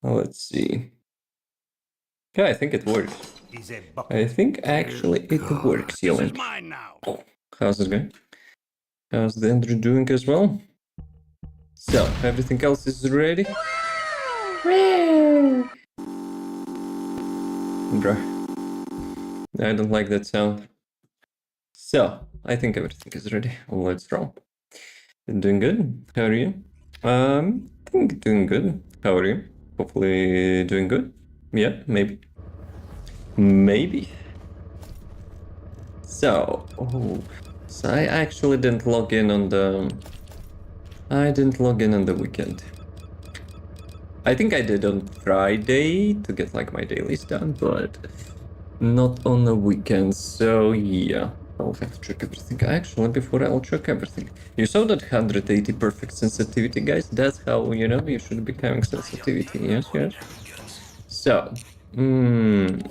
Let's see. Yeah, I think it works. I think actually it works, Yolan. How's it going? How's the Andrew doing as well? So, everything else is ready? Bruh. I don't like that sound. So, I think everything is ready. Let's roll. Doing good? How are you? I think doing good. How are you? Hopefully doing good. Yeah, maybe. Maybe. So, so I actually didn't log in on the... I didn't log in on the weekend. I think I did on Friday to get like my dailies done, but not on the weekend. So yeah, I'll have to check everything. Actually, before I'll check everything. You saw that 180 perfect sensitivity, guys? That's how, you know, you should be having sensitivity. Yes, yes. So, can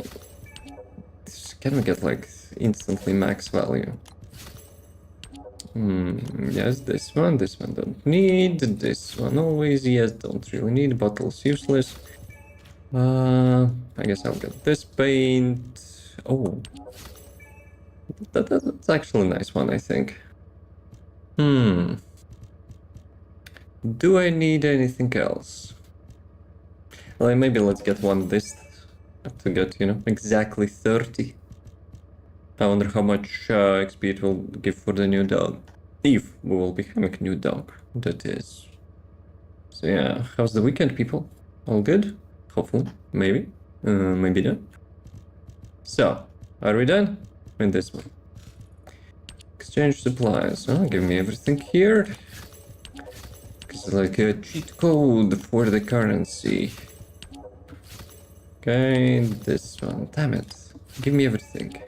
we get like instantly max value? Yes, this one don't need, this one always, yes, don't really need, bottles useless. I guess I'll get this paint. Oh, that's actually a nice one, I think. Do I need anything else? Well, maybe let's get one this to get, you know, exactly 30. I wonder how much XP it will give for the new dog. If we will be having a new dog, that is. So yeah, how's the weekend, people? All good? Hopefully, maybe, maybe not. So, are we done? In this one. Exchange supplies. Oh, give me everything here. It's like a cheat code for the currency. Okay, this one. Damn it. Give me everything.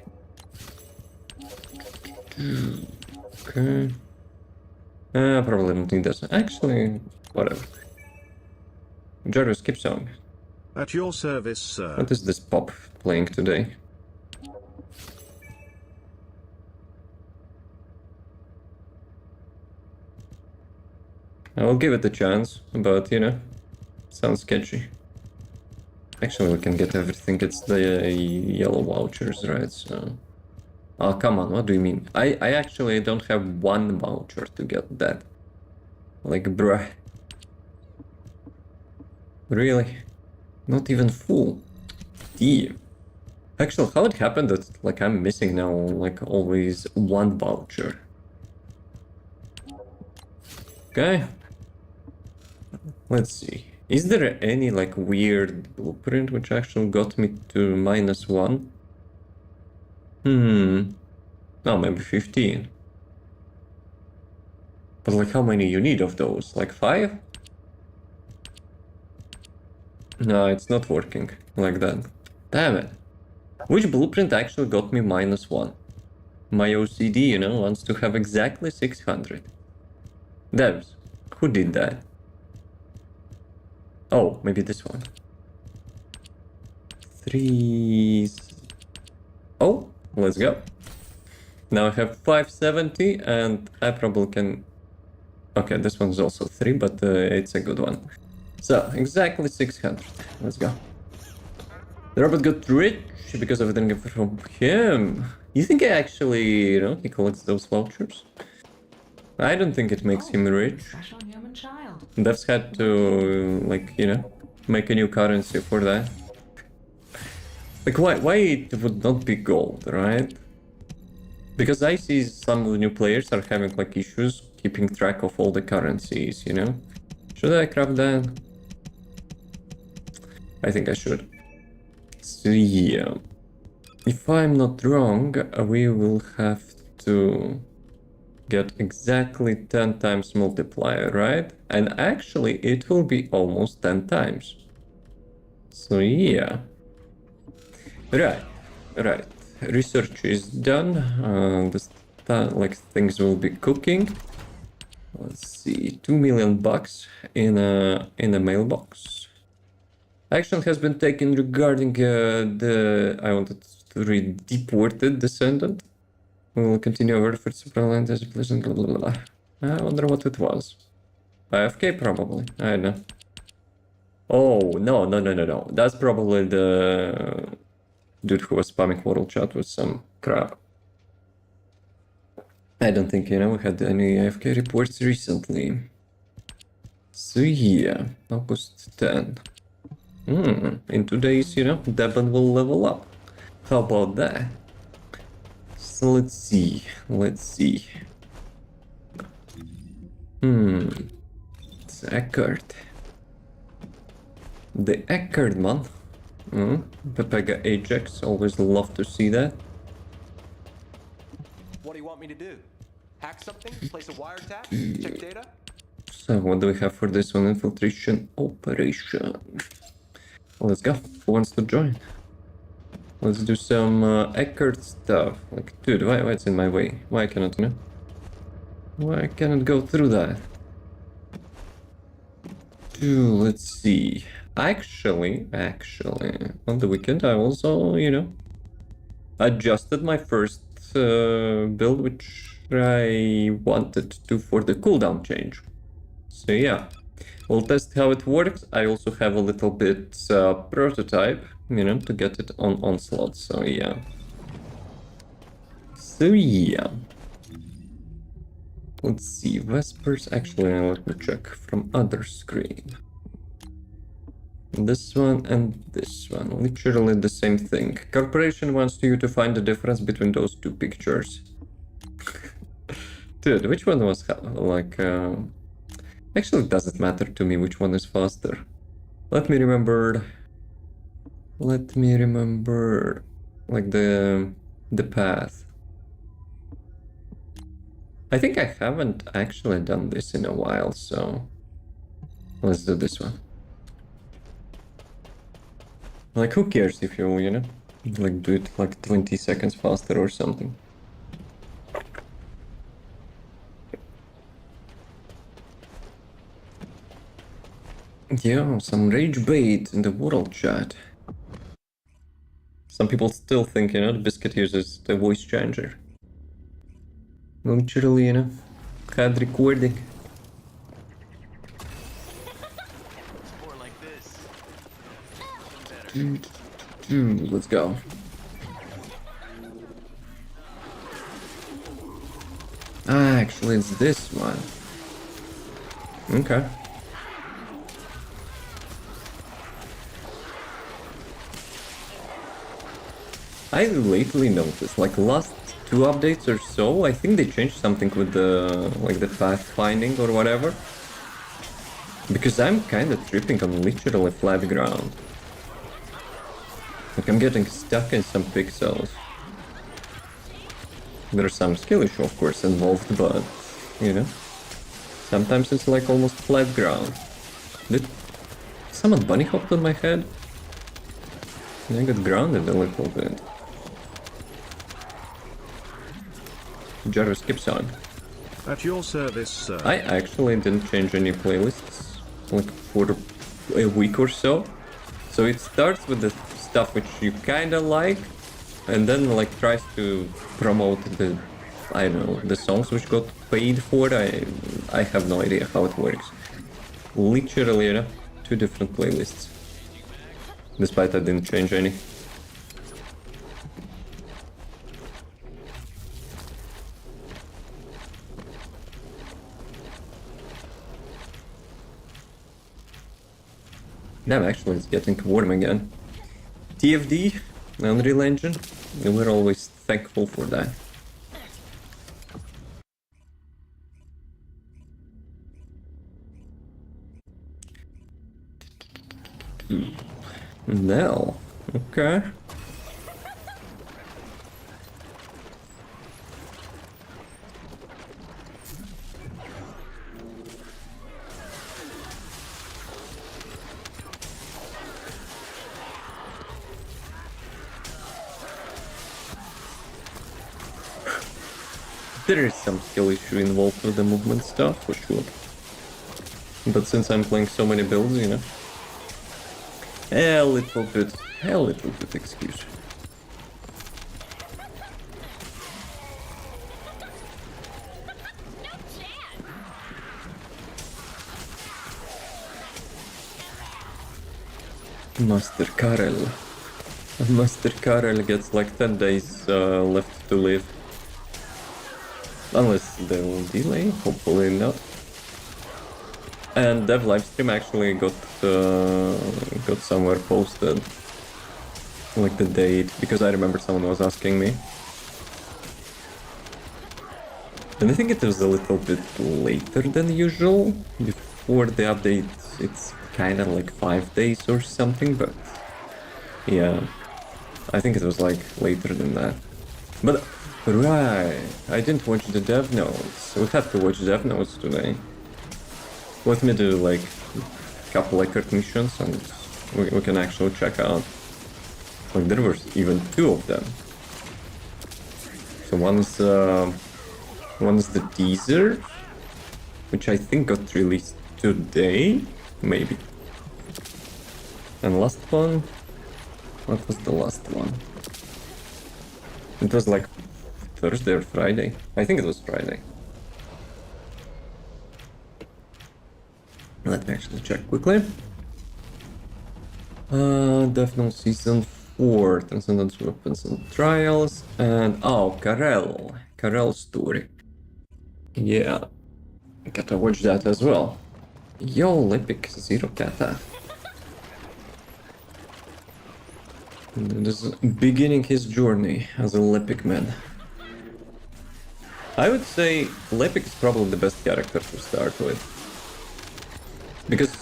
Okay. Probably don't need this. Actually, whatever. Jarvis, skip song. At your service, sir. What is this pop playing today? I will give it a chance, but you know, sounds sketchy. Actually, we can get everything. It's the yellow vouchers, right? So, oh come on, what do you mean? I actually don't have one voucher to get that. Like, bruh. Really? Not even full. Damn. Actually, how it happened that like I'm missing now like always one voucher? Okay. Let's see. Is there any like weird blueprint which actually got me to -1? No, maybe 15. But like how many you need of those? Like 5? No, it's not working like that. Damn it. Which blueprint actually got me -1? My OCD, you know, wants to have exactly 600. Devs, who did that? Oh, maybe this one. 3... Oh, let's go. Now I have 570 and I probably can... Okay, this one's also 3, but it's a good one. So, exactly 600. Let's go. The robot got rich because of everything from him. You think actually, you know, he collects those vouchers? I don't think it makes him rich. Devs had to, like, you know, make a new currency for that. Like, why it would not be gold, right? Because I see some of the new players are having, like, issues keeping track of all the currencies, you know? Should I craft that? I think I should. So, yeah. If I'm not wrong, we will have to get exactly 10 times multiplier, right? And actually, it will be almost 10 times. So, yeah. Right. Research is done. Like things will be cooking. Let's see, 2 million bucks in a mailbox. Action has been taken regarding I wanted to read deported Descendant. We will continue our efforts to prevent this pleasant blah blah blah. I wonder what it was. AFK probably. I don't know. Oh, no, no, no, no, no. That's probably the dude who was spamming world chat with some crap. I don't think, we had any AFK reports recently. So yeah, August 10. In 2 days, 𝐿𝐷ebon will level up. How about that? So let's see. It's 𝐂𝐿𝐴𝐶𝐿. The 𝐂𝐿𝐴𝐶𝐿, man. Pepega Ajax, always love to see that. What do you want me to do? Hack something? Place a wiretap? Check data? So what do we have for this one? Infiltration operation. Let's go. Who wants to join? Let's do some 𝐂𝐿𝐴𝐶𝐿 stuff. Like, dude, why it's in my way? Why cannot, Why cannot go through that? Dude, let's see. Actually, on the weekend I also, adjusted my first build, which I wanted to for the cooldown change. So yeah, we'll test how it works. I also have a little bit prototype, to get it on Onslaught. So yeah. Let's see, Vespers. Actually, let me check from other screen. This one and this one, literally the same thing. Corporation wants you to find the difference between those two pictures. Dude, which one was like? Actually, it doesn't matter to me which one is faster. Let me remember. Like the path. I think I haven't actually done this in a while, so let's do this one. Like, who cares if you, like do it like 20 seconds faster or something. Yeah, some rage bait in the world chat. Some people still think, the Biscuit uses the voice changer. Literally, had recording. More like this. Let's go. Actually, it's this one. Okay. I lately noticed, like last 2 updates or so, I think they changed something with the pathfinding or whatever. Because I'm kinda tripping on literally flat ground. Like, I'm getting stuck in some pixels. There's some skill issue, of course, involved, but, sometimes it's like almost flat ground. Did someone bunny hopped on my head? I got grounded a little bit. Jarvis keeps on. At your service, sir. I actually didn't change any playlists, like, for a week or so. So it starts with the stuff which you kinda like, and then, like, tries to promote the, I don't know, the songs which got paid for. I have no idea how it works. Literally, 2 different playlists. Despite I didn't change any. Damn, actually it's getting warm again. TFD, Unreal Engine, and we're always thankful for that. Now, okay. There is some skill issue involved with the movement stuff, for sure. But since I'm playing so many builds, a little bit excuse. Master Karel. Master Karel gets like 10 days left to live. Unless they will delay, hopefully not. And dev livestream actually got somewhere posted. Like the date, because I remember someone was asking me. And I think it was a little bit later than usual. Before the update, it's kind of like 5 days or something, but yeah, I think it was like later than that. But right, I didn't watch the dev notes. We have to watch dev notes today. Let me do like a couple record missions and we can actually check out. Like there were even 2 of them. So one's the teaser, which I think got released today, maybe. And last one, what was the last one? It was like Thursday or Friday. I think it was Friday. Let me actually check quickly. Death Note Season 4, Descendant Weapons and Trials, and oh, Karel story. Yeah, gotta watch that as well. 𝐂𝐫𝐞𝐚𝐭𝐫𝐞 is beginning his journey as a Lepic man. I would say Lepic is probably the best character to start with. Because,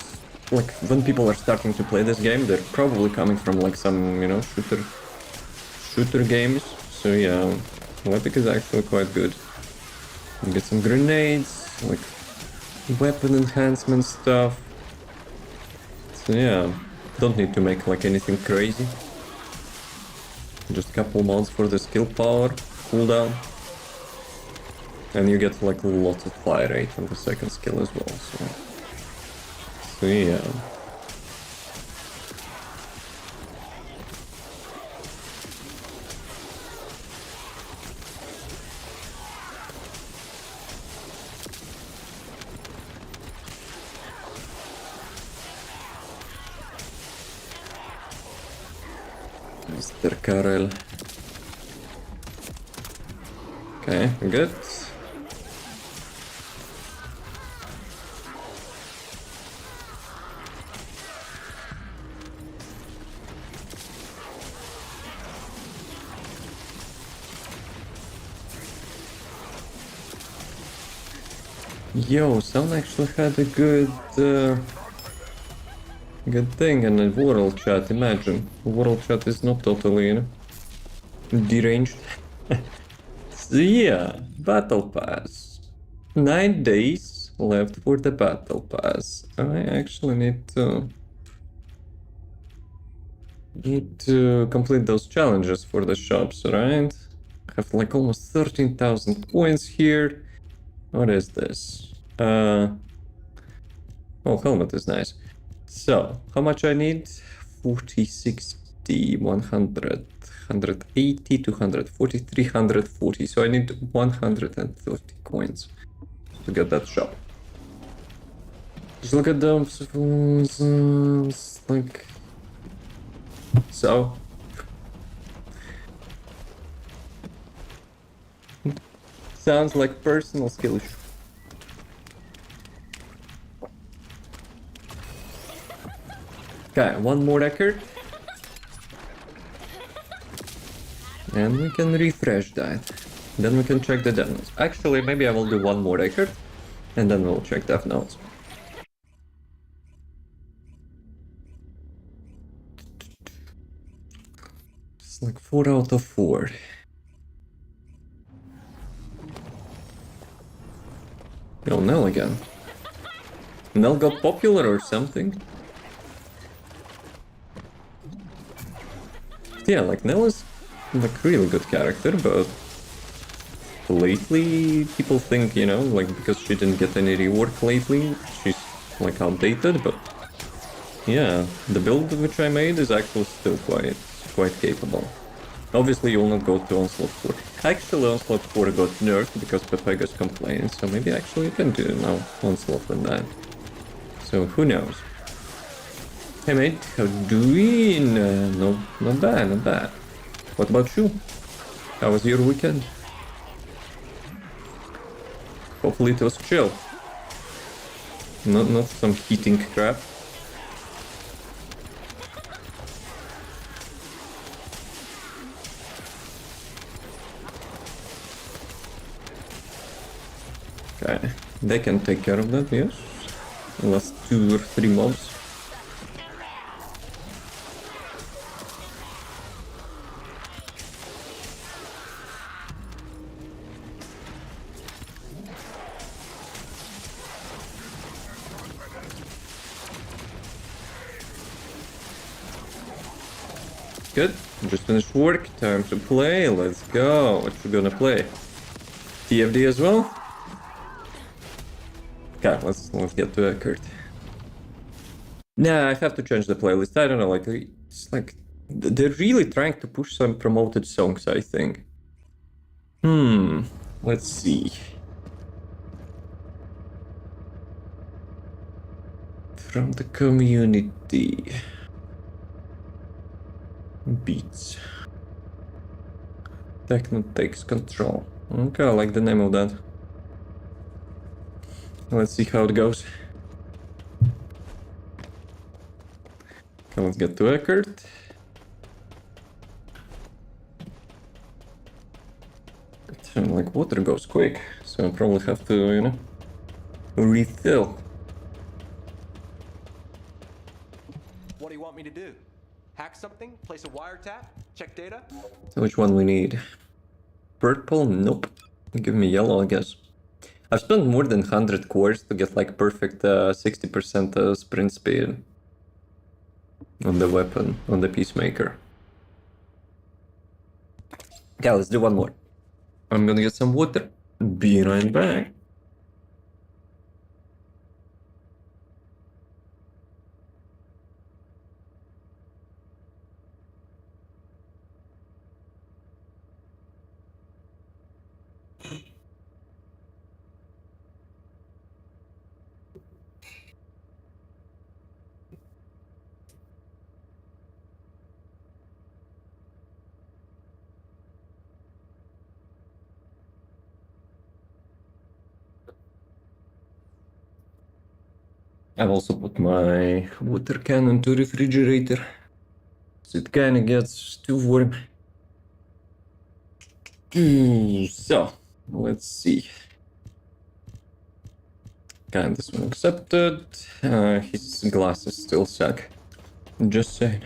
like, when people are starting to play this game, they're probably coming from, like, some, you know, shooter games. So, yeah, Lepic is actually quite good. You get some grenades, like, weapon enhancement stuff. So, yeah, don't need to make, like, anything crazy. Just a couple mods for the skill power, cooldown. And you get, like, lots of fire rate on the second skill as well, so yeah. Mr. Karel. Okay, good. Yo, someone actually had a good thing in the world chat, imagine. World chat is not totally, you know, deranged. So yeah, Battle Pass. 9 days left for the Battle Pass. I actually need to complete those challenges for the shops, right? I have like almost 13,000 coins here. What is this? Oh, helmet is nice. So, how much I need? 40, 60, 100, 180, 240, 340. So I need 130 coins to get that shop. Just look at those, like... So... Sounds like personal skill issue. Okay, one more record. And we can refresh that. Then we can check the dev notes. Actually, maybe I will do one more record. And then we'll check dev notes. It's like 4 out of 4. Oh, Nell again. Nell got popular or something? Yeah, like Nell is like really good character, but lately people think, you know, like because she didn't get any rework lately, she's like outdated, but yeah, the build which I made is actually still quite capable. Obviously you will not go to Onslaught 4. Actually Onslaught 4 got nerfed because Pepegas complained, so maybe actually you can do now Onslaught with that. So who knows? Hey mate, how doing? No, not bad, not bad. What about you? How was your weekend? Hopefully it was chill. Not some heating crap. Okay, they can take care of that, yes. Last 2 or 3 mobs. Good, just finished work, time to play, let's go. What you gonna play? TFD as well? Okay, let's get to Kurt. Nah, I have to change the playlist. I don't know, like it's like they're really trying to push some promoted songs, I think. Let's see. From the community. Beats. Techno takes control. Okay, I like the name of that. Let's see how it goes. Okay, let's get to Eckhart. Like water goes quick, so I probably have to, you know, refill. What do you want me to do? Hack something? Place a wiretap? Check data? So which one we need? Purple? Nope. Give me yellow, I guess. I've spent more than 100 cores to get like perfect 60% sprint speed on the weapon, on the Peacemaker. Okay, let's do one more. I'm gonna get some water. Be right back. I've also put my water can into refrigerator, so it kind of gets too warm. So, let's see. Okay, this one accepted. His glasses still suck. Just saying.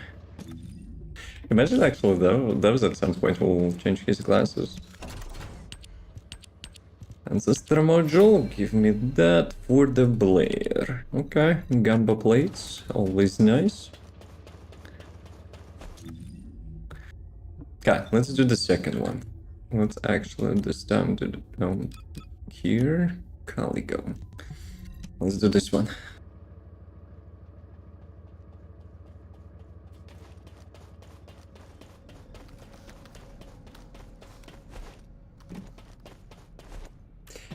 Imagine actually those at some point will change his glasses. Ancestor module, give me that for the Blair. Okay, gamba plates, always nice. Okay, let's do the second one. Let's actually this time do the here, 𝐂𝐫𝐞𝐚. Let's do this one.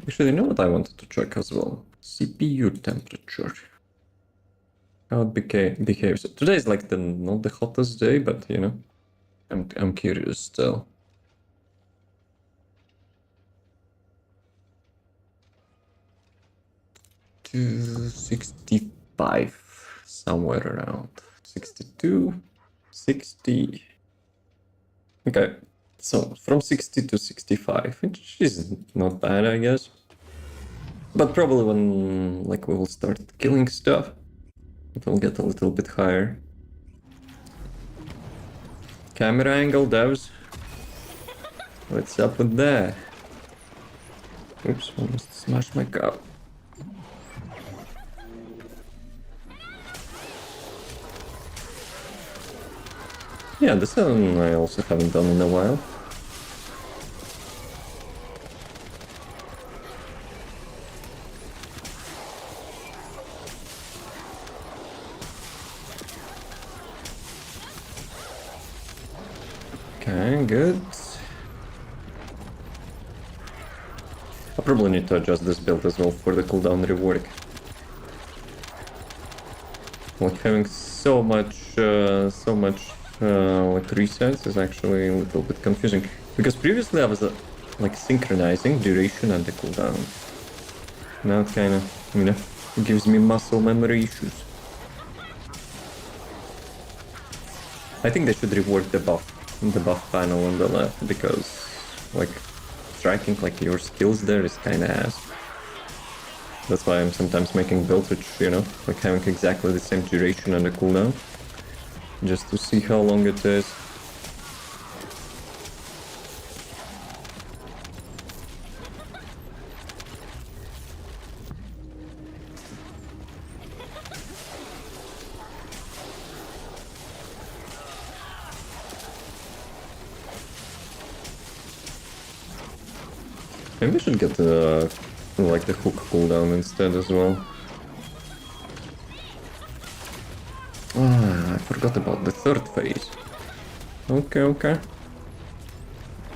Actually, you know what I wanted to check as well? CPU temperature. How it behaves. Today is like not the hottest day, but you know, I'm curious still. To 65, somewhere around 62, 60. Okay, so from 60 to 65, which is not bad, I guess. But probably when like we will start killing stuff, it will get a little bit higher. Camera angle, devs. What's up with that? Oops, almost smashed my cup. Yeah, this one I also haven't done in a while. Okay, good. I probably need to adjust this build as well for the cooldown rework. Like having like resets is actually a little bit confusing. Because previously I was like synchronizing duration and the cooldown. Now it kind of, you know, gives me muscle memory issues. I think they should rework the buff panel on the left, because like tracking like your skills there is kind of ass. That's why I'm sometimes making builds which, you know, like having exactly the same duration and the cooldown, just to see how long it is. Maybe I should get the like the hook cooldown instead as well. Ah, I forgot about the third phase. Okay.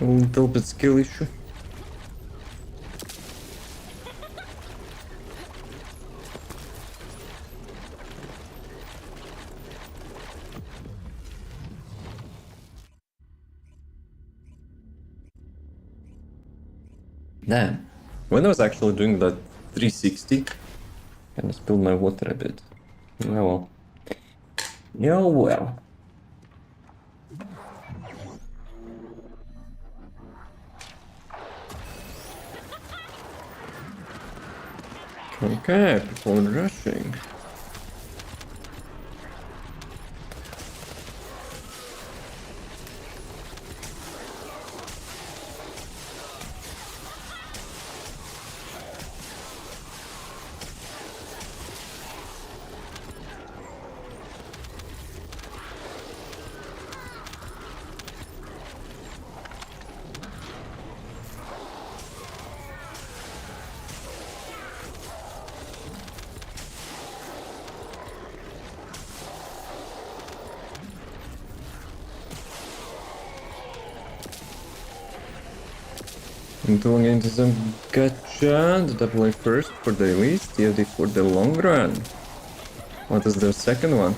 A little bit skill issue. Damn. When I was actually doing that 360, kind of spilled my water a bit. Oh well. Yeah, well. Okay, people are rushing. Until again doesn't gotcha. The double A first for the release, TFD for the long run. What is the second one?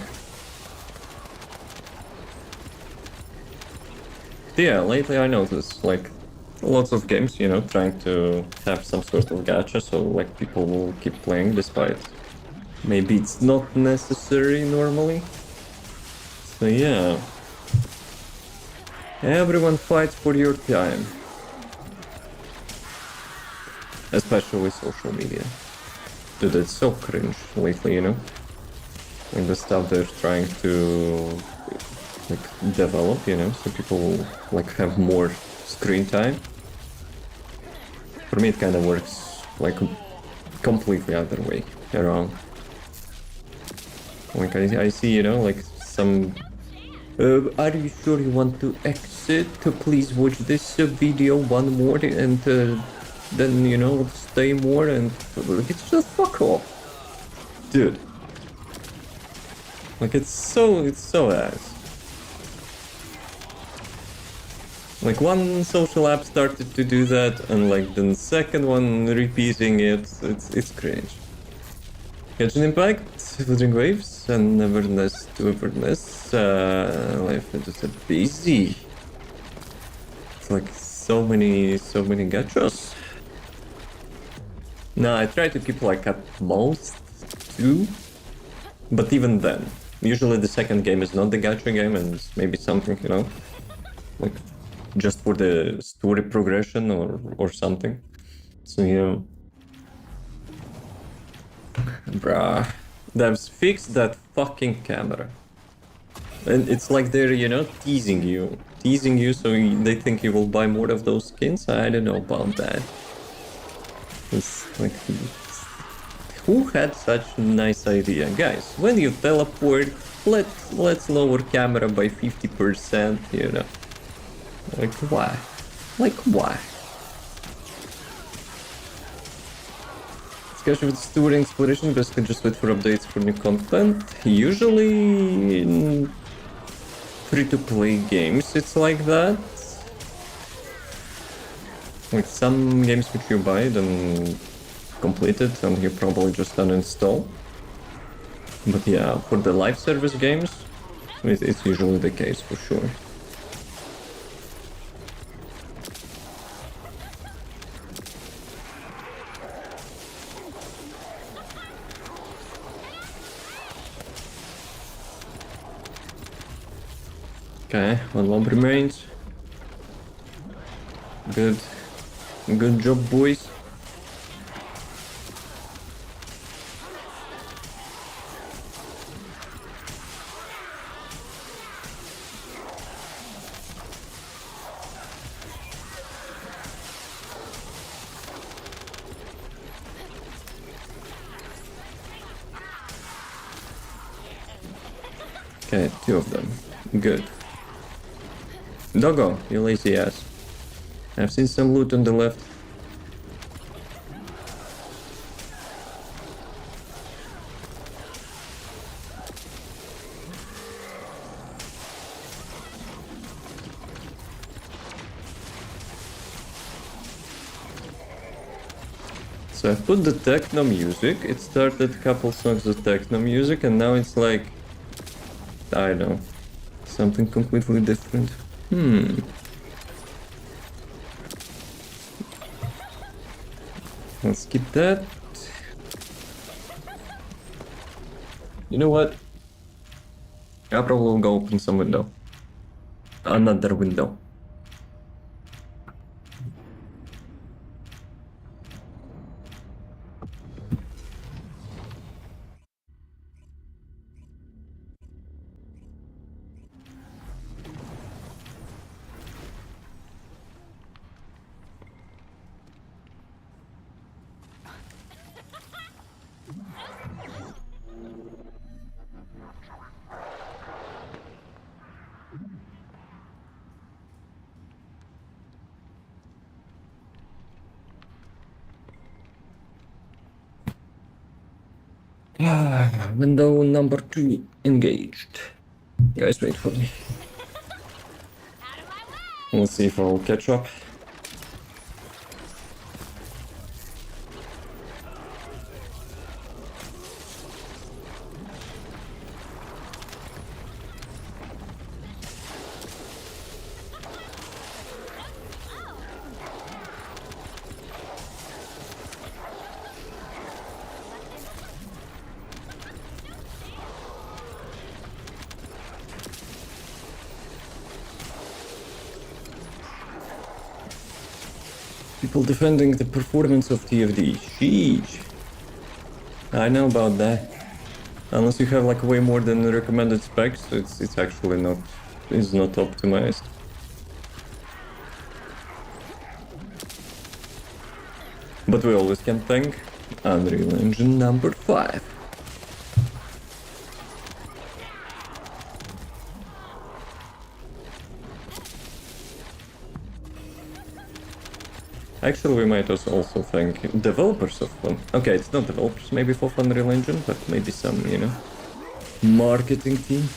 Yeah, lately I noticed like lots of games, you know, trying to have some sort of gacha, so like people will keep playing despite maybe it's not necessary normally. So yeah. Everyone fights for your time. Especially social media. Dude, it's so cringe lately, you know? Like the stuff they're trying to like develop, you know, so people like have more screen time. For me it kind of works like completely other way around. Like I see, you know, like some are you sure you want to exit? Please watch this video one more and then, you know, stay more, and it's just fuck off. Dude. Like it's so ass. Like one social app started to do that, and like the second one repeating it, it's cringe. Genshin Impact, Flickering Waves, and Everness to Everness, life is just busy. It's like so many gachas. No, I try to keep like at most 2, but even then, usually the second game is not the gacha game and it's maybe something, you know, like just for the story progression or something. So yeah. Bruh. Devs, fix that fucking camera. And it's like they're, you know, teasing you so they think you will buy more of those skins. I don't know about that. It's like, who had such a nice idea? Guys, when you teleport, let's lower camera by 50%, you know. Like why? Like why? Especially with story exploration, basically just wait for updates for new content. Usually in free-to-play games it's like that. Like some games which you buy, then complete it, and you probably just uninstall. But yeah, for the live service games, it's usually the case for sure. Okay, one mob remains. Good. Good job, boys. Okay, 2 of them. Good. Doggo, you lazy ass. I've seen some loot on the left. So I put the techno music, it started a couple songs of techno music, and now it's like, I don't know, something completely different. Let's skip that. You know what? I probably will go open some window. Another window. Window number 2 engaged. Guys, wait for me. Let's see if I'll catch up. People defending the performance of TFD. Sheesh. I know about that. Unless you have like way more than the recommended specs, it's actually not optimized. But we always can thank Unreal Engine number 5. Actually, we might also thank developers of Fun. Okay, it's not developers, maybe for Unreal Engine, but maybe some, you know, marketing team.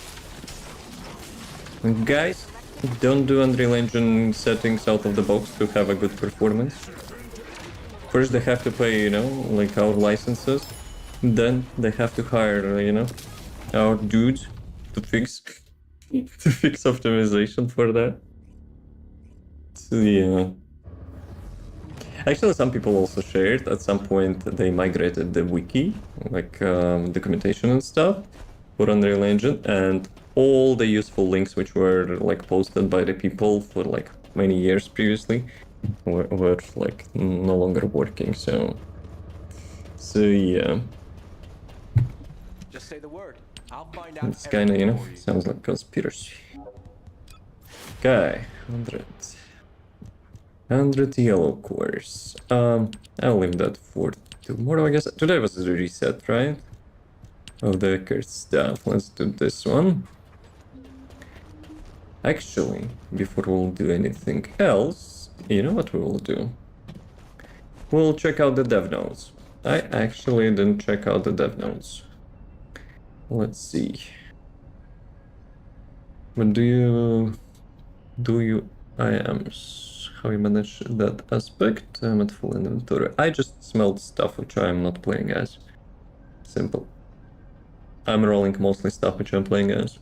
And guys, don't do Unreal Engine settings out of the box to have a good performance. First, they have to pay, you know, like our licenses. Then they have to hire, you know, our dudes to fix optimization for that. So yeah. Actually, some people also shared at some point they migrated the wiki, like documentation and stuff, for Unreal Engine, and all the useful links which were like posted by the people for like many years previously were like no longer working. So yeah, Just say the word. I'll find out. it's kind of, you know, sounds like conspiracy. Okay, 100 yellow cores. I'll leave that for tomorrow, I guess. Today was the reset, right? Of the cursed stuff. Let's do this one. Actually, before we'll do anything else, you know what we will do? We'll check out the dev notes. I actually didn't check out the dev notes. Let's see. What do you how you manage that aspect? I'm at full inventory. I just smelled stuff which I am not playing as. Simple. I'm rolling mostly stuff which I'm playing as.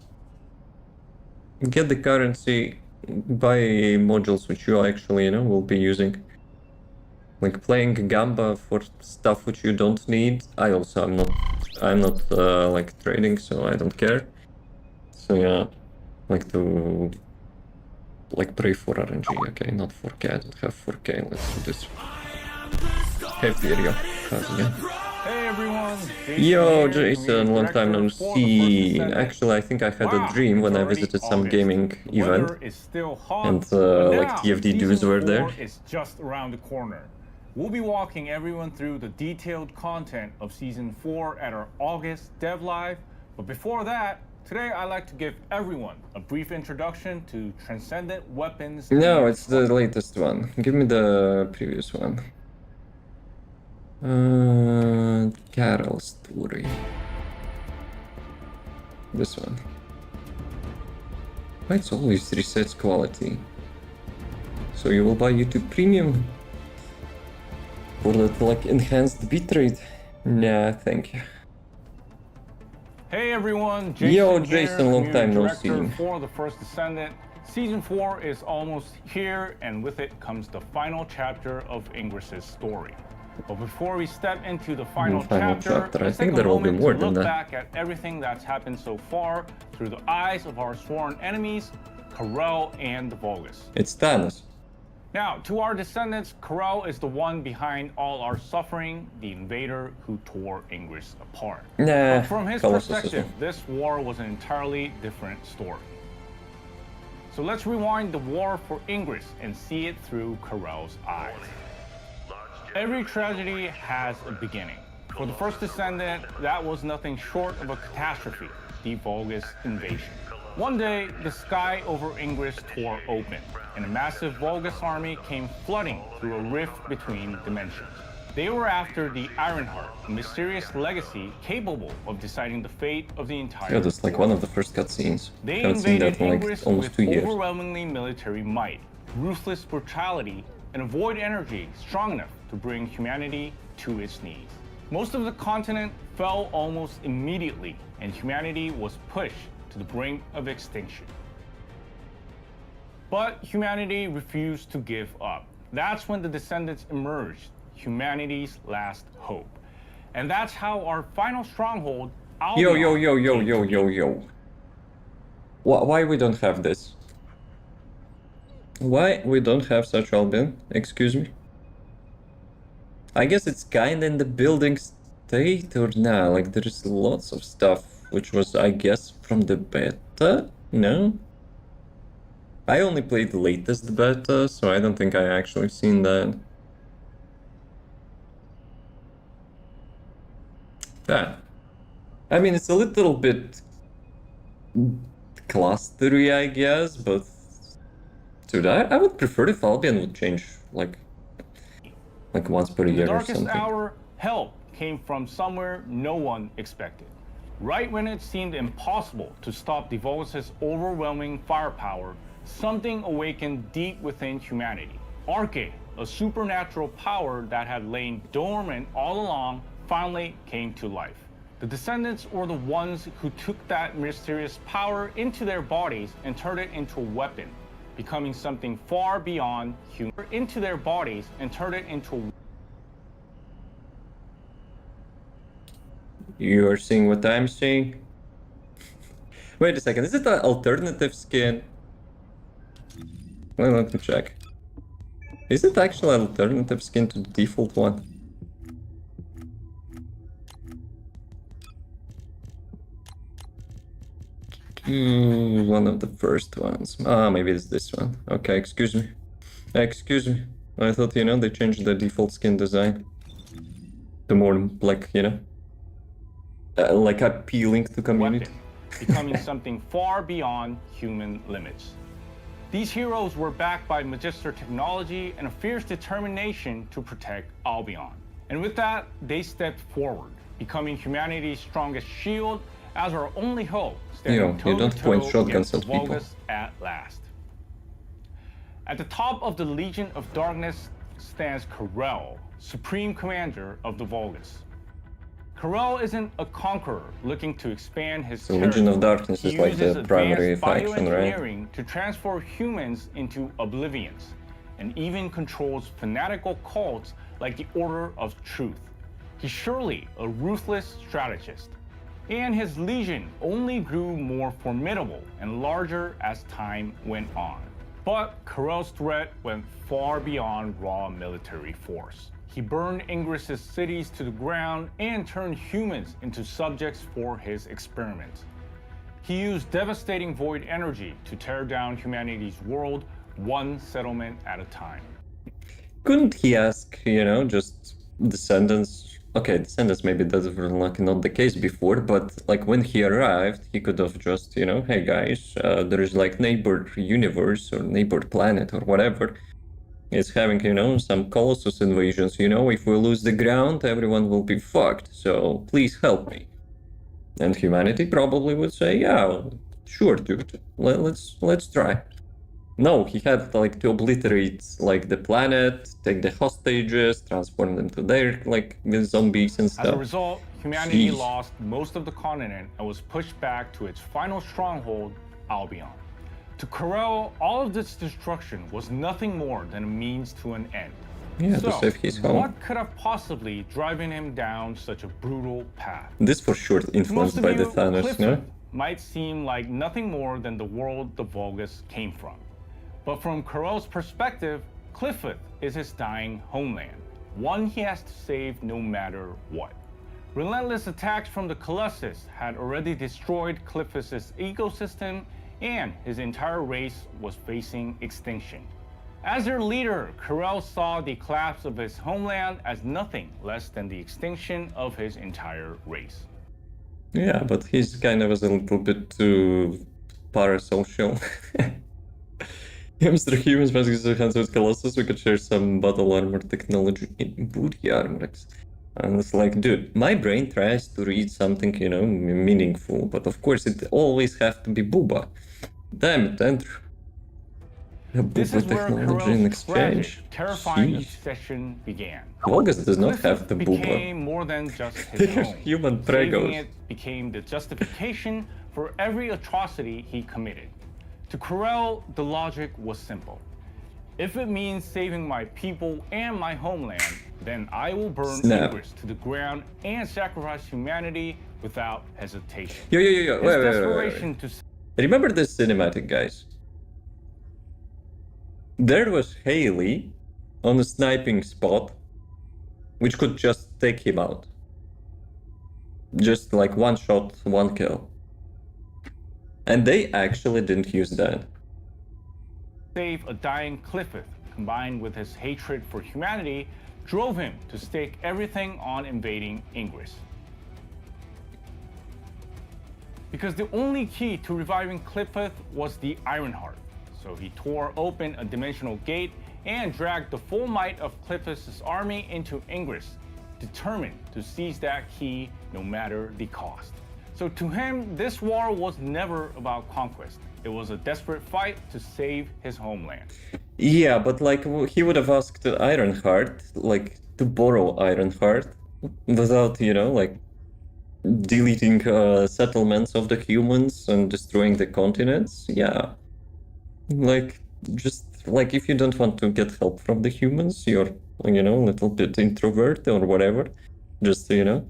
Get the currency, buy modules which you actually, you know, will be using. Like playing Gamba for stuff which you don't need. I'm not like trading, so I don't care. So yeah, like to like pray for RNG. Okay, not 4K. I don't have 4K. Let's do this. Hey, Virgo. Hey everyone! Yo, Jason, long time no see. Actually, I think I had a dream when I visited some gaming event, and like TFD dudes were there. It's just around the corner. We'll be walking everyone through the detailed content of Season 4 at our August Dev Live. But before that, today I'd like to give everyone a brief introduction to Transcendent Weapons. No, it's the latest one. Give me the previous one. Carol story. This one. Why it's always resets quality? So you will buy YouTube Premium? For that like enhanced bitrate? Nah, thank you. Hey everyone, Jason Yo, here, Jason, long time no see. For the first Descendant. Season 4 is almost here, and with it comes the final chapter of Ingress's story. But before we step into the final chapter, I think there will be more than that. Look back at everything that's happened so far through the eyes of our sworn enemies, 𝐂𝐫𝐞 and the Vulgus. It's Thanos. Now, to our descendants, 𝐂𝐫𝐞 is the one behind all our suffering, the invader who tore Ingress apart. Nah, but from his perspective, this war was an entirely different story. So let's rewind the war for Ingress and see it through 𝐂𝐫𝐞's eyes. Every tragedy has a beginning. For the first Descendant, that was nothing short of a catastrophe, the Vulgus invasion. One day, the sky over Ingress tore open, and a massive Vulgus army came flooding through a rift between dimensions. They were after the Ironheart, a mysterious legacy capable of deciding the fate of the entire Yeah, that's like one of the first cutscenes. They haven't seen that invaded in like Ingress almost with 2 years. overwhelmingly military might, ruthless brutality, and a void energy strong enough to bring humanity to its knees. Most of the continent fell almost immediately, and humanity was pushed to the brink of extinction. But humanity refused to give up. That's when the Descendants emerged, humanity's last hope. And that's how our final stronghold, Yo. Why we don't have this? Why we don't have such Albion? Excuse me? I guess it's kinda in the building state or nah, like there's lots of stuff which was, I guess, from the beta? No? I only played the latest beta, so I don't think I actually seen that. Yeah. I mean, it's a little bit clustery, I guess, but dude, I would prefer if Albion would change like once per year or something. The darkest hour, help came from somewhere no one expected. Right when it seemed impossible to stop the Vulgus' overwhelming firepower, something awakened deep within humanity. 𝐂𝐽, a supernatural power that had lain dormant all along, finally came to life. The Descendants were the ones who took that mysterious power into their bodies and turned it into a weapon, becoming something far beyond human. Into their bodies and turned it into. You are seeing what I'm seeing? Wait a second, is it an alternative skin? Well, let me check. Is it actually an alternative skin to the default one? One of the first ones. Ah, maybe it's this one. Okay, excuse me. Excuse me. I thought, you know, they changed the default skin design. The more, like, you know, like appealing to community. Weapon, becoming something far beyond human limits. These heroes were backed by Magister technology and a fierce determination to protect Albion. And with that, they stepped forward, becoming humanity's strongest shield as our only hope, standing toe-to-toe against the Vulgus at last. At the top of the Legion of Darkness stands 𝐂𝐫𝐞, Supreme Commander of the Vulgus. 𝐂𝐫𝐞 isn't a conqueror looking to expand his So Legion of territory. Darkness He is like uses the primary advanced faction, right? bioengineering to transform humans into oblivions, and even controls fanatical cults like the Order of Truth. He's surely a ruthless strategist, and his legion only grew more formidable and larger as time went on. But 𝐂𝐫𝐞's threat went far beyond raw military force. He burned Ingris's cities to the ground and turned humans into subjects for his experiments. He used devastating void energy to tear down humanity's world one settlement at a time. Couldn't he ask, you know, just Descendants? Okay, Descendants maybe that were like not the case before, but like when he arrived, he could have just, you know, hey guys, there is like neighbor universe or neighbor planet or whatever. It's having, you know, some Colossus invasions, you know, if we lose the ground, everyone will be fucked, so please help me. And humanity probably would say, yeah, sure, dude, let's try. No, he had like to obliterate like the planet, take the hostages, transform them to their like zombies and stuff. As a result, humanity Jeez. lost most of the continent and was pushed back to its final stronghold, Albion. To 𝐂𝐫𝐞, all of this destruction was nothing more than a means to an end. Yeah, so, to save his home. what could have possibly driven him down such a brutal path? This for sure To most influenced of by you, the Thanos, Clifford no? might seem like nothing more than the world the Vulgus came from. But from 𝐂𝐫𝐞's perspective, Clifford is his dying homeland, one he has to save no matter what. Relentless attacks from the Colossus had already destroyed Clifford's ecosystem, and his entire race was facing extinction. As their leader, 𝐂𝐫𝐞 saw the collapse of his homeland as nothing less than the extinction of his entire race. Yeah, but he's kind of was a little bit too parasocial. Hamster humans basically hands with Colossus, we could share some battle armor technology in booty armors. And it's like, dude, my brain tries to read something, you know, meaningful, but of course it always has to be booba. Damn it, Andrew. This is where Technology in 𝐂𝐿's tragic, exchange. terrifying Jeez. obsession began. Vulgus does not have the Clifford booba. became more than just They his have own. human Saving pregos. it became the justification for every atrocity he committed. To 𝐂𝐫𝐞, the logic was simple. If it means saving my people and my homeland, then I will burn Snap. Ingris to the ground and sacrifice humanity without hesitation. Yo, His wait. desperation to Remember this cinematic, guys? There was Haley on a sniping spot, which could just take him out. Just like one shot, one kill. And they actually didn't use that. save a dying Clifford, combined with his hatred for humanity, drove him to stake everything on invading Ingris. Because the only key to reviving Clifford was the Ironheart, so he tore open a dimensional gate and dragged the full might of Clifford's army into Ingris, determined to seize that key no matter the cost. So to him, this war was never about conquest. It was a desperate fight to save his homeland. Yeah, but like he would have asked Ironheart, like to borrow Ironheart, without, you know, like deleting settlements of the humans and destroying the continents. Yeah, like just like if you don't want to get help from the humans, you're, you know, a little bit introvert or whatever. Just, you know,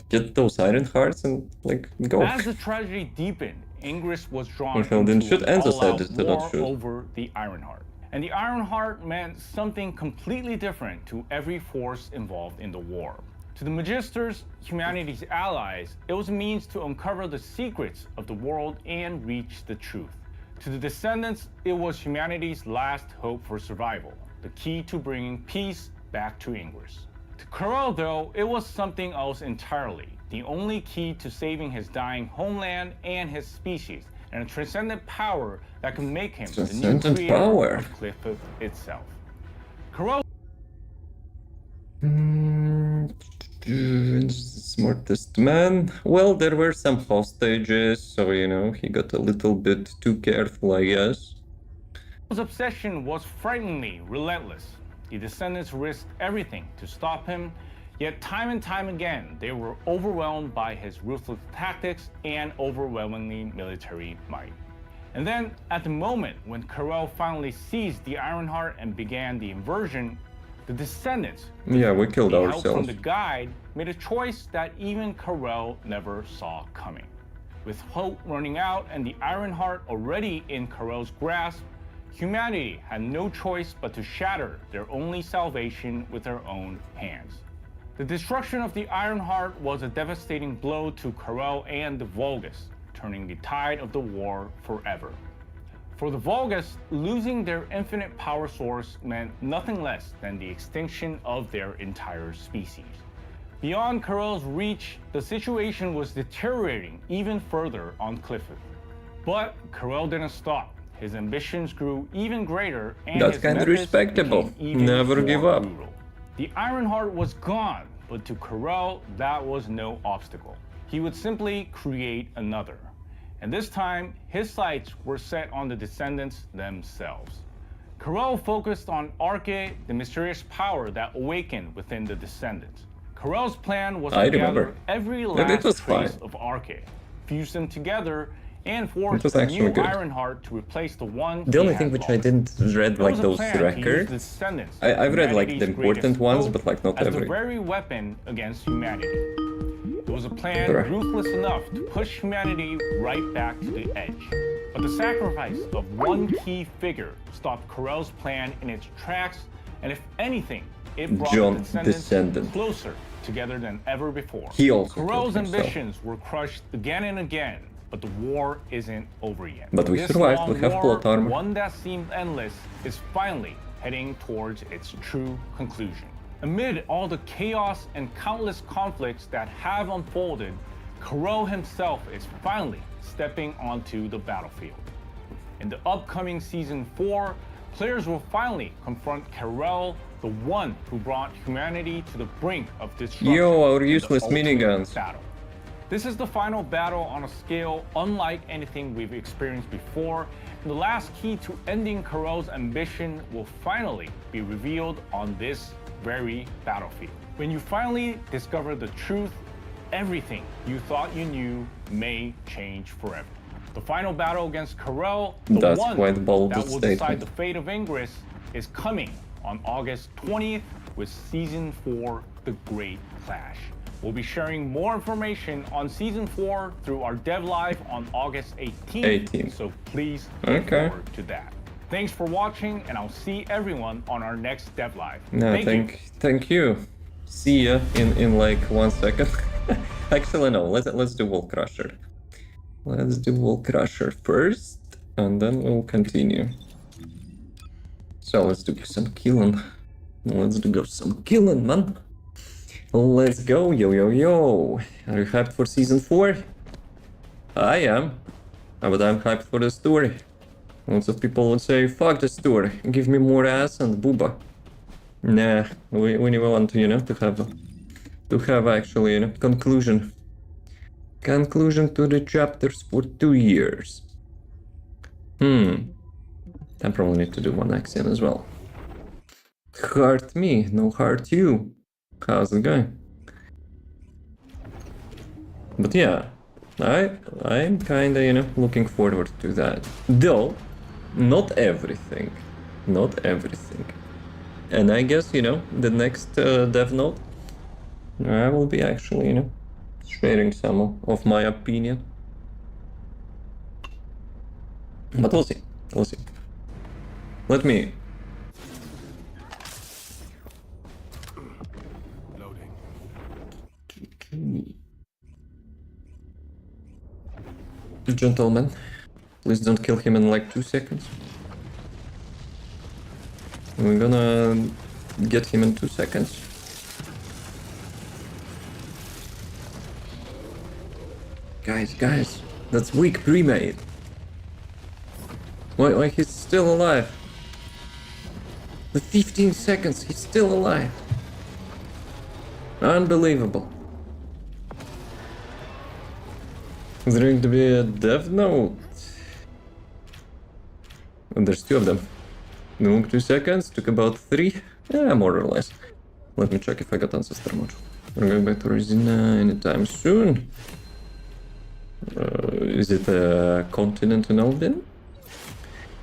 get those Ironhearts and like go. As the tragedy deepened, Ingris was drawn If Hell didn't into shoot, an Enzo said all-out to not war shoot. over the Ironheart. And the Ironheart meant something completely different to every force involved in the war. To the Magisters, humanity's allies, it was a means to uncover the secrets of the world and reach the truth. To the Descendants, it was humanity's last hope for survival, the key to bringing peace back to Ingris. To 𝐂𝐫𝐞, though, it was something else entirely, the only key to saving his dying homeland and his species, and a transcendent power that could make him the new Transcendent creator power. of Clifford itself. 𝐂𝐫𝐞 Smartest man. Well, there were some hostages, so, you know, he got a little bit too careful, I guess. His obsession was frighteningly relentless. The Descendants risked everything to stop him, Yet time and time again, they were overwhelmed by his ruthless tactics and overwhelmingly military might. And then, at the moment when 𝐂𝐫𝐞 finally seized the Ironheart and began the inversion, the Descendants, Yeah, we killed with the help from ourselves. the guide, made a choice that even 𝐂𝐫𝐞 never saw coming. With hope running out and the Ironheart already in 𝐂𝐫𝐞's grasp, humanity had no choice but to shatter their only salvation with their own hands. The destruction of the Ironheart was a devastating blow to 𝐂𝐫𝐞 and the Vulgus, turning the tide of the war forever. For the Vulgus, losing their infinite power source meant nothing less than the extinction of their entire species. Beyond 𝐂𝐫𝐞's reach, the situation was deteriorating even further on Clifford. But 𝐂𝐫𝐞 didn't stop. His ambitions grew even greater, and That's his kind of methods respectable. became even Never give more up. brutal. The Ironheart was gone, but to 𝐂𝐫𝐞, that was no obstacle. He would simply create another. And this time, his sights were set on the Descendants themselves. 𝐂𝐫𝐞 focused on 𝐂𝐾, the mysterious power that awakened within the Descendants. 𝐂𝐫𝐞's plan was I to remember. gather every It last was trace fine. of 𝐂𝐾, fuse them together, and forge was a actually new good. Ironheart to replace the one The he only had thing which I lost. didn't read There like was a those plan to use the records. Descendants, I've read like the humanity's important greatest ones, hope, but like not as every. the very weapon against humanity. It was a plan Bruh. ruthless enough to push humanity right back to the edge. But the sacrifice of one key figure stopped 𝐂𝐫𝐞's plan in its tracks, and if anything, it brought John the Descendants Descendant. closer together than ever before. He also killed 𝐂𝐫𝐞's himself. ambitions were crushed again and again, but the war isn't over yet. But we This survived, long we have war, plot armor. one that seemed endless, is finally heading towards its true conclusion. Amid all the chaos and countless conflicts that have unfolded, 𝐂𝐫𝐞 himself is finally stepping onto the battlefield. In the upcoming Season 4, players will finally confront 𝐂𝐫𝐞, the one who brought humanity to the brink of destruction. Yo, our in the useless ultimate miniguns. battle. This is the final battle on a scale unlike anything we've experienced before, and the last key to ending 𝐂𝐫𝐞's ambition will finally be revealed on this very battlefield. When you finally discover the truth, everything you thought you knew may change forever. The final battle against 𝐂𝐫𝐞, the That's one quite bold that will statement. decide the fate of Ingress, is coming on August 20th with Season 4, The Great Clash. We'll be sharing more information on Season 4 through our Dev Live on August 18th. So please look Okay. forward to that. Thanks for watching, and I'll see everyone on our next Dev Live. No, you. thank you. See ya in like 1 second. Actually, no. Let's do Wall Crusher. Let's do Wall Crusher first, and then we'll continue. So let's do some killing. Let's do some killing, man. Let's go, yo yo yo. Are you hyped for Season 4? I am. But I'm hyped for the story. Lots of people would say, fuck the story, give me more ass and booba. Nah, we want to, to have actually, conclusion. Conclusion to the chapters for 2 years. I probably need to do one action as well. Heart me, no heart you. How's it going? But yeah, I'm kinda, looking forward to that. Though, not everything. Not everything. And I guess, the next dev note, I will be actually, sharing some of my opinion. But we'll see. We'll see. Let me... Loading. Gentlemen, please don't kill him in like 2 seconds. We're gonna get him in 2 seconds. Guys, that's weak pre-made. Why he's still alive? The 15 seconds, he's still alive. Unbelievable. Is there going to be a dev note? And there's 2 of them. Took 2 seconds, took about 3. Yeah, more or less. let me check if I got ancestor module. We're going back to Resina anytime soon. Is it a continent in Albion?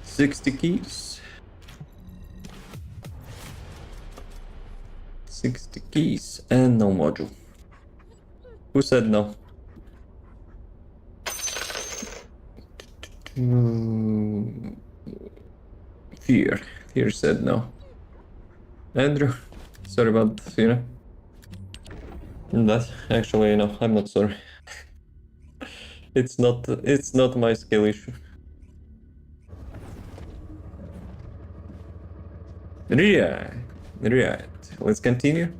60 keys. 60 keys and no module. Who said no? Fear. Fear said no. Andrew, sorry about, that. Actually, no, I'm not sorry. It's not my skill issue. Right. Let's continue.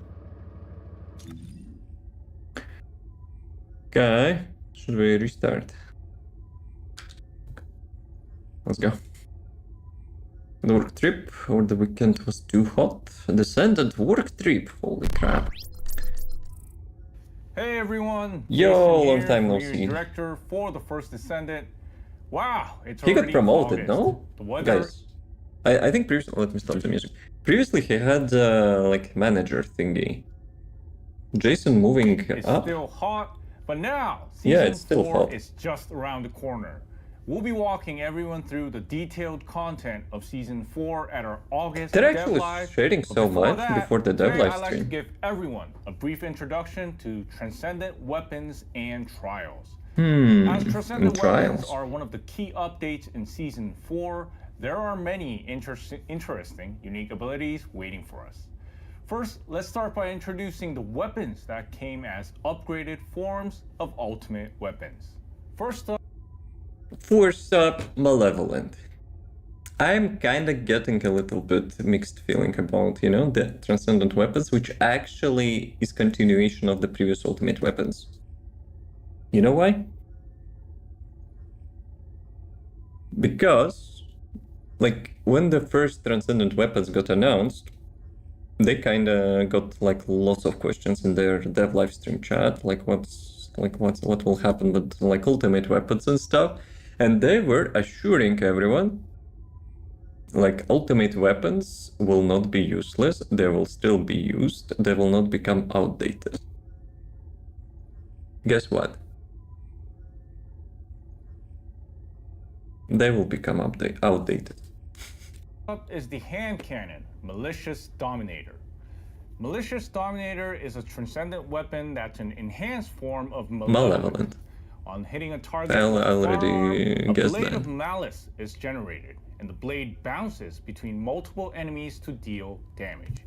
Okay, should we restart? Let's go. The work trip, or the weekend was too hot. Descendant work trip, holy crap. Hey everyone! Yo, Jason long here, time no career see. Director for the first Descendant. Wow, it's He got already promoted, August. no? The weather Guys, I think previously, let me stop the music. Previously he had like manager thingy. Jason moving is up? still hot, but now Yeah, season it's still 4 hot. is just around the corner. We'll be walking everyone through the detailed content of season 4 at our August They're Dev actually Live. sharing But so before much that, before the Dev today Live I'd like to stream. give everyone a brief introduction to Transcendent Weapons and Trials. As Transcendent Weapons are one of the key updates in Season 4, there are many interesting, unique abilities waiting for us. First, let's start by introducing the weapons that came as upgraded forms of ultimate weapons. First up, Malevolent. I'm kinda getting a little bit mixed feeling about, the Transcendent Weapons, which actually is continuation of the previous Ultimate Weapons. You know why? Because, like, when the first Transcendent Weapons got announced, they kinda got, like, lots of questions in their dev live stream chat, like, what will happen with, like, Ultimate Weapons and stuff, and they were assuring everyone, like, Ultimate Weapons will not be useless, they will still be used, they will not become outdated. Guess what? They will become outdated. up is the hand cannon, Malicious Dominator. Malicious Dominator is a transcendent weapon that's an enhanced form of Malevolent. On hitting a target with a firearm, a blade of malice is generated, and the blade bounces between multiple enemies to deal damage.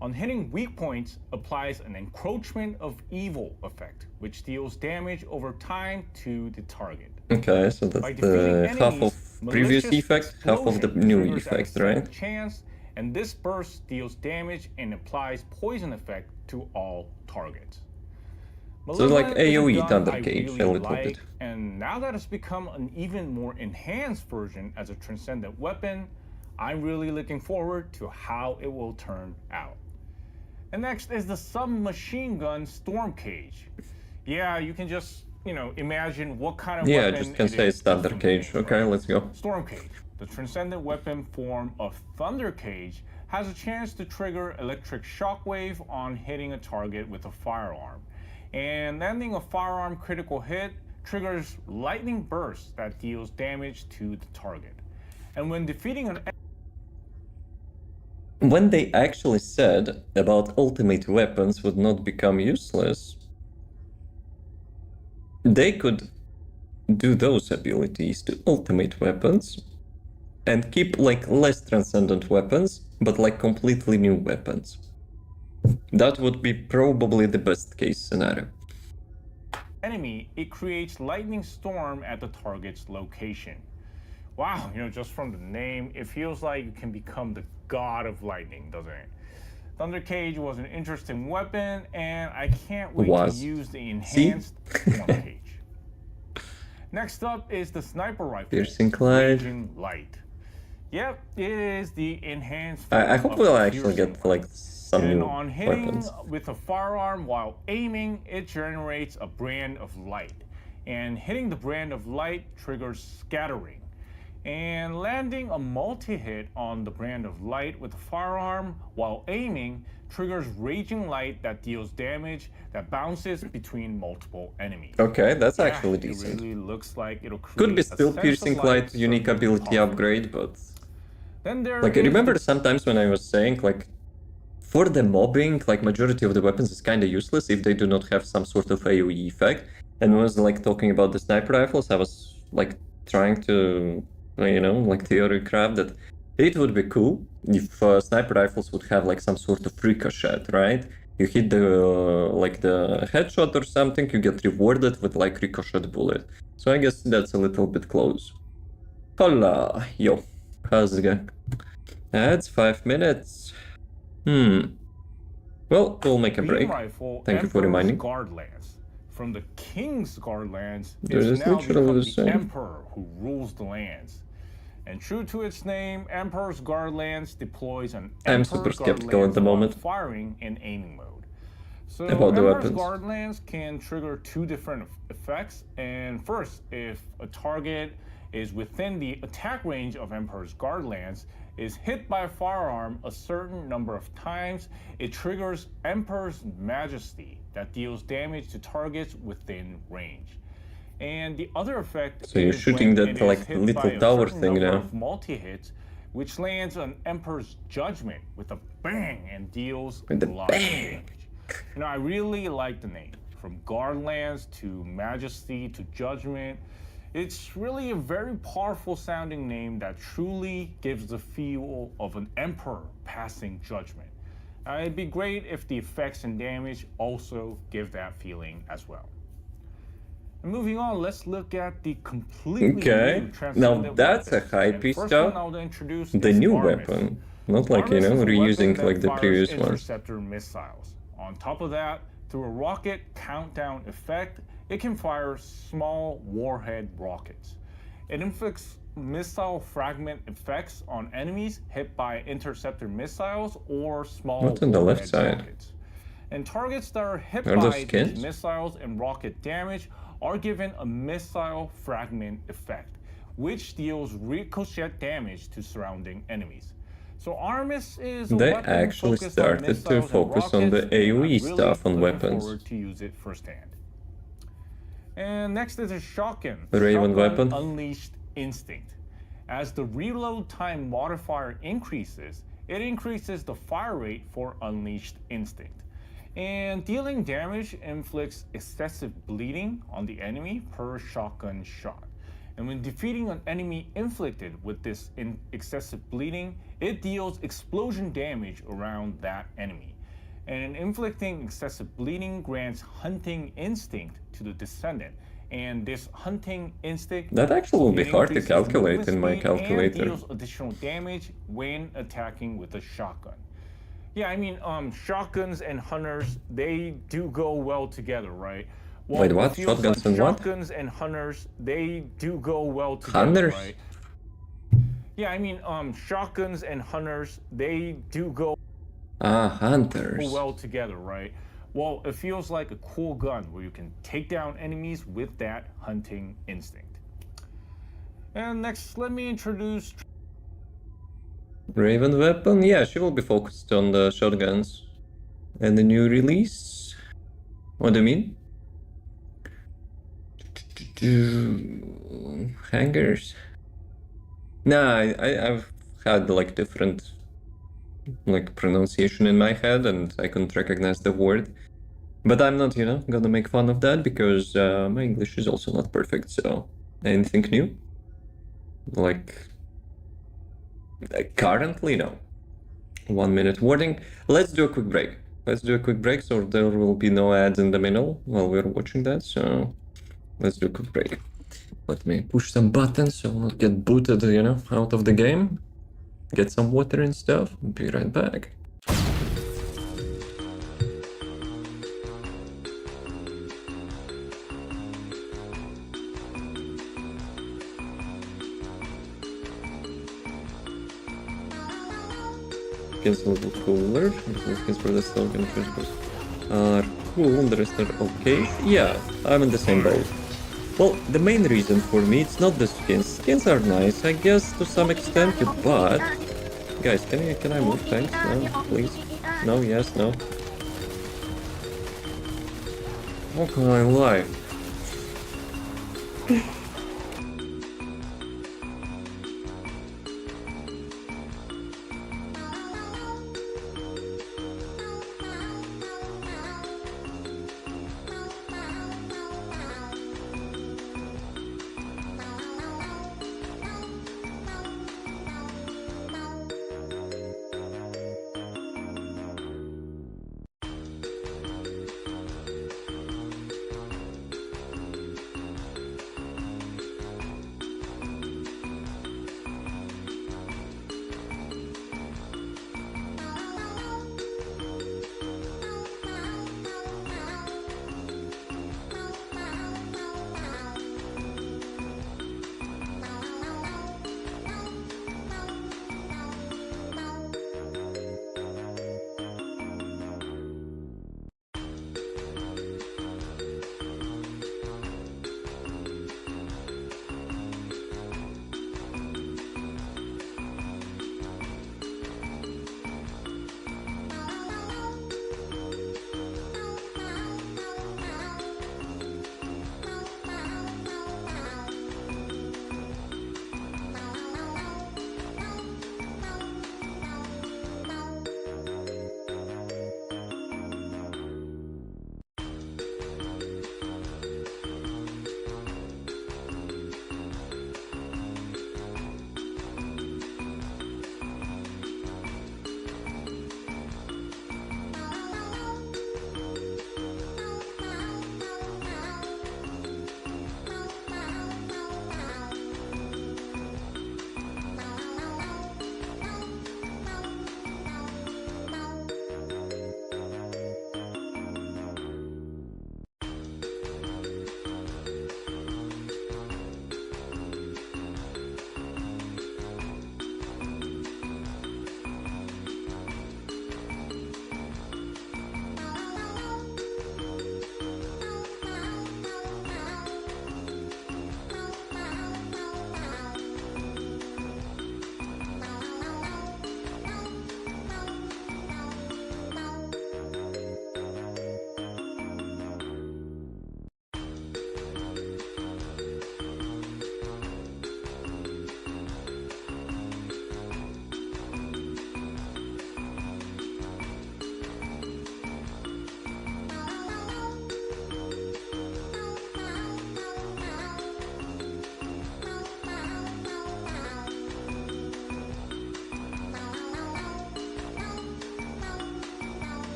On hitting weak points, applies an encroachment of evil effect, which deals damage over time to the target. Okay, so that's the half of previous effect, half of the new effect, right? Chance, and this burst deals damage and applies poison effect to all targets. So it's like AoE Thunder Cage really a little bit. And now that it's become an even more enhanced version as a transcendent weapon, I'm really looking forward to how it will turn out. And next is the submachine gun Storm Cage. Yeah, you can just, imagine what kind of weapon just can say it's Thunder Cage. Okay, let's go. Storm Cage, the transcendent weapon form of Thunder Cage, has a chance to trigger electric shockwave on hitting a target with a firearm. And landing a firearm critical hit triggers lightning burst that deals damage to the target. And when defeating an When they actually said about ultimate weapons would not become useless, they could do those abilities to ultimate weapons and keep like less transcendent weapons, but like completely new weapons. That would be probably the best case scenario. enemy, it creates lightning storm at the target's location. Wow, just from the name, it feels like you can become the god of lightning, doesn't it? Thunder Cage was an interesting weapon, and I can't wait to use the enhanced Storm Cage. Next up is the sniper rifle, Piercing Clyde. Raging Light. Yep, it is the enhanced. I hope we'll actually get like some and new on hitting weapons. with a firearm while aiming, it generates a brand of light. And hitting the brand of light triggers scattering. And landing a multi-hit on the brand of light with a firearm while aiming triggers raging light that deals damage that bounces between multiple enemies. Okay, that's Yeah, actually it decent. really looks like it'll create Could be a still sense of piercing light, unique serving ability comfort. upgrade, but Then there like I is remember the sometimes when I was saying like for the mobbing, like majority of the weapons is kind of useless if they do not have some sort of AoE effect. And when I was like talking about the sniper rifles, I was like trying to, you know, like theory craft that it would be cool if sniper rifles would have like some sort of ricochet, right? You hit the like the headshot or something, you get rewarded with like ricochet bullet. So I guess that's a little bit close. Hola, yo, how's it going? That's 5 minutes. Well, we'll make a beam break. rifle Thank you for Emperor's reminding. Guard lance. From the King's Guard lance, They're it's just now literally become the the same. Emperor who rules the lands. And true to its name, Emperor's Guard lance deploys an I'm Emperor's super Guard skeptical at lance the while moment firing in aiming mode. So about the Emperor's weapons. Guard lance can trigger 2 different effects. And first, if a target is within the attack range of Emperor's Guard lance, is hit by a firearm a certain number of times, it triggers Emperor's Majesty that deals damage to targets within range. And the other effect So you're is shooting when that, it is like, hit little by a tower certain thing number now. of multi-hits, which lands on Emperor's Judgment with a bang and deals With the a lot of bang. damage. You know, I really like the name. From Guard Lance to Majesty to Judgment, it's really a very powerful sounding name that truly gives the feel of an emperor passing judgment. It'd be great if the effects and damage also give that feeling as well. And moving on, let's look at the completely Okay, new now Transcendent that's a weapons. hype And piece first stuff. one I'll introduce The is new Armis. weapon, not like, you Armis know, is a reusing weapon like the that previous fires ones. interceptor missiles. On top of that, through a rocket countdown effect, it can fire small warhead rockets. It inflicts missile fragment effects on enemies hit by interceptor missiles or small What's on the left warhead side? rockets. And targets that are hit Are those by skins? these missiles and rocket damage are given a missile fragment effect, which deals ricochet damage to surrounding enemies. So Armis is a They weapon actually focused on started to missiles and focus on the rockets, and I'm AoE really stuff on looking weapons. forward to use it firsthand. And next is a shotgun. The Raven Shotgun weapon. Unleashed Instinct. As the reload time modifier increases, it increases the fire rate for Unleashed Instinct. And dealing damage inflicts excessive bleeding on the enemy per shotgun shot. And when defeating an enemy inflicted with this excessive bleeding, it deals explosion damage around that enemy. And inflicting excessive bleeding grants Hunting Instinct to the Descendant. And this Hunting Instinct... That actually will be it hard to increases calculate movement in my speed calculator. And deals additional damage when attacking with a shotgun. Yeah, I mean, shotguns and hunters, they do go well together, right? Well, Wait, what? it feels Shotguns like and what? Shotguns and hunters, they do go well together, Hunters? right? Yeah, I mean, shotguns and hunters, they do go Ah, hunters. well together, right? Well, it feels like a cool gun where you can take down enemies with that hunting instinct. And next, let me introduce... Raven weapon? Yeah, she will be focused on the shotguns. And the new release? What do you mean? Hangers? Nah, I've had like different like pronunciation in my head and I couldn't recognize the word. But I'm not, you know, gonna make fun of that because my English is also not perfect, so anything new? Like... currently, no. 1 minute warning. Let's do a quick break. Let's do a quick break so there will be no ads in the middle while we're watching that, so let's do a quick break. Let me push some buttons so I'll not get booted, you know, out of the game. Get some water and stuff. Be right back. Skins a little cooler. The skins for the slogan are cool, the rest are okay. Yeah, I'm in the same boat. Well, the main reason for me, it's not the skins. skins are nice, I guess, to some extent, but... Guys, can I move? Thanks, no, please. No, yes, no. How can I lie?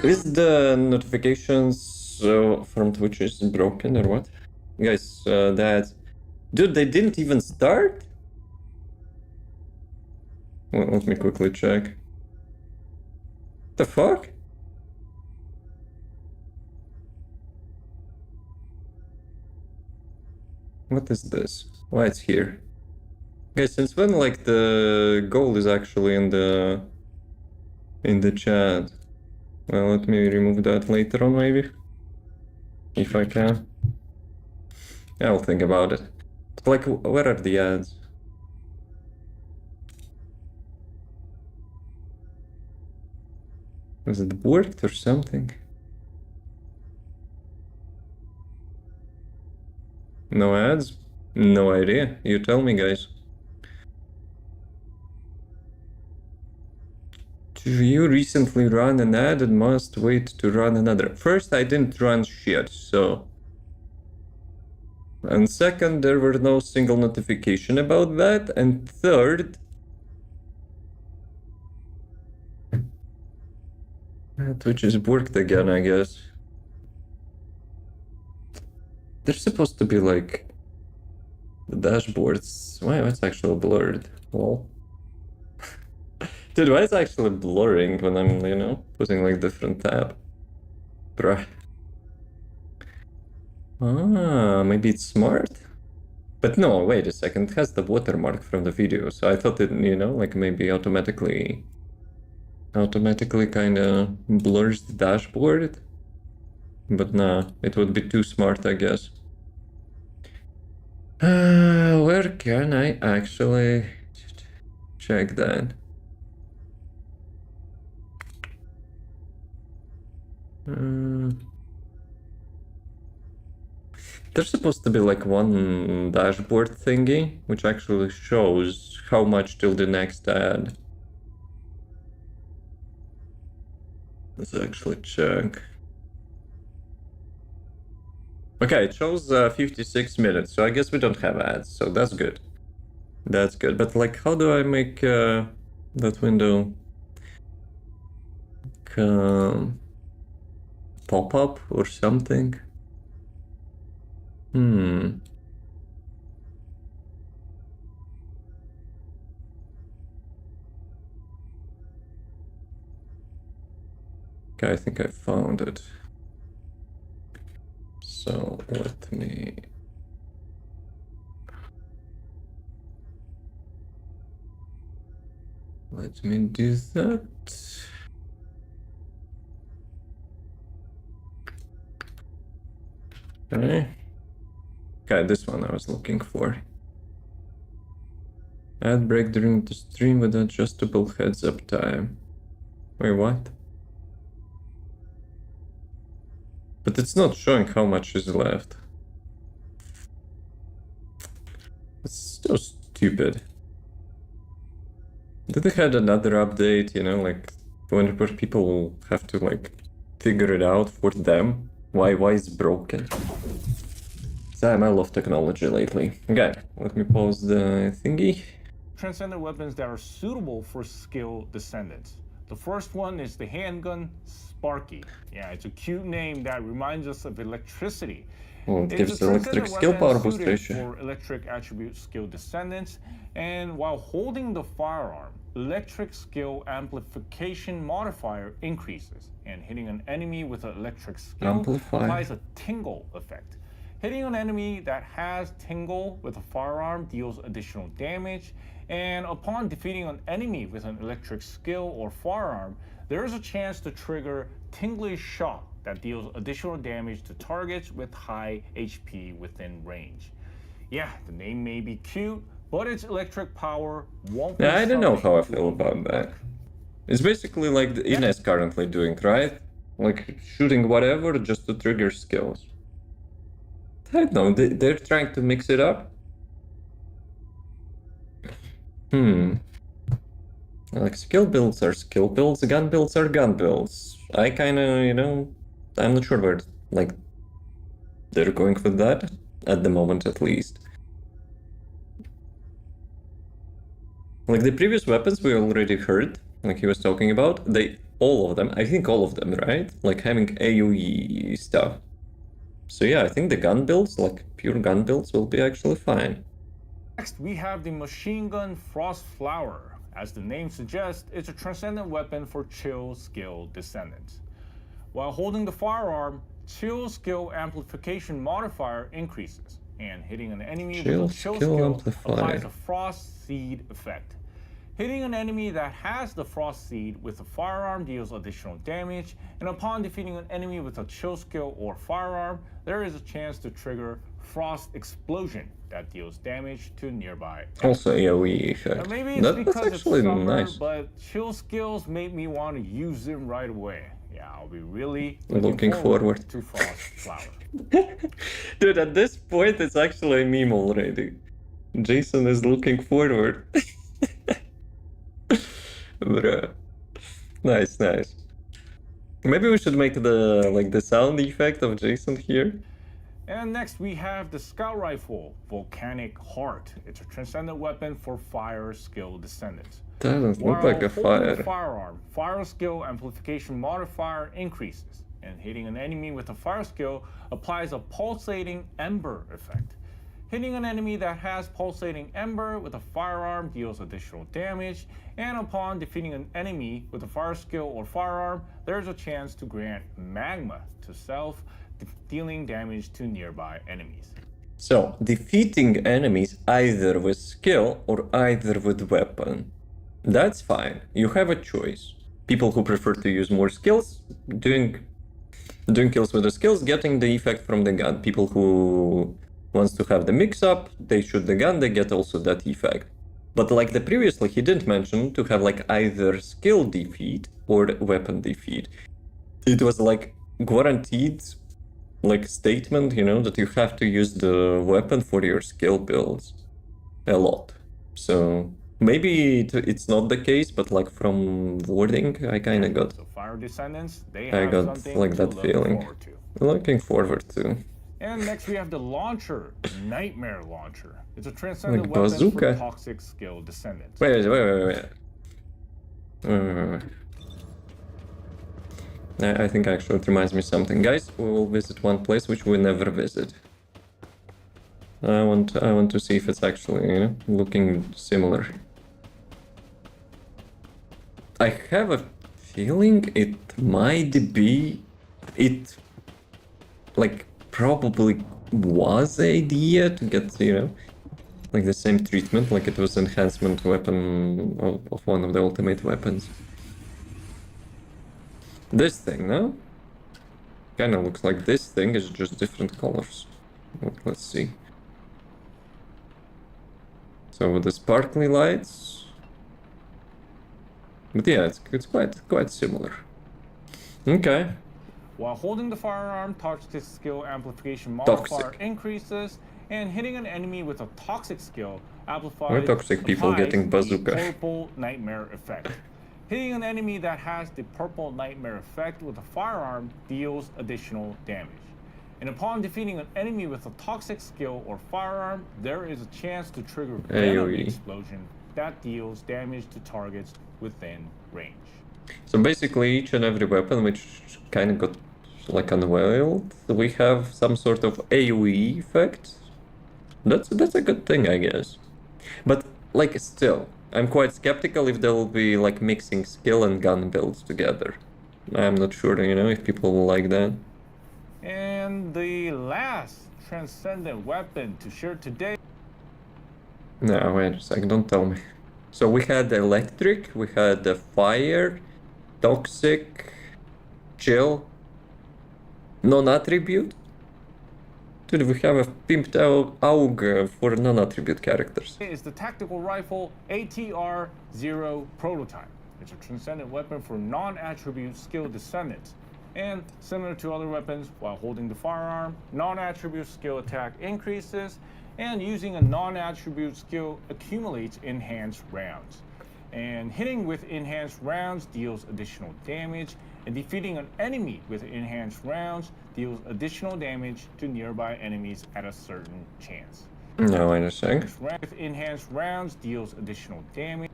Is the notifications from Twitch is broken or what? Guys, that... Dude, they didn't even start? Well, let me quickly check. The fuck? What is this? Why it's here? Guys, since when, like, the goal is actually in the chat? Well, let me remove that later on, maybe. If I can. I'll think about it. But, like, where are the ads? Was it worked or something? No ads? No idea. You tell me, guys. Do you recently run an ad and must wait to run another? First, I didn't run shit, so... And second, there were no single notification about that. And third... Twitch is worked again, I guess. They're supposed to be like... The dashboards... Why it's actually blurred? Well... Dude, why is it actually blurring when I'm, you know, putting like different tab? Bruh. Ah, maybe it's smart? But no, wait a second, it has the watermark from the video, so I thought it, you know, like maybe automatically kinda blurs the dashboard. But nah, it would be too smart, I guess. Where can I actually check that? There's supposed to be like one dashboard thingy, which actually shows how much till the next ad. Let's actually check. Okay, it shows 56 minutes, so I guess we don't have ads, so that's good. That's good, but like how do I make that window pop up or something? Okay, I think I found it. So let me do that. Okay, this one I was looking for. Ad break during the stream with adjustable heads up time. Wait, what? But it's not showing how much is left. It's so stupid. Did they had another update, you know, like where people have to like figure it out for them? Why it's broken? Damn, I love technology lately. Okay, let me pause the thingy. Transcendent weapons that are suitable for skill descendants. The first one is the handgun Sparky. Yeah, it's a cute name that reminds us of electricity. Well, it gives It's a electric transcendent skill weapon power suited boostation. for electric attribute skill descendants, and while holding the firearm, electric skill amplification modifier increases, and hitting an enemy with an electric skill applies a tingle effect. Hitting an enemy that has tingle with a firearm deals additional damage, and upon defeating an enemy with an electric skill or firearm, there is a chance to trigger tingly shock that deals additional damage to targets with high HP within range. Yeah, the name may be cute, but its electric power won't be. Yeah, I don't know how I feel about that. It's basically like the Ines currently doing, right? Like shooting whatever just to trigger skills. I don't know, they're trying to mix it up. Like skill builds are skill builds, gun builds are gun builds. I kinda, you know, I'm not sure where, like, they're going with that, at the moment at least. Like the previous weapons we already heard, like he was talking about, all of them, I think all of them, right? Like having AoE stuff. So yeah, I think the gun builds, like pure gun builds, will be actually fine. Next, we have the machine gun Frost Flower. As the name suggests, it's a transcendent weapon for chill skill descendants. While holding the firearm, chill skill amplification modifier increases, and hitting an enemy with a chill skill applies a frost seed effect. Hitting an enemy that has the frost seed with a firearm deals additional damage, and upon defeating an enemy with a chill skill or firearm, there is a chance to trigger frost explosion that deals damage to nearby enemies. Also AoE effect. Now maybe it's because it's summer, nice. But chill skills make me want to use them right away. Yeah, I'll be really looking forward to Frost Flower. Dude, at this point, it's actually a meme already. Jason is looking forward. Bruh. Nice, nice. Maybe we should make the sound effect of Jason here. And next we have the Scout Rifle, Volcanic Heart. It's a transcendent weapon for fire skill descendants. Doesn't look While like a holding the fire. firearm, fire skill amplification modifier increases, and hitting an enemy with a fire skill applies a pulsating ember effect. Hitting an enemy that has pulsating ember with a firearm deals additional damage, and upon defeating an enemy with a fire skill or firearm, there's a chance to grant magma to self, dealing damage to nearby enemies. So, defeating enemies either with skill or either with weapon. That's fine. You have a choice. People who prefer to use more skills, doing kills with the skills, getting the effect from the gun. People who wants to have the mix-up, they shoot the gun, they get also that effect. But like the previously, he didn't mention to have like either skill defeat or weapon defeat. It was like guaranteed like statement, you know, that you have to use the weapon for your skill builds a lot. So maybe it's not the case, but like from wording, I kind of got. So Fire Descendants, they I have got something like to that look feeling. forward to. Looking forward to. And next we have the Launcher, Nightmare Launcher. It's a transcendent Like weapon bazooka. for toxic skill descendants. Wait. I think actually it reminds me something. Guys, we will visit one place which we never visit. I want to see if it's actually, you know, looking similar. I have a feeling it might be... It... like, probably was the idea to get, you know, like the same treatment, like it was enhancement weapon of one of the ultimate weapons. This thing, no? Kinda looks like this thing, is just different colors. Let's see. So with the sparkly lights... But yeah, it's quite similar. Okay. While holding the firearm, toxic skill amplification modifier Toxic. increases, and hitting an enemy with a toxic skill amplifies Why toxic people applies getting bazooka? the purple nightmare effect. Hitting an enemy that has the purple nightmare effect with a firearm deals additional damage. And upon defeating an enemy with a toxic skill or firearm, there is a chance to trigger venom AoE. explosion that deals damage to targets within range. So basically each and every weapon which kind of got like unveiled, we have some sort of AoE effect. That's a good thing, I guess. But like still, I'm quite skeptical if there will be like mixing skill and gun builds together. I'm not sure, you know, if people will like that. And the last transcendent weapon to share today. No, wait a second, don't tell me. So we had the electric, we had the fire, toxic, chill, non-attribute. Dude, we have a pimped out AUG for non-attribute characters. Is the tactical rifle ATR-0 prototype. It's a transcendent weapon for non-attribute skill descendants. And similar to other weapons, while holding the firearm, non-attribute skill attack increases, and using a non-attribute skill accumulates enhanced rounds. And hitting with enhanced rounds deals additional damage, and defeating an enemy with enhanced rounds deals additional damage to nearby enemies at a certain chance. No, wait a second. With enhanced rounds deals additional damage.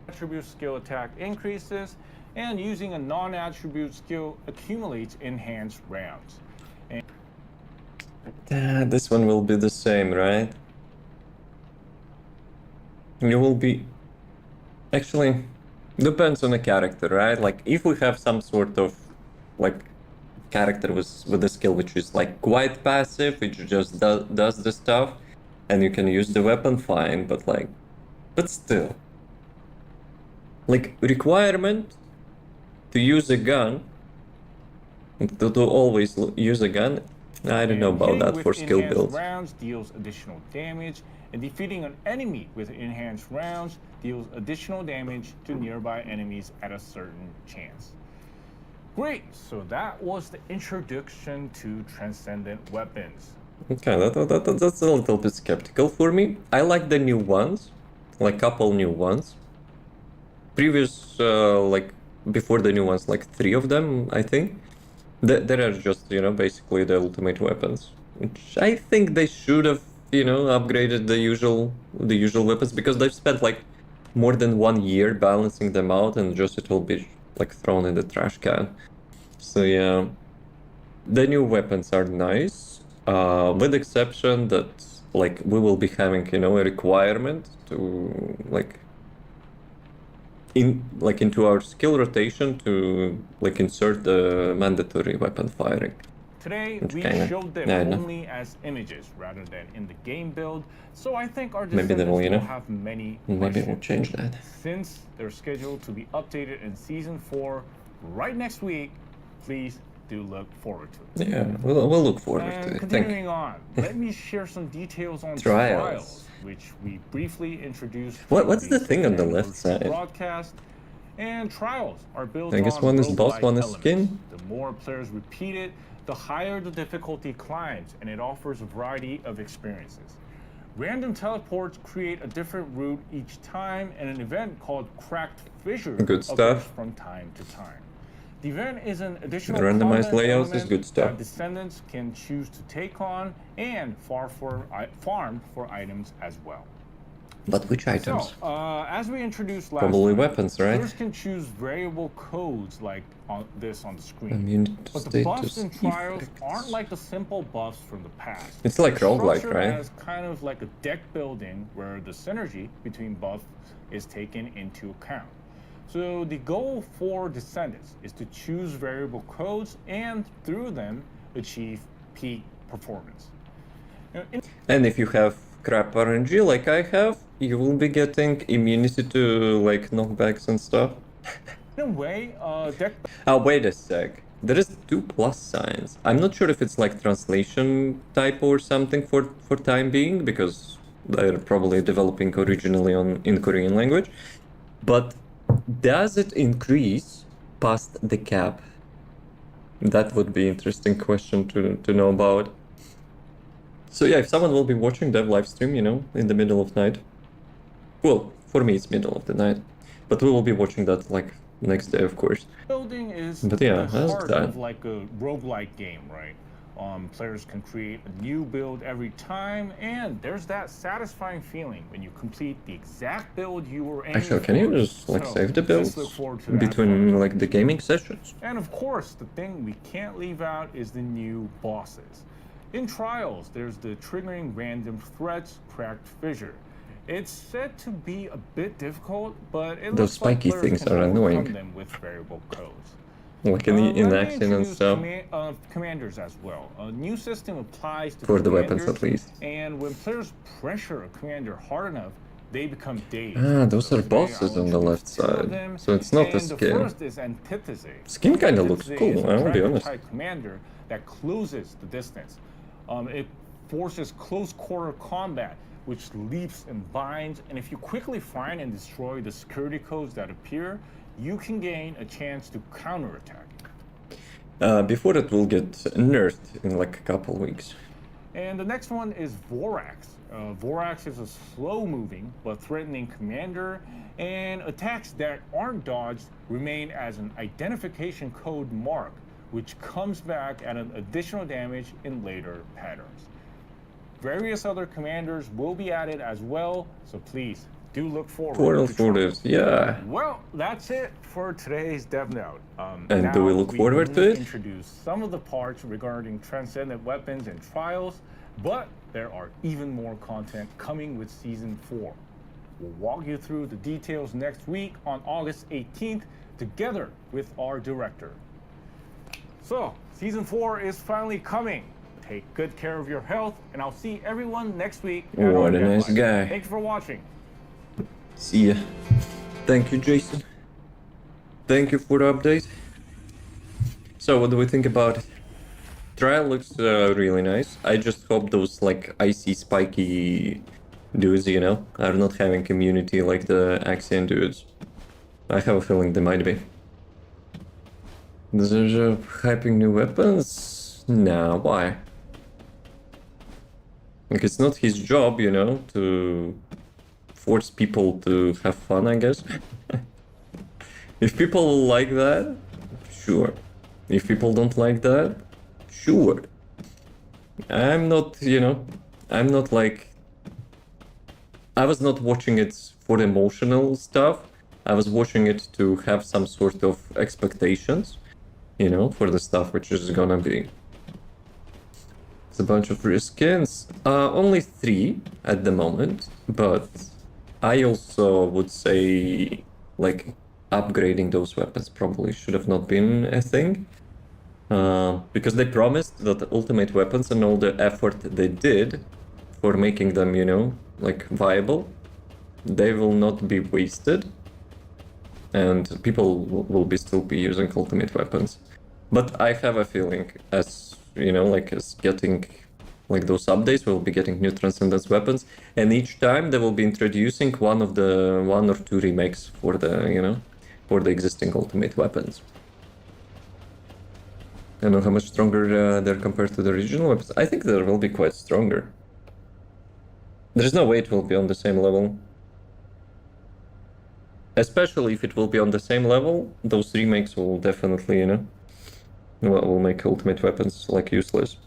Attribute skill attack increases, and using a non-attribute skill accumulates enhanced rounds. This one will be the same, right? You will be... Actually, depends on the character, right? Like, if we have some sort of, like, character with a skill which is, like, quite passive, which just does the stuff, and you can use the weapon, fine, but, like... But still. Like, requirement to use a gun, to always use a gun, I don't know about that for skill builds. Rounds deals additional damage, and defeating an enemy with enhanced rounds deals additional damage to nearby enemies at a certain chance. Great, so that was the introduction to transcendent weapons. Okay, that's a little bit skeptical for me. I like the new ones, like couple new ones. Previous, like before the new ones, like 3 of them, I think. There are just, you know, basically the ultimate weapons, which I think they should have, you know, upgraded the usual weapons, because they've spent like more than 1 year balancing them out, and just it will be like thrown in the trash can. So yeah, the new weapons are nice, with the exception that like we will be having, you know, a requirement to like into our skill rotation to like insert the mandatory weapon firing. Today, Which we kinda- showed them yeah, I know. only as images rather than in the game build, so I think our Maybe they Descendants will, you know, will have many maybe we'll questions. change that. Since they're scheduled to be updated in Season 4 right next week, please do look forward to it. Yeah, we'll look forward to And it. continuing on, let me share some details on Trials. Trials, which we briefly introduced. What's from the thing on the left virtual side? Broadcast. And Trials are built I guess on one is boss, roguelike one is elements. skin. The more players repeat it, the higher the difficulty climbs, and it offers a variety of experiences. Random teleports create a different route each time, and an event called Cracked Fissure Good appears stuff. from time to time. The event is an additional Randomized combat layouts is element good stuff. that Descendants can choose to take on and farm for items as well. But which items? So, as we introduced last Probably time, weapons, right? players can choose variable codes like on the screen. Immune to But the buffs status in Trials effects. aren't like the simple buffs from the past. It's like They're roguelike, structured right? as kind of like a deck building where the synergy between buffs is taken into account. So the goal for Descendants is to choose variable codes and through them achieve peak performance. Now, And if you have crap RNG like I have, you will be getting immunity to like knockbacks and stuff. in a way, deck Oh, wait a sec. There is 2 plus signs. I'm not sure if it's like translation type or something for time being, because they're probably developing originally in Korean language. But does it increase past the cap? That would be interesting question to know about. So yeah, if someone will be watching that live stream, you know, in the middle of night. Well, for me it's middle of the night. But we will be watching that like next day, of course. building is But yeah, the that's heart that. of like a roguelike game, right? Players can create a new build every time, and there's that satisfying feeling when you complete the exact build you were aiming Actually, can you for. just like So, save the let's builds look forward to that between fun. like the gaming sessions? And of course, the thing we can't leave out is the new bosses. In Trials, there's the triggering random threats, Cracked Fissure. It's said to be a bit difficult, but it Those looks like spiky players things can are overcome annoying. them with variable codes. Like in Let me action and introduce stuff. commanders as well. A new system applies to For the weapons commanders, at least. And when players pressure a commander hard enough, they become dazed. Ah, those So are today I bosses will on the left introduce 2 of side. them, So it's not a and skin. The first is Antithesis. Skin kinda looks Antithesis cool, is a I'll be dragon honest. type commander that closes the distance. It forces close quarter combat, which leaps and binds. And if you quickly find and destroy the security codes that appear, you can gain a chance to counterattack. Before it will get nerfed in like a couple weeks. And the next one is Vorax. Vorax is a slow-moving but threatening commander, and attacks that aren't dodged remain as an identification code mark, which comes back at an additional damage in later patterns. Various other commanders will be added as well, so please do look forward to For Trials. this, yeah. Well, that's it for today's Dev Note. And do we look forward to it? Introduce some of the parts regarding Transcendent weapons and Trials, but there are even more content coming with Season 4. We'll walk you through the details next week on August 18th, together with our director. So, Season 4 is finally coming. Take good care of your health, and I'll see everyone next week. at our What a nice deadline. guy. Thanks for watching. See ya. Thank you, Jason. Thank you for the update. So, what do we think about it? Trial looks really nice. I just hope those like icy, spiky dudes, you know, are not having immunity like the Axian dudes. I have a feeling they might be. They're hyping new weapons? Nah, why? Like, it's not his job, you know, to force people to have fun, I guess. If people like that, sure. If people don't like that, sure. I'm not, you know, I'm not like... I was not watching it for emotional stuff. I was watching it to have some sort of expectations, you know, for the stuff which is gonna be. It's a bunch of free skins. Only 3 at the moment, but I also would say, like, upgrading those weapons probably should have not been a thing. Because they promised that the ultimate weapons and all the effort they did for making them, you know, like, viable, they will not be wasted. And people will still be using ultimate weapons. But I have a feeling, as, you know, like, as getting, like, those updates, we'll be getting new Transcendence weapons, and each time they will be introducing one or two remakes for the, you know, for the existing ultimate weapons. I don't know how much stronger they're compared to the original weapons. I think they will be quite stronger. There's no way it will be on the same level. Especially if it will be on the same level, those remakes will definitely, you know, will make ultimate weapons, like, useless.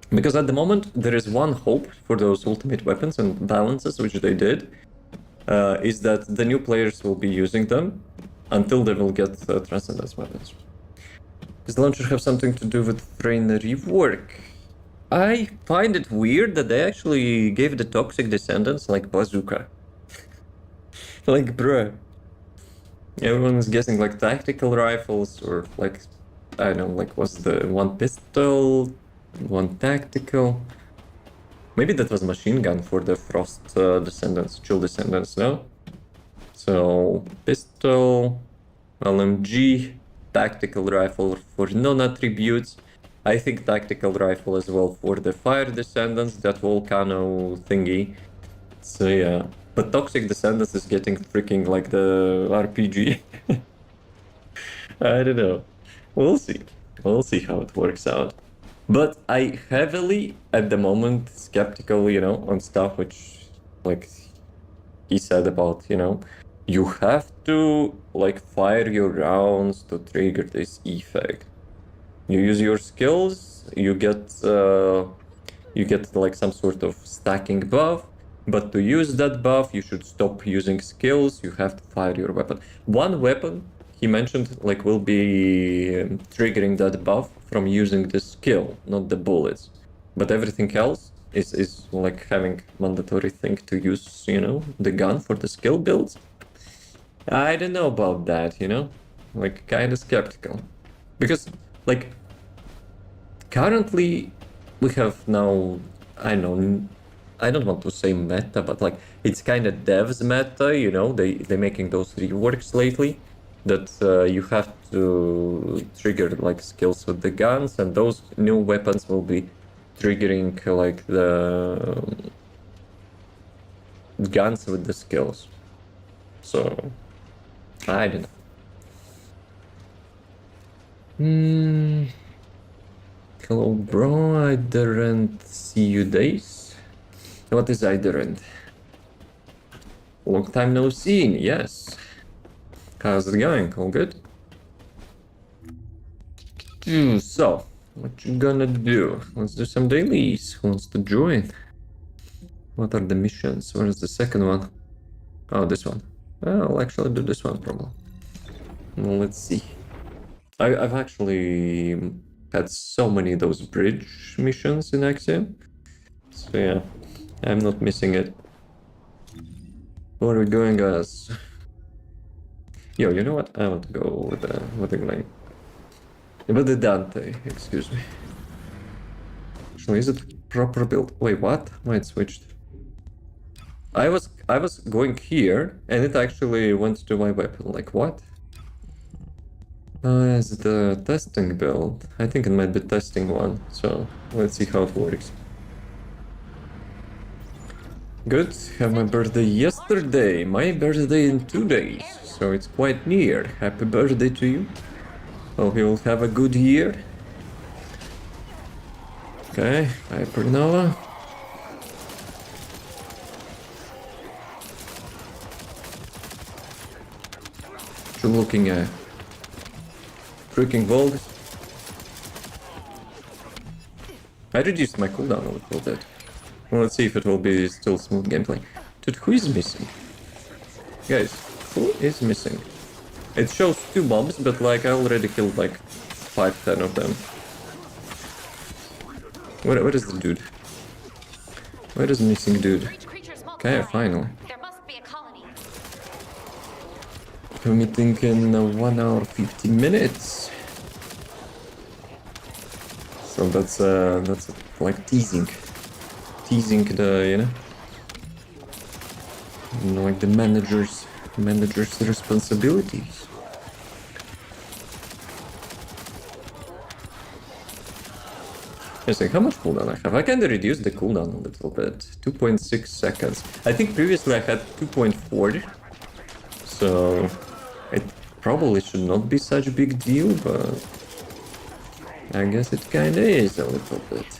Because at the moment, there is one hope for those ultimate weapons and balances, which they did, is that the new players will be using them until they will get Transcendence weapons. Does the launcher have something to do with train rework? I find it weird that they actually gave the Toxic Descendants, like, bazooka. Like, bruh. Everyone's guessing, like, tactical rifles, or, like, I don't know, like, was the one pistol, one tactical. Maybe that was machine gun for the Frost Descendants, Chill Descendants, no? So, pistol, LMG, tactical rifle for non-attributes. I think tactical rifle as well for the Fire Descendants, that volcano thingy. So yeah, but Toxic Descendants is getting freaking like the RPG. I don't know. We'll see. We'll see how it works out. But I heavily, at the moment, skeptical, you know, on stuff which, like, he said about, you know, you have to, like, fire your rounds to trigger this effect. You use your skills, you get like some sort of stacking buff, but to use that buff, you should stop using skills, you have to fire your weapon. One weapon, he mentioned, like, will be triggering that buff from using the skill, not the bullets. But everything else is like having mandatory thing to use, you know, the gun for the skill builds. I don't know about that, you know? Like, kinda skeptical. Because, like, currently we have now, I don't want to say meta, but, like, it's kinda devs meta, you know? They're making those reworks lately, that you have to trigger, like, skills with the guns, and those new weapons will be triggering, like, the guns with the skills. So, I don't know. Hello, bro. I didn't see you days. What is I didn't? Long time no seen, yes. How's it going? All good? So, what you gonna do? Let's do some dailies. Who wants to join? What are the missions? Where is the second one? Oh, this one. I'll actually do this one probably. Well, let's see. I've actually had so many of those bridge missions in Axiom. So yeah, I'm not missing it. Where are we going, guys? Yo, you know what? I want to go with the Gley. With the Dante, excuse me. Actually, is it proper build? Wait, what? Why it switched? I was going here, and it actually went to my weapon. Like, what? Is it the testing build? I think it might be testing one, so let's see how it works. Good, have my birthday yesterday, my birthday in 2 days, so it's quite near. Happy birthday to you. Hope you will have a good year. Okay, Hypernova. monster looking freaking Vogue. I reduced my cooldown a little bit. Well, let's see if it will be still smooth gameplay. Dude, who is missing? Guys, who is missing? It shows 2 mobs, but like I already killed like 5-10 of them. What is the dude? Where is the missing dude? Okay, finally. There must be a colony. We're meeting in 1 hour 15 minutes. So that's like teasing the, like the manager's responsibilities. Yes, like how much cooldown I have? I can reduce the cooldown a little bit. 2.6 seconds. I think previously I had 2.4. So it probably should not be such a big deal, but I guess it kinda is a little bit.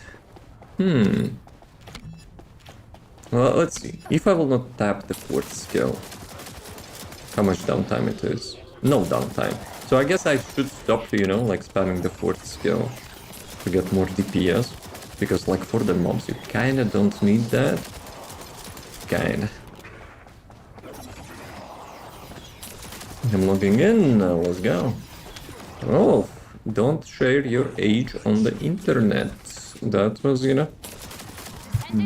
Well, let's see. If I will not tap the 4th skill, how much downtime it is? No downtime. So I guess I should stop, like spamming the 4th skill to get more DPS. Because like for the mobs, you kinda don't need that. Kinda. I'm logging in, now let's go. Oh, don't share your age on the internet. That was,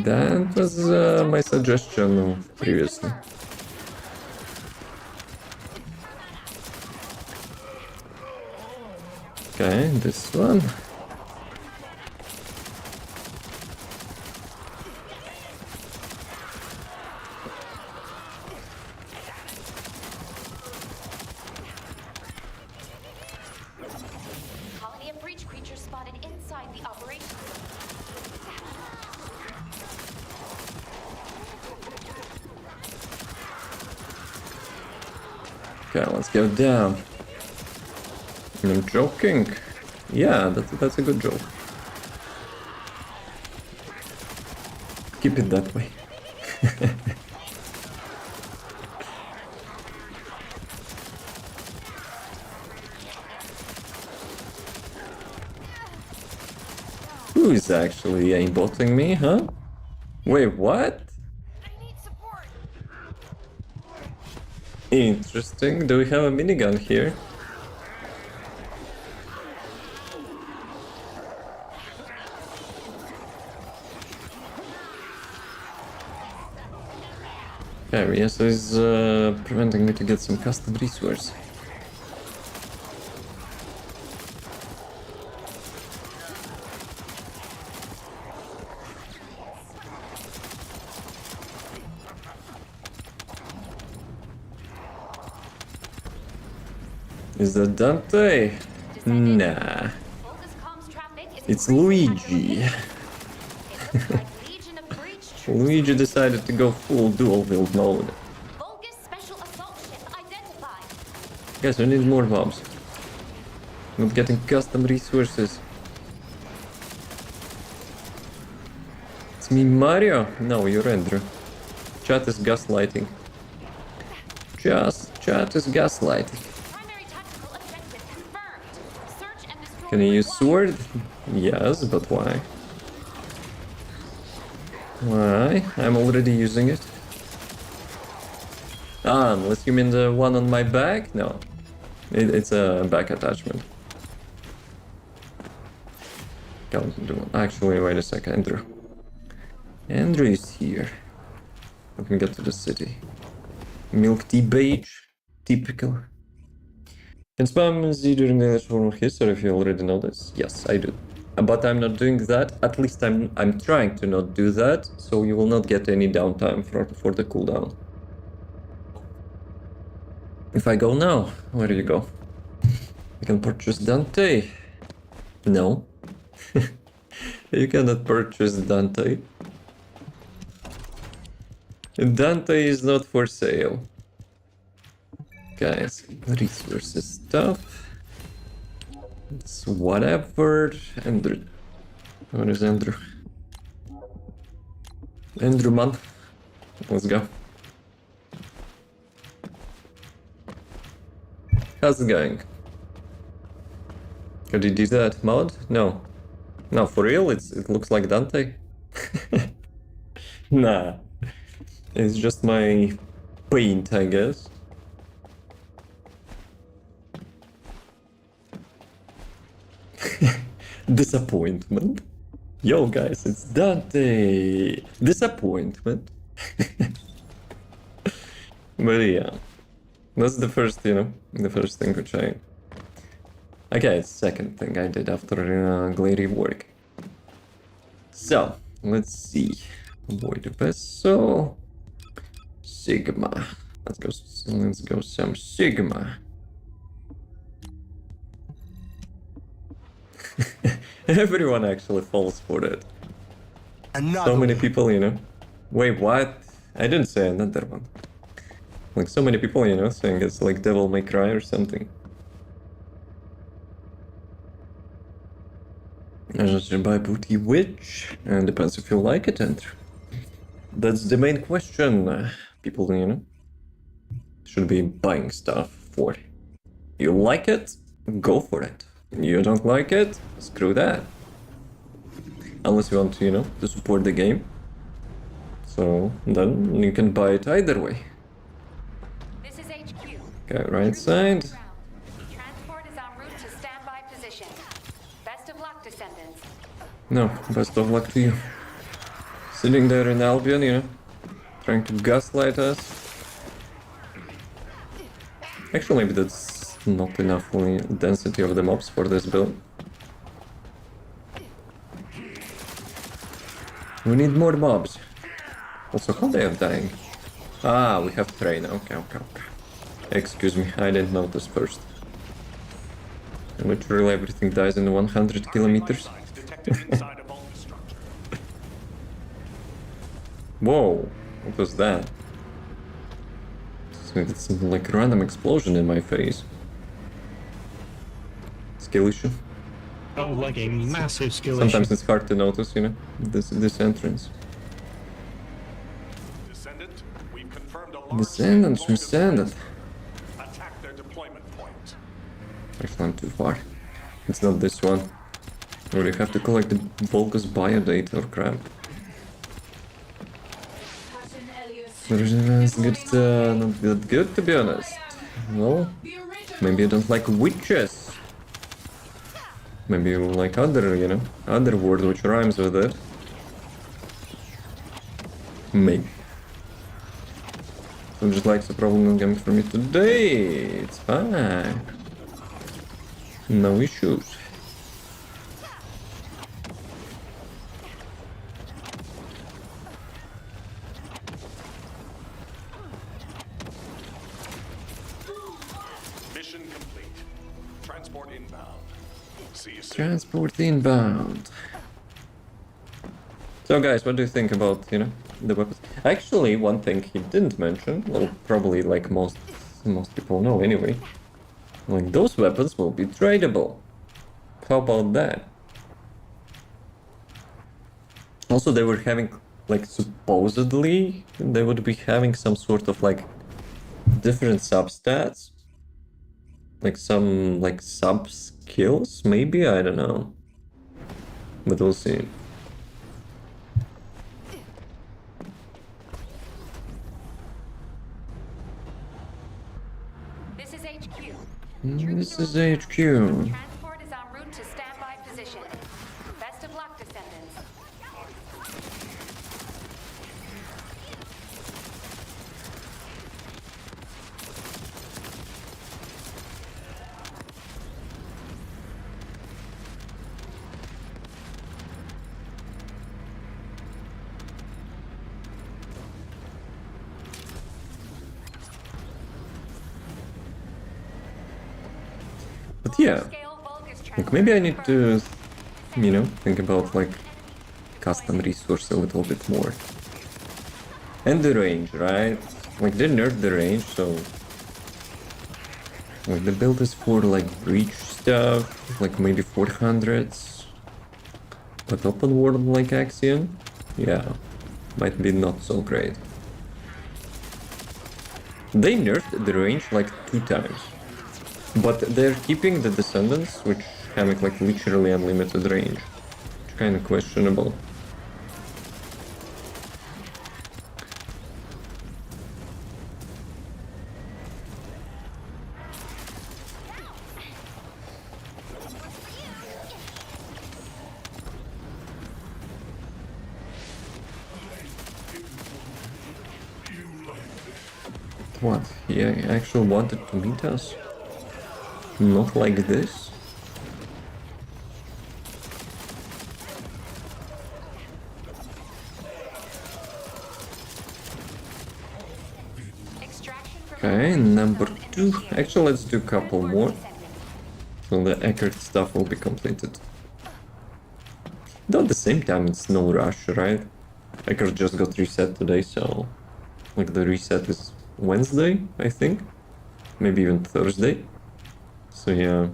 that was my suggestion previously. Okay, this one. Colony of breach creatures spotted inside the operation. Okay, let's go down. I'm joking. Yeah, that's a good joke. Keep it that way. Who is actually aimbotting me, huh? Wait, what? I need support. Interesting. Do we have a minigun here? Okay, yes, is preventing me to get some custom resource. Is that Dante? Nah. It's Luigi. Luigi decided to go full dual build mode. Guys, we need more mobs. Not getting custom resources. It's me, Mario? No, you're Andrew. Chat is gaslighting. Chat is gaslighting. Can I use sword? Yes, but why? Why? I'm already using it. Ah, unless you mean the one on my back? No. It's a back attachment. Actually, wait a second, Andrew. Andrew is here. We can get to the city. Milk tea beige. Typical. Can spam Z during the form of history if you already know this? Yes, I do. But I'm not doing that. At least I'm trying to not do that, so you will not get any downtime for the cooldown. If I go now, where do you go? You can purchase Dante. No. You cannot purchase Dante. Dante is not for sale. Guys, resources stuff. It's whatever. Andrew. Where is Andrew? Andrew, man. Let's go. how's it going? Could you do that mod? No. No, for real? It looks like Dante? Nah. It's just my paint, I guess. Disappointment. Yo guys, it's Dante. Disappointment. But yeah, that's the first, the first thing which I... Okay, second thing I did after Gley rework. So, let's see. Avoid the vessel. Sigma. Let's go some Sigma. Everyone actually falls for it. So many people, Wait, what? I didn't say another one. Like, so many people, saying it's like Devil May Cry or something. I just buy Booty Witch, and depends if you like it, and that's the main question people, should be buying stuff for. You like it? Go for it. You don't like it? Screw that. Unless you want to, to support the game. So, then you can buy it either way. This is HQ. Okay, right side. Transport is en route to standby position. Best of luck, Descendants. No, best of luck to you. Sitting there in Albion, trying to gaslight us. Actually, maybe that's not enough density of the mobs for this build. We need more mobs. Also, how they are dying? Ah, we have train. Okay. Excuse me, I didn't notice first. Literally everything dies in 100 kilometers. Whoa, what was that? It's like a random explosion in my face. Skill issue. Oh, like a massive skill Sometimes issue. it's hard to notice, this entrance. Descendant, we've confirmed a large Descendant. attack their deployment point. Actually, I'm too far. It's not this one. I really have to collect the Vulgus biodata or crap. It's not that good, to be honest. No? Maybe you don't like witches. Maybe you like other, other word which rhymes with it. Maybe. So just like the problem coming from me today. It's fine. No issues. Mission complete. Transport inbound. See you soon. Transport inbound. So guys, what do you think about, the weapons? Actually, one thing he didn't mention, well, probably like most people know anyway, like those weapons will be tradable. How about that? Also, they were having, like, supposedly, they would be having some sort of, like, different substats. Like some, like, sub-skills, maybe? I don't know. But we'll see. This is HQ. This is HQ. Transport is en route to standby position. Best of luck, Descendants. But yeah, like maybe I need to, think about like custom resource a little bit more. And the range, right? Like they nerfed the range, so like the build is for like breach stuff, like maybe 400s. But open world like Axiom, yeah, might be not so great. They nerfed the range like 2 times. But they're keeping the Descendants, which have like literally unlimited range. Which kind of questionable. What? He actually wanted to meet us? Not like this? Okay, number 2. Actually, let's do a couple more. So the Eckert stuff will be completed. Though at the same time, it's no rush, right? Eckert just got reset today, so... Like, the reset is Wednesday, I think? Maybe even Thursday. So, yeah.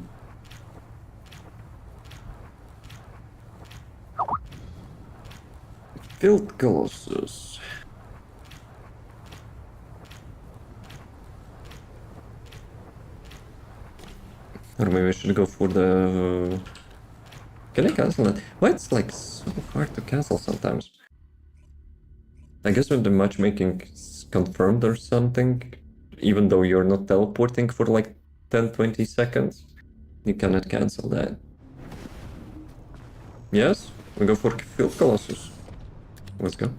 Field Colossus. Or maybe I should go for the... Can I cancel it? Why it's like so hard to cancel sometimes? I guess when the matchmaking is confirmed or something, even though you're not teleporting for like 10-20 seconds, you cannot cancel that. Yes, we go for Field Colossus. Let's go.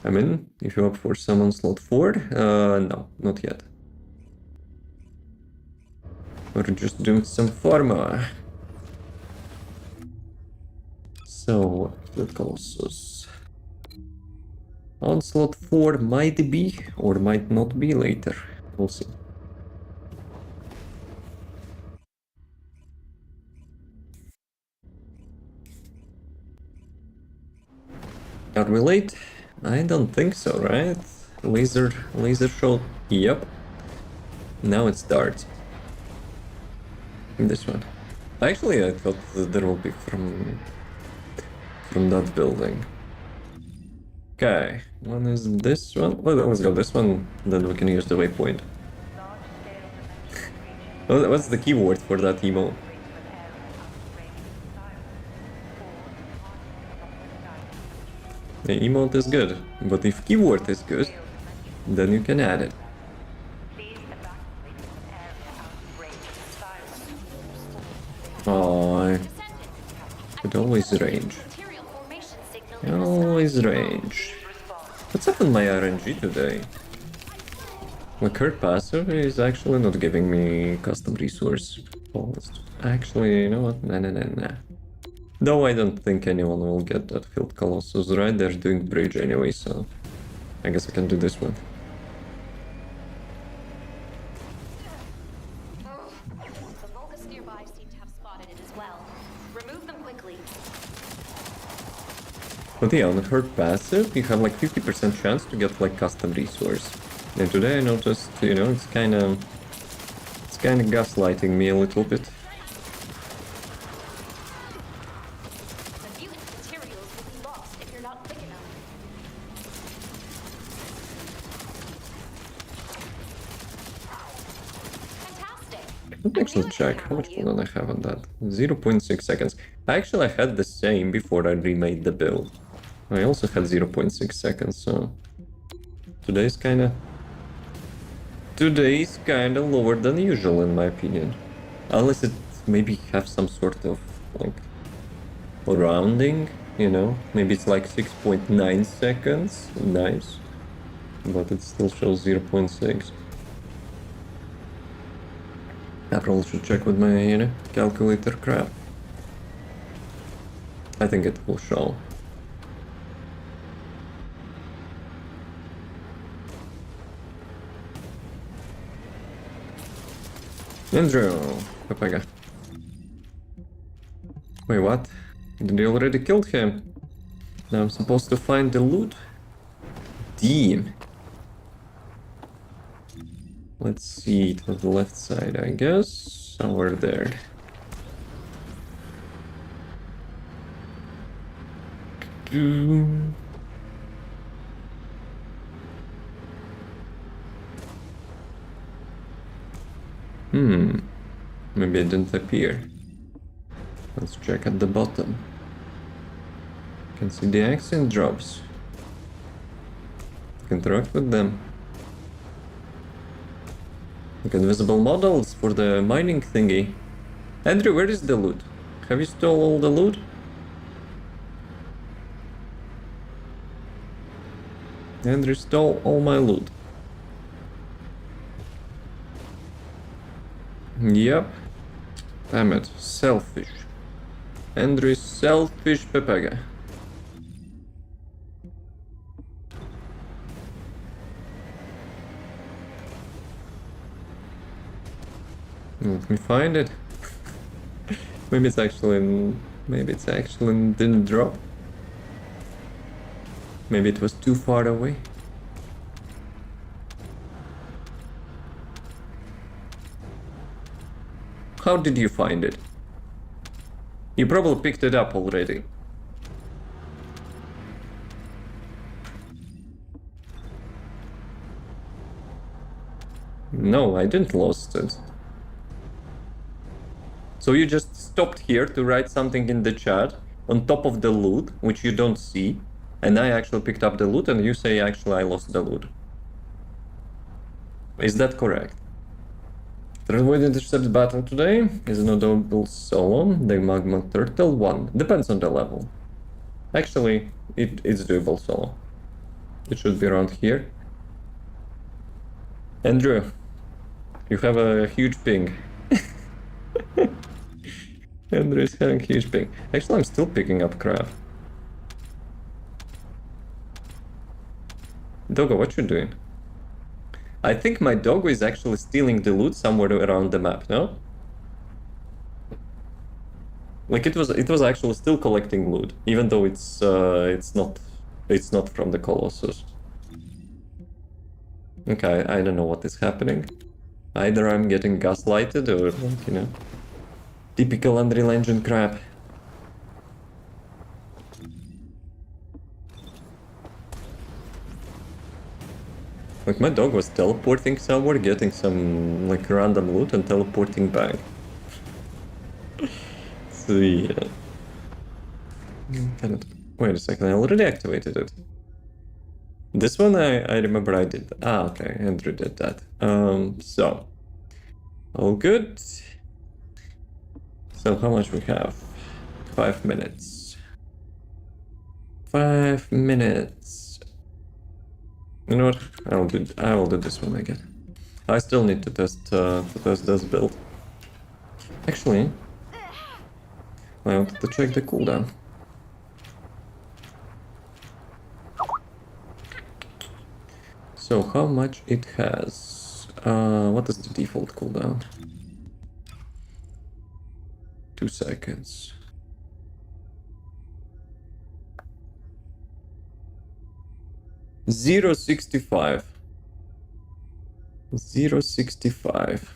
I'm in. If you're up for summon slot 4, no, not yet. We're just doing some pharma. So, Field Colossus. On slot 4 might be or might not be later. We'll see. Are we late? I don't think so, right? Laser shot. Yep. Now it starts. This one. Actually, I thought that there will be from that building. Okay, one is this one. Well, let's go this one, then we can use the waypoint. What's the keyword for that emo? The emote is good, but if keyword is good, then you can add it. Oh, it always range. Always range. What's happened my RNG today? My current passive is actually not giving me custom resource. Actually, you know what? Nah. Though I don't think anyone will get that Field Colossus, right? They're doing bridge anyway, so I guess I can do this one. The Vulgus nearby seem to have spotted it as well. Remove them quickly. But yeah, on her passive, you have like 50% chance to get like custom resource. And today I noticed, you know, it's kind of gaslighting me a little bit. The mutant materials will be lost if you're not quick enough. Fantastic. Let me actually check how much cooldown I have on that. 0.6 seconds. Actually, I had the same before I remade the build. I also had 0.6 seconds, so today's kinda lower than usual in my opinion. Unless it maybe have some sort of like rounding, you know? Maybe it's like 6.9 seconds. Nice. But it still shows 0.6. I probably should check with my, you know, calculator crap. I think it will show. Andrew, Papega. Wait, what? Did you already killed him? Now I'm supposed to find the loot? Damn. Let's see, to the left side, I guess. Somewhere there. Maybe it didn't appear. Let's check at the bottom. You can see the accent drops. You can interact with them. Look at visible models for the mining thingy. Andrew, where is the loot? Have you stole all the loot? Andrew stole all my loot. Yep. Damn it. Selfish. Andrew is selfish Pepega. Let me find it. Maybe it's actually didn't drop. Maybe it was too far away. How did you find it? You probably picked it up already. No, I didn't lost it. So you just stopped here to write something in the chat on top of the loot, which you don't see, and I actually picked up the loot, and you say actually I lost the loot. Is that correct? Third way to intercept battle today is an audible solo, the magma turtle 1. Depends on the level. Actually, it's doable solo. It should be around here. Andrew, you have a huge ping. Andrew is having a huge ping. Actually, I'm still picking up crap. Doggo, what you doing? I think my doggo is actually stealing the loot somewhere around the map, no? Like it was actually still collecting loot, even though it's not from the Colossus. Okay, I don't know what is happening. Either I'm getting gaslighted or, like, you know, typical Unreal Engine crap. Like, my dog was teleporting somewhere, getting some, like, random loot and teleporting back. So, yeah. Wait a second, I already activated it. This one I remember I did. Ah, okay, Andrew did that. So. All good. So, how much we have? 5 minutes. 5 minutes. You know what? I will do this one again. I still need to test this build. Actually, I wanted to check the cooldown. So how much it has? What is the default cooldown? 2 seconds. 0.65. 0.65.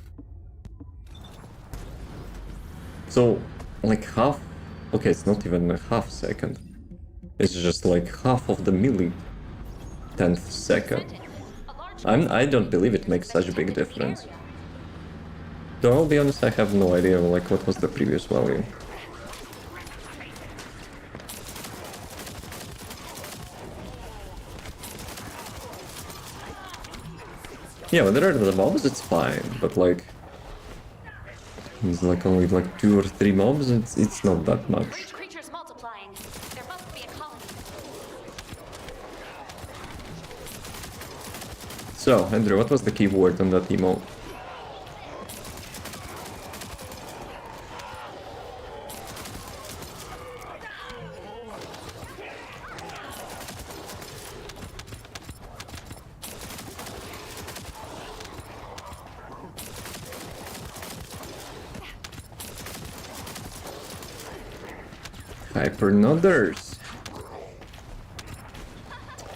So, like half. Okay, it's not even a half second. It's just like half of the milli-tenth second. I don't believe it makes such a big difference. Though I'll be honest, I have no idea like what was the previous value. Yeah, when there are the mobs, it's fine, but like it's like only like 2 or 3 mobs. It's not that much. Creatures multiplying. There must be a colony. So, Andrew, what was the keyword on that emote? Hypernodders.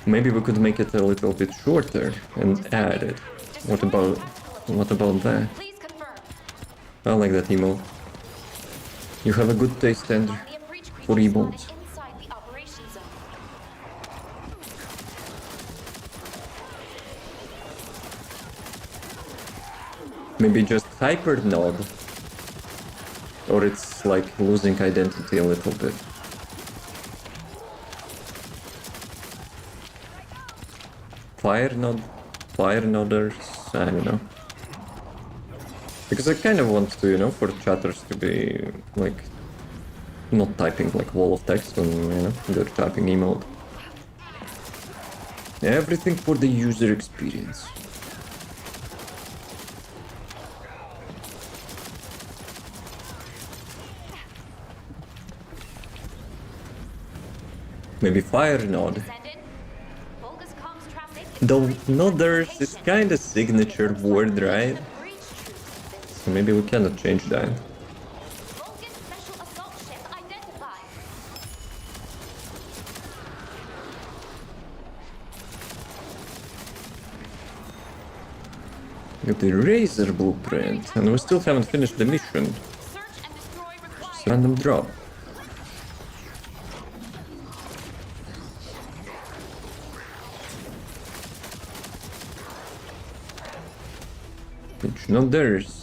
Maybe we could make it a little bit shorter and add it. What about that? Please confirm. I like that emote. You have a good taste, Andrew, The breach for creatures emotes. spotted inside the operation zone. Maybe just hyper node. Or it's like losing identity a little bit. Fire node, fire noders, I don't know. Because I kind of want to, you know, for chatters to be like not typing like wall of text when, you know, they're typing emote. Everything for the user experience. Maybe fire node. Though noders is kind of signature word, right? So maybe we cannot change that. Got the Razor blueprint, and we still haven't finished the mission. Just random drop. It's not theirs.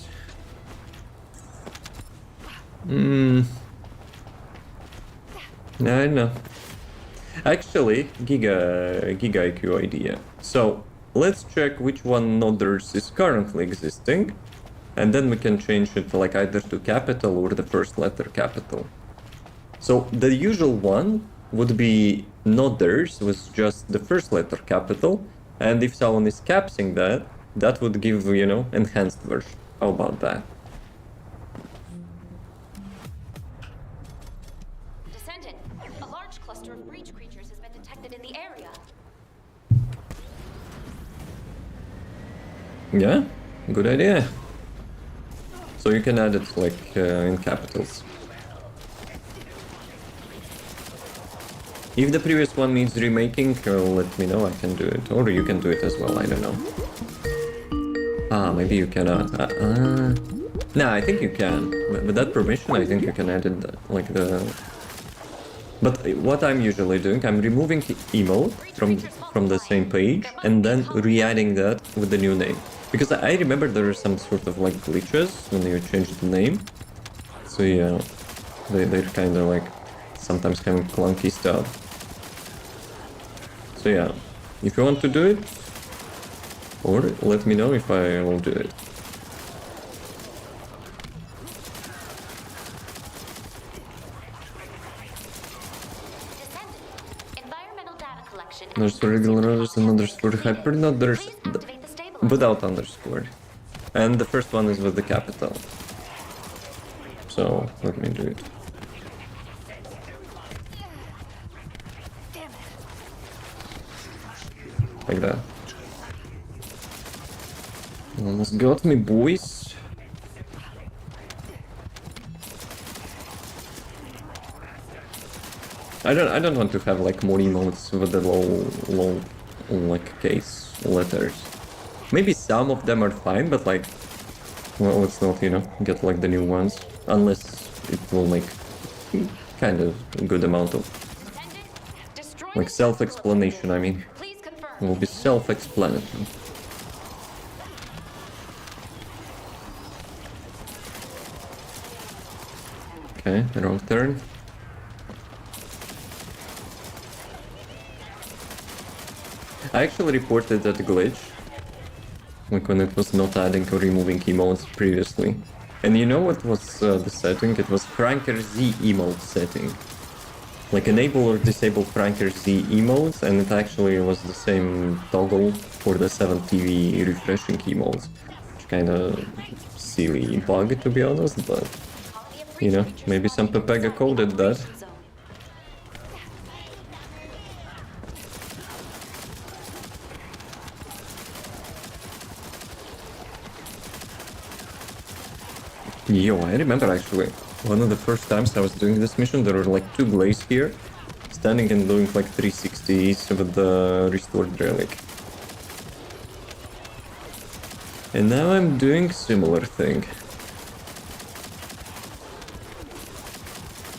I know. Actually, ggIQ idea. So let's check which one noders is currently existing, and then we can change it like either to capital or the first letter capital. So the usual one would be noders with just the first letter capital, and if someone is capsing that, that would give, you know, enhanced version. How about that? Descendant, a large cluster of breach creatures has been detected in the area. Yeah, good idea. So you can add it like in capitals. If the previous one needs remaking, let me know, I can do it. Or you can do it as well, I don't know. Ah, maybe you cannot. Nah, I think you can. With that permission, I think you can add it like the... But what I'm usually doing, I'm removing emote from the same page and then re-adding that with the new name. Because I remember there are some sort of like glitches when you change the name. So yeah, they're kind of like sometimes having clunky stuff. So yeah, if you want to do it, or let me know if I will do it. There's for regular others and others for hyper, not there's without underscore. And the first one is with the capital. So let me do it. Like that. Almost got me, boys. I don't want to have like more emotes with the low like case letters. Maybe some of them are fine, but like, well, let's not, you know, get like the new ones unless it will make kind of a good amount of like self-explanation. I mean, it will be self-explanatory. Okay, wrong turn. I actually reported that glitch, like when it was not adding or removing emotes previously. And you know what was the setting? It was 𝐂𝐿𝐴 emote setting. Like enable or disable 𝐂𝐿𝐴 emotes, and it actually was the same toggle for the 7TV refreshing emotes. Which kind of silly bug, to be honest, but you know, maybe some ppg coded that. Yo, I remember actually, one of the first times I was doing this mission, there were like two Gleys here, standing and doing like 360s with the restored relic. And now I'm doing similar thing.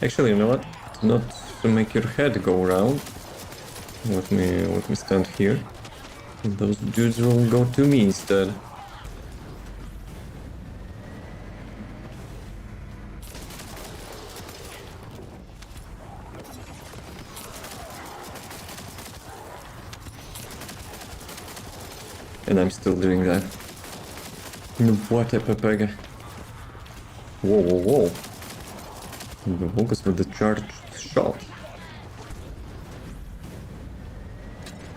Actually, you know what? Not to make your head go round. Let me stand here. And those dudes will go to me instead. And I'm still doing that. What a pepega. Whoa, whoa, whoa. The focus with the charged shot.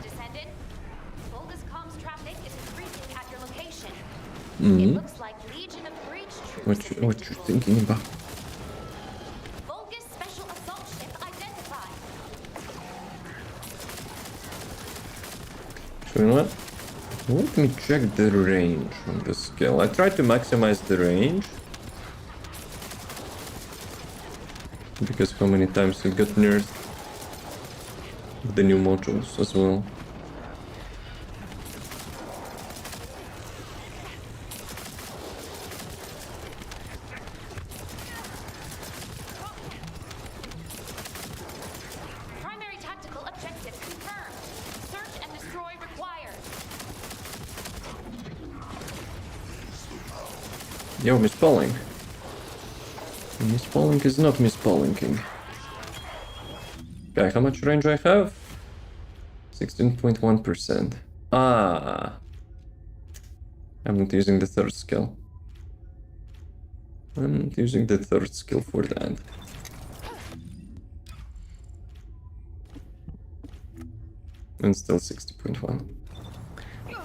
Descendant, Vulgus comms traffic is increasing at your location. Mm-hmm. It looks like Legion of Breach troops. What you thinking about? Vulgus special assault ship identified. So you know what? Let me check the range on the skill. I tried to maximize the range. Because how many times it got nerfed. The new modules as well. Primary tactical objective confirmed. Search and destroy required. Yo, mispelling. Mispelling is not mispellinging. Okay, how much range I have? 16.1%. Ah. I'm not using the third skill. I'm not using the third skill for that. And still 60.1.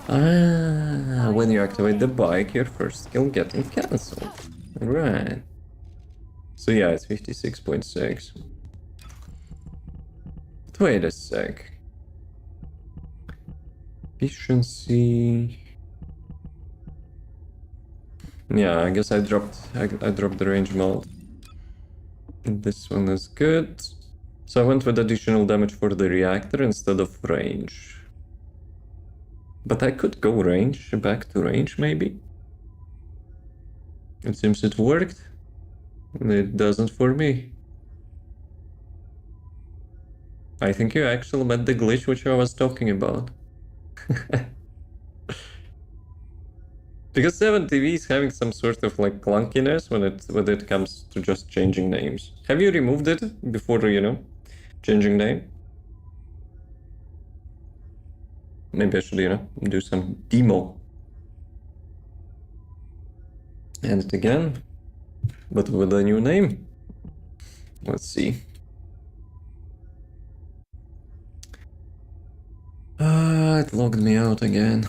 Ah, when you activate the bike, your first skill getting cancelled. Right. So yeah, it's 56.6. But wait a sec. Efficiency. Yeah, I guess I dropped the range mode. And this one is good. So I went with additional damage for the reactor instead of range. But I could go range, back to range maybe. It seems it worked. It doesn't for me. I think you actually met the glitch which I was talking about. Because 7TV is having some sort of like clunkiness when it comes to just changing names. Have you removed it before, you know, changing name? Maybe I should, you know, do some demo. And it again, but with a new name. Let's see. It logged me out again.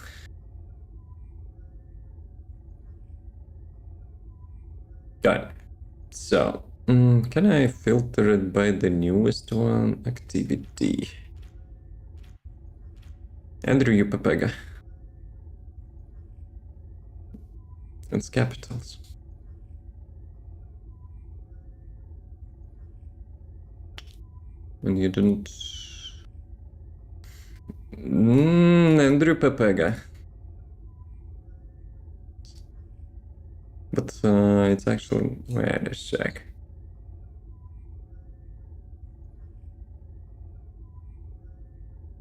Got it. So, can I filter it by the newest one? Activity. Andrew, you pepega. It's capitals. And you didn't... Andrew pepega. But it's actually... Wait a sec.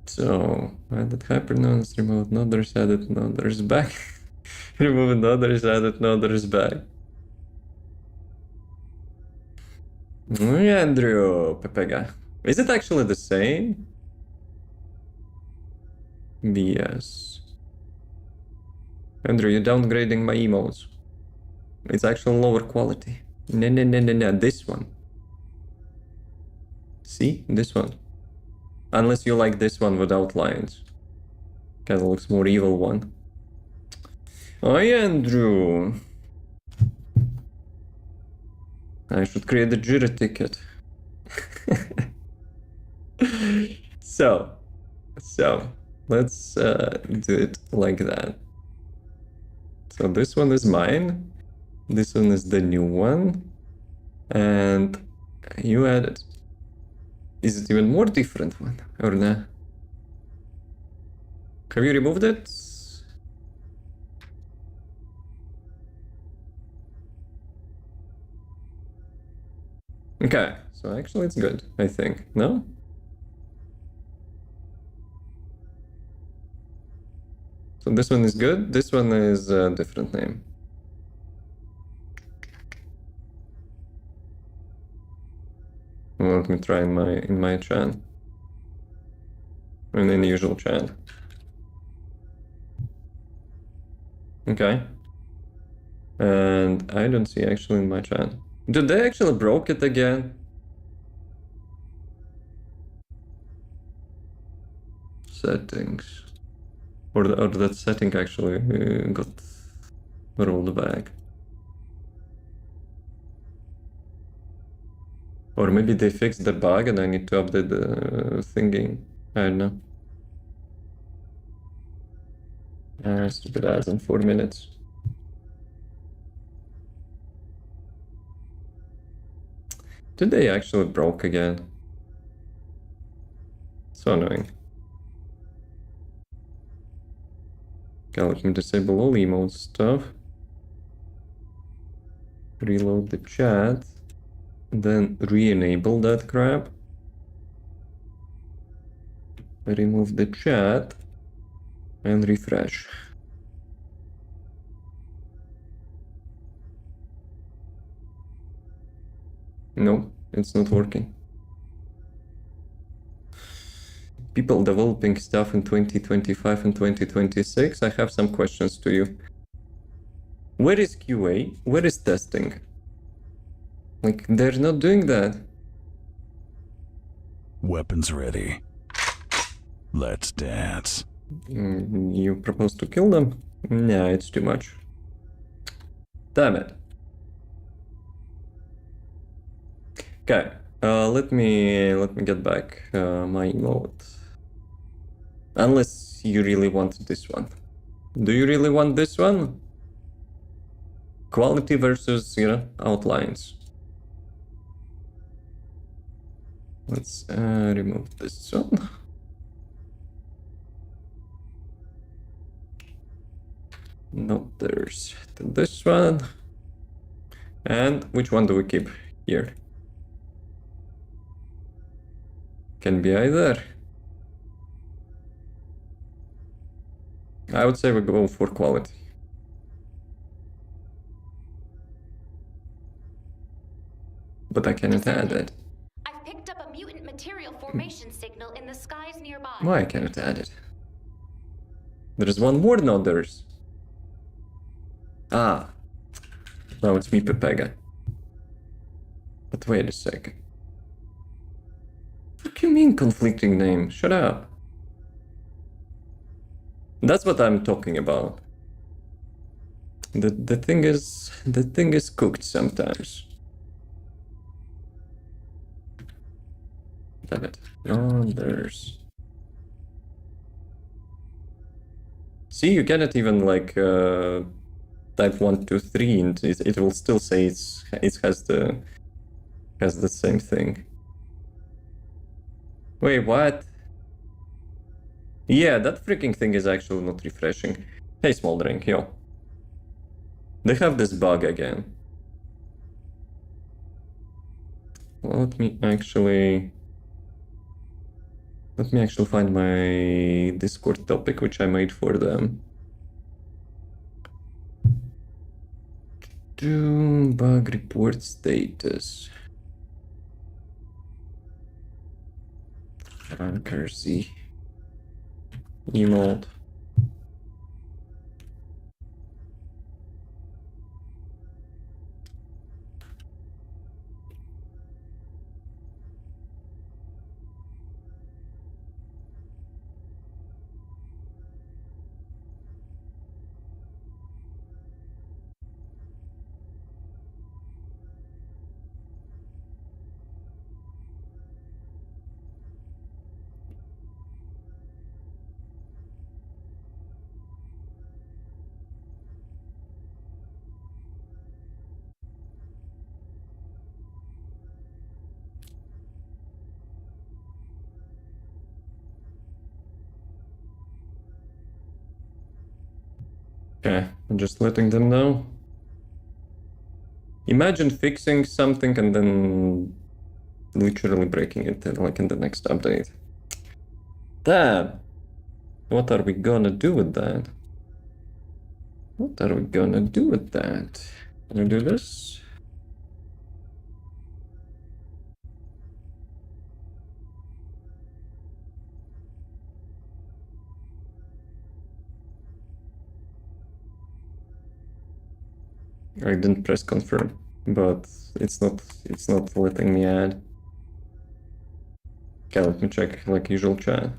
So, added hypernode, removed noders, added noders back. Removed noders, added noders back. Andrew pepega. Is it actually the same? Yes. Andrew, you're downgrading my emotes. It's actually lower quality. No, this one. See? This one. Unless you like this one without lines. Kinda looks more evil one. Oh, Andrew. I should create a Jira ticket. So, let's do it like that. So this one is mine. This one is the new one. And you added... Is it even more different one? Or nah? Have you removed it? Okay, so actually it's good, I think. No? So this one is good, this one is a different name. Let me try in my chat. In the usual chat. Okay. And I don't see actually in my chat. Did they actually broke it again? Settings. Or that setting actually got rolled back. Or maybe they fixed the bug and I need to update the thingy. I don't know. Stupid ads in 4 minutes. Did they actually broke again? So annoying. Okay, let me disable all emote stuff. Reload the chat. And then re-enable that crap. Remove the chat. And refresh. No, it's not working. People developing stuff in 2025 and 2026, I have some questions to you. Where is QA? Where is testing? Like, they're not doing that. Weapons ready. Let's dance. You propose to kill them? Nah, it's too much. Damn it. Okay, let me get back my emote. Unless you really want this one. Do you really want this one? Quality versus, you know, outlines. Let's remove this one. No, there's this one. And which one do we keep here? Can be either. I would say we go for quality. But I cannot add it. I've picked up a mutant material formation signal in the skies nearby. Why I cannot add it? There's one more node there's. Ah. Now it's me, Pepega. But wait a second. What do you mean conflicting name? Shut up. That's what I'm talking about. The thing is cooked sometimes. Damn it. Oh, there's. See, you cannot even like type 1, 2, 3, and it will still say it has the same thing. Wait, what? Yeah, that freaking thing is actually not refreshing. Hey, Smoldering, yo. They have this bug again. Let me actually find my Discord topic, which I made for them. Do bug report status. 𝐂𝐿 emote. Okay, I'm just letting them know. Imagine fixing something and then literally breaking it like in the next update. Damn! What are we gonna do with that? What are we gonna do with that? Can I do this? I didn't press confirm, but it's not letting me add. Okay, let me check like usual chat.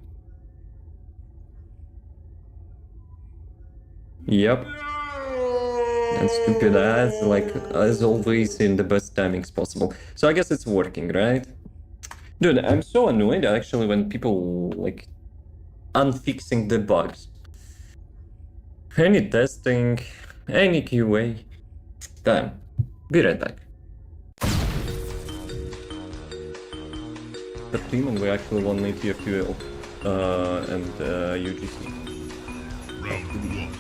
Yep. And stupid ads, like as always, in the best timings possible. So I guess it's working, right? Dude, I'm so annoyed actually when people like unfixing the bugs. Any testing, any QA. Damn. Be right back. The team and we actually won ATFQL and UGC. Round 1.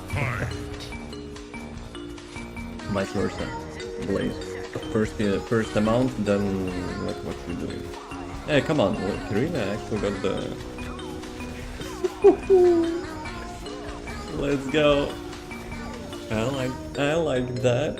Fight. Vice versa. Gley. First amount, then like what you doing? Hey, come on, Karina actually got the. Let's go. I like that.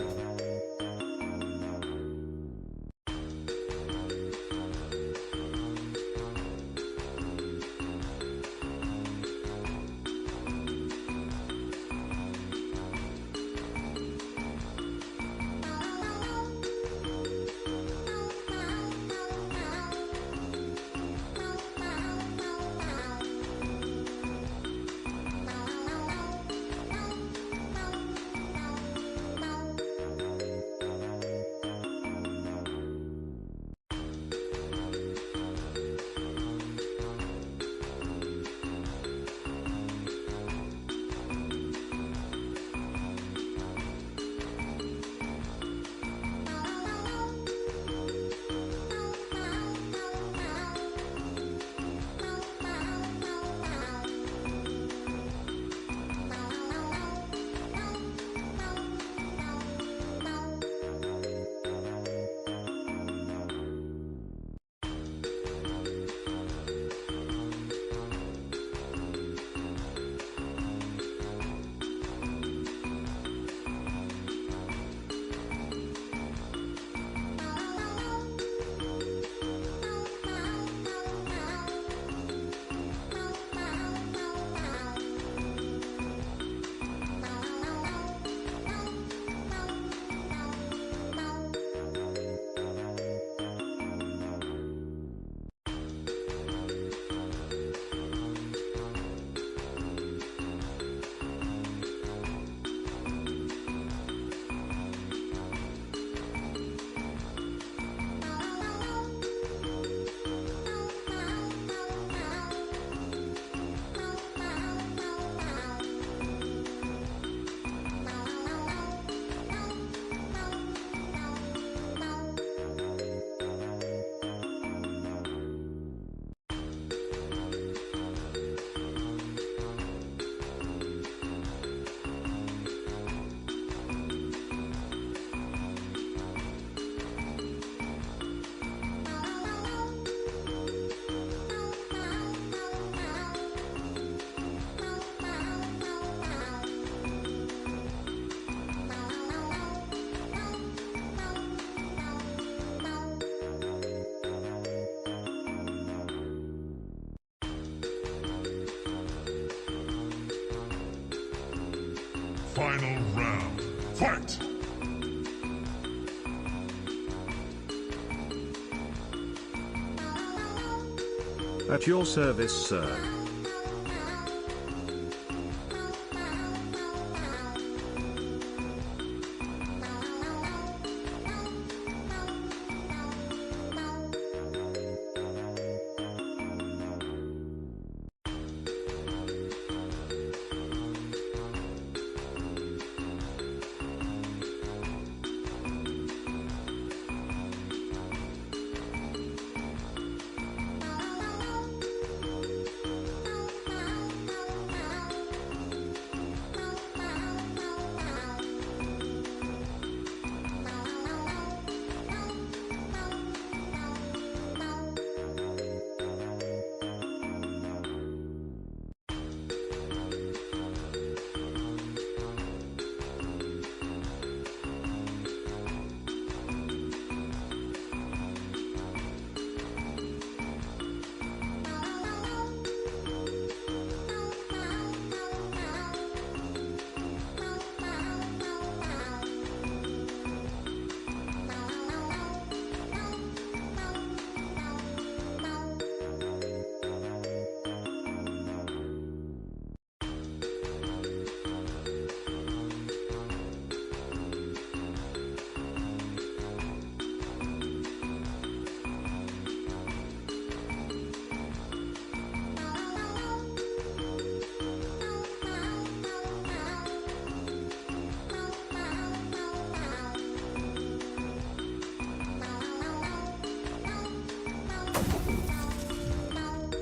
Final round. Fight! At your service, sir.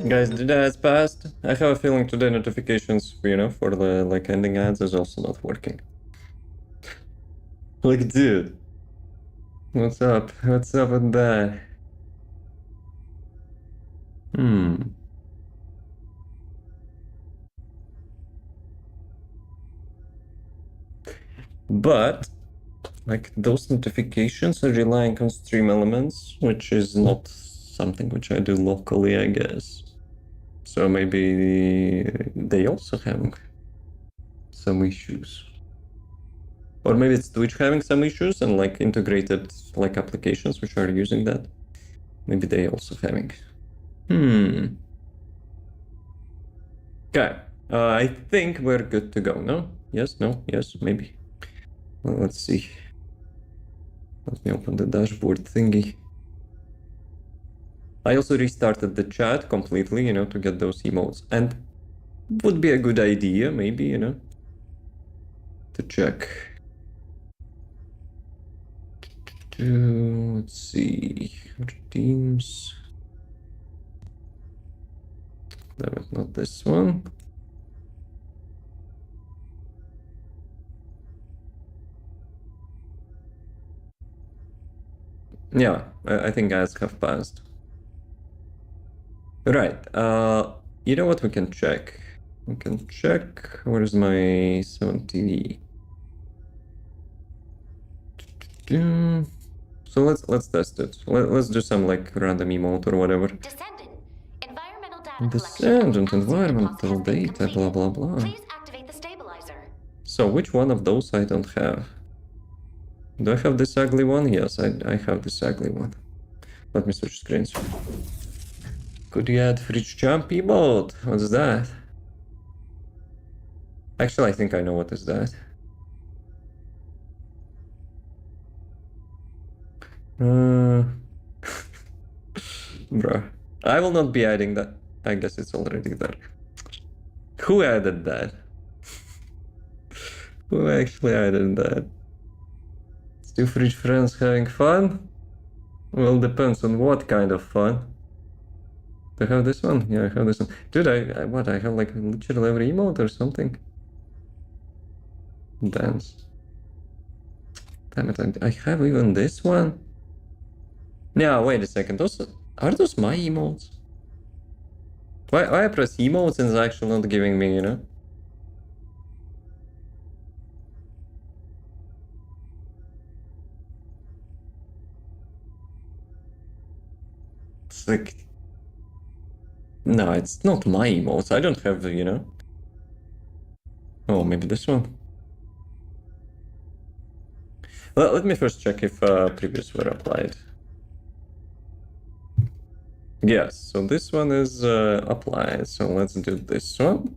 Guys, the ads passed. I have a feeling today notifications, for the like ending ads is also not working. Like, dude, what's up? What's up with that? But like those notifications are relying on stream elements, which is not something which I do locally, I guess. So maybe they also have some issues. Or maybe it's Twitch having some issues and like integrated like applications which are using that. Maybe they also having. Okay. I think we're good to go, no? Yes, no, yes, maybe. Well, let's see. Let me open the dashboard thingy. I also restarted the chat completely, to get those emotes. And would be a good idea, maybe, to check. Let's see. Teams. Damn it, not this one. Yeah, I think guys have passed. Right, you know what we can check? We can check, where's my 7TV? So let's test it. Let's do some like random emote or whatever. Descendant. Environmental data Descendant, collection and environmental has been data, blah blah blah. Please activate the stabilizer. So which one of those I don't have? Do I have this ugly one? Yes, I have this ugly one. Let me switch screens. Could you add fridge jump emote? What's that? Actually, I think I know what is that. Bruh. I will not be adding that. I guess it's already there. Who added that? Who actually added that? Two fridge friends having fun? Well, depends on what kind of fun. Do I have this one? Yeah, I have this one. Dude, I have like literally every emote or something. Dance. Damn it, I have even this one? Yeah, wait a second. Are those my emotes? Why I press emotes and it's actually not giving me, It's like... No, it's not my emotes. I don't have, Oh, maybe this one? Well, let me first check if previous were applied. Yes, so this one is applied, so let's do this one.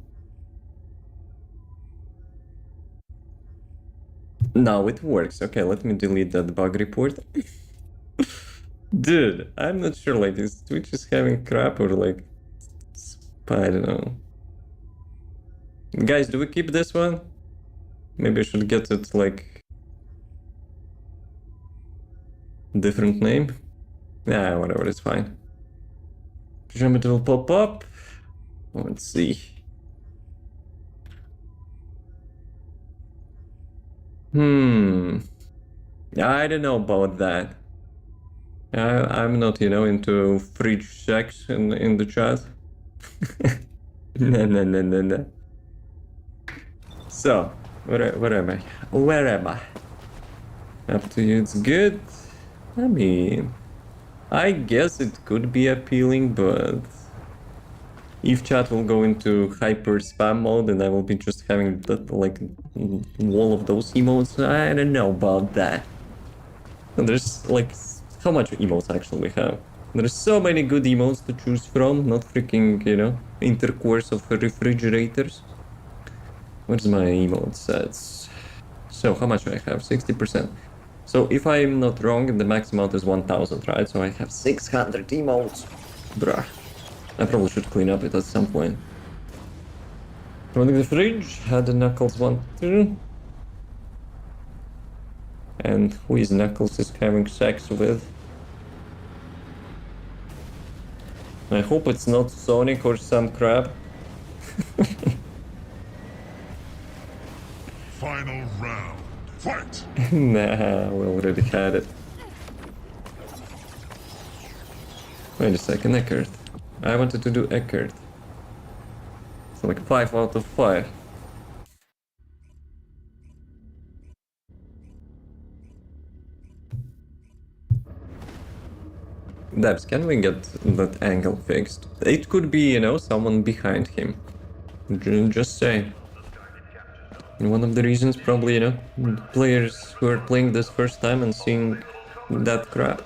Now it works. Okay, let me delete that bug report. Dude, I'm not sure, like, is Twitch is having crap or, like, I don't know. Guys, do we keep this one? Maybe I should get it, like, different name? Yeah, whatever, it's fine. Presume it will pop up. Let's see. I don't know about that. I'm not, into fridge sex in the chat. No. So, where am I? Where am I? Up to you, it's good. I mean, I guess it could be appealing, but if chat will go into hyper spam mode and I will be just having that, like, wall of those emotes, I don't know about that. And there's, like, how much emotes actually we have? There's so many good emotes to choose from, not freaking, intercourse of refrigerators. Where's my emote sets? So, how much do I have? 60%. So, if I'm not wrong, the max amount is 1000, right? So, I have 600 emotes. Bruh. I probably should clean up it at some point. Running the fridge, had the Knuckles 1, 2. And who is Knuckles is having sex with? I hope it's not Sonic or some crap. Final round. Fight! Nah, we already had it. Wait a second, 𝐂𝐿𝐴𝐻𝐿. I wanted to do 𝐂𝐿𝐴𝐻𝐿. It's like 5 out of 5. Debs, can we get that angle fixed? It could be, you know, someone behind him. Just say. One of the reasons probably, you know, players who are playing this first time and seeing that crap,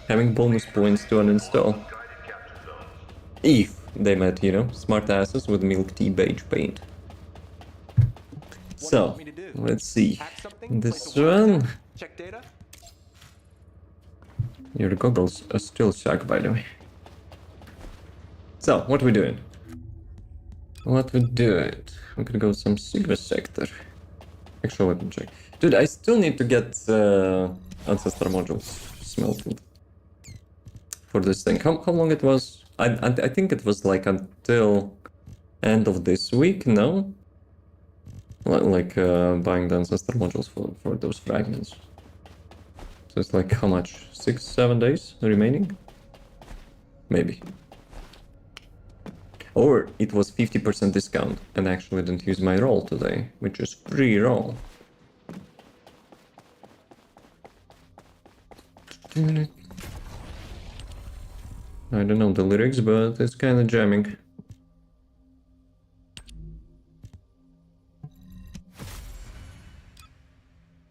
having bonus points to uninstall. If they met, you know, smart asses with milk tea beige paint. So, let's see. Hack something? This Place a wiretap? one. Check data? Your goggles are still suck, by the way. So, what we doing? What we doing? We could go some Sigma sector. Actually, let me check. Dude, I still need to get ancestor modules smelted for this thing. How long it was? I think it was like until end of this week, no? Like buying the ancestor modules for those fragments. So it's like how much? 6-7 days remaining? Maybe. Or it was 50% discount and I actually didn't use my roll today, which is free roll. I don't know the lyrics, but it's kind of jamming.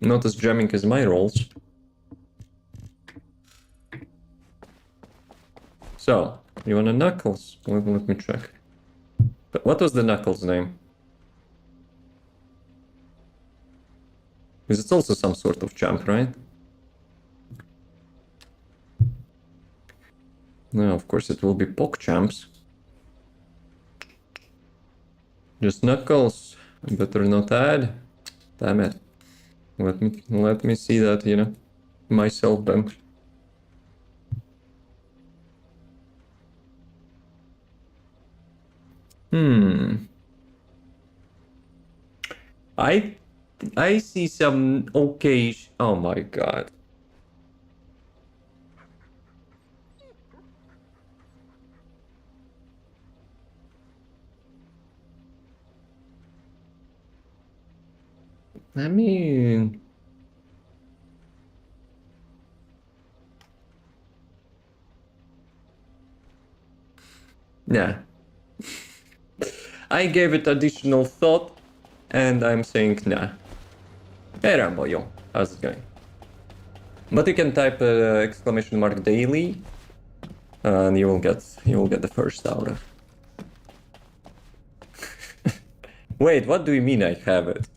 Not as jamming as my rolls. So, you want a Knuckles? Let me check. But what was the Knuckles name? Because it's also some sort of champ, right? No, of course it will be PogChamps. Just Knuckles. Better not add. Damn it. Let me see that, you know, myself then. I see some okay. Oh my god. I mean, yeah. I gave it additional thought, and I'm saying nah. Hey Rambo, yo, how's it going? But you can type exclamation mark daily, and you will get the first hour. Wait, what do you mean I have it?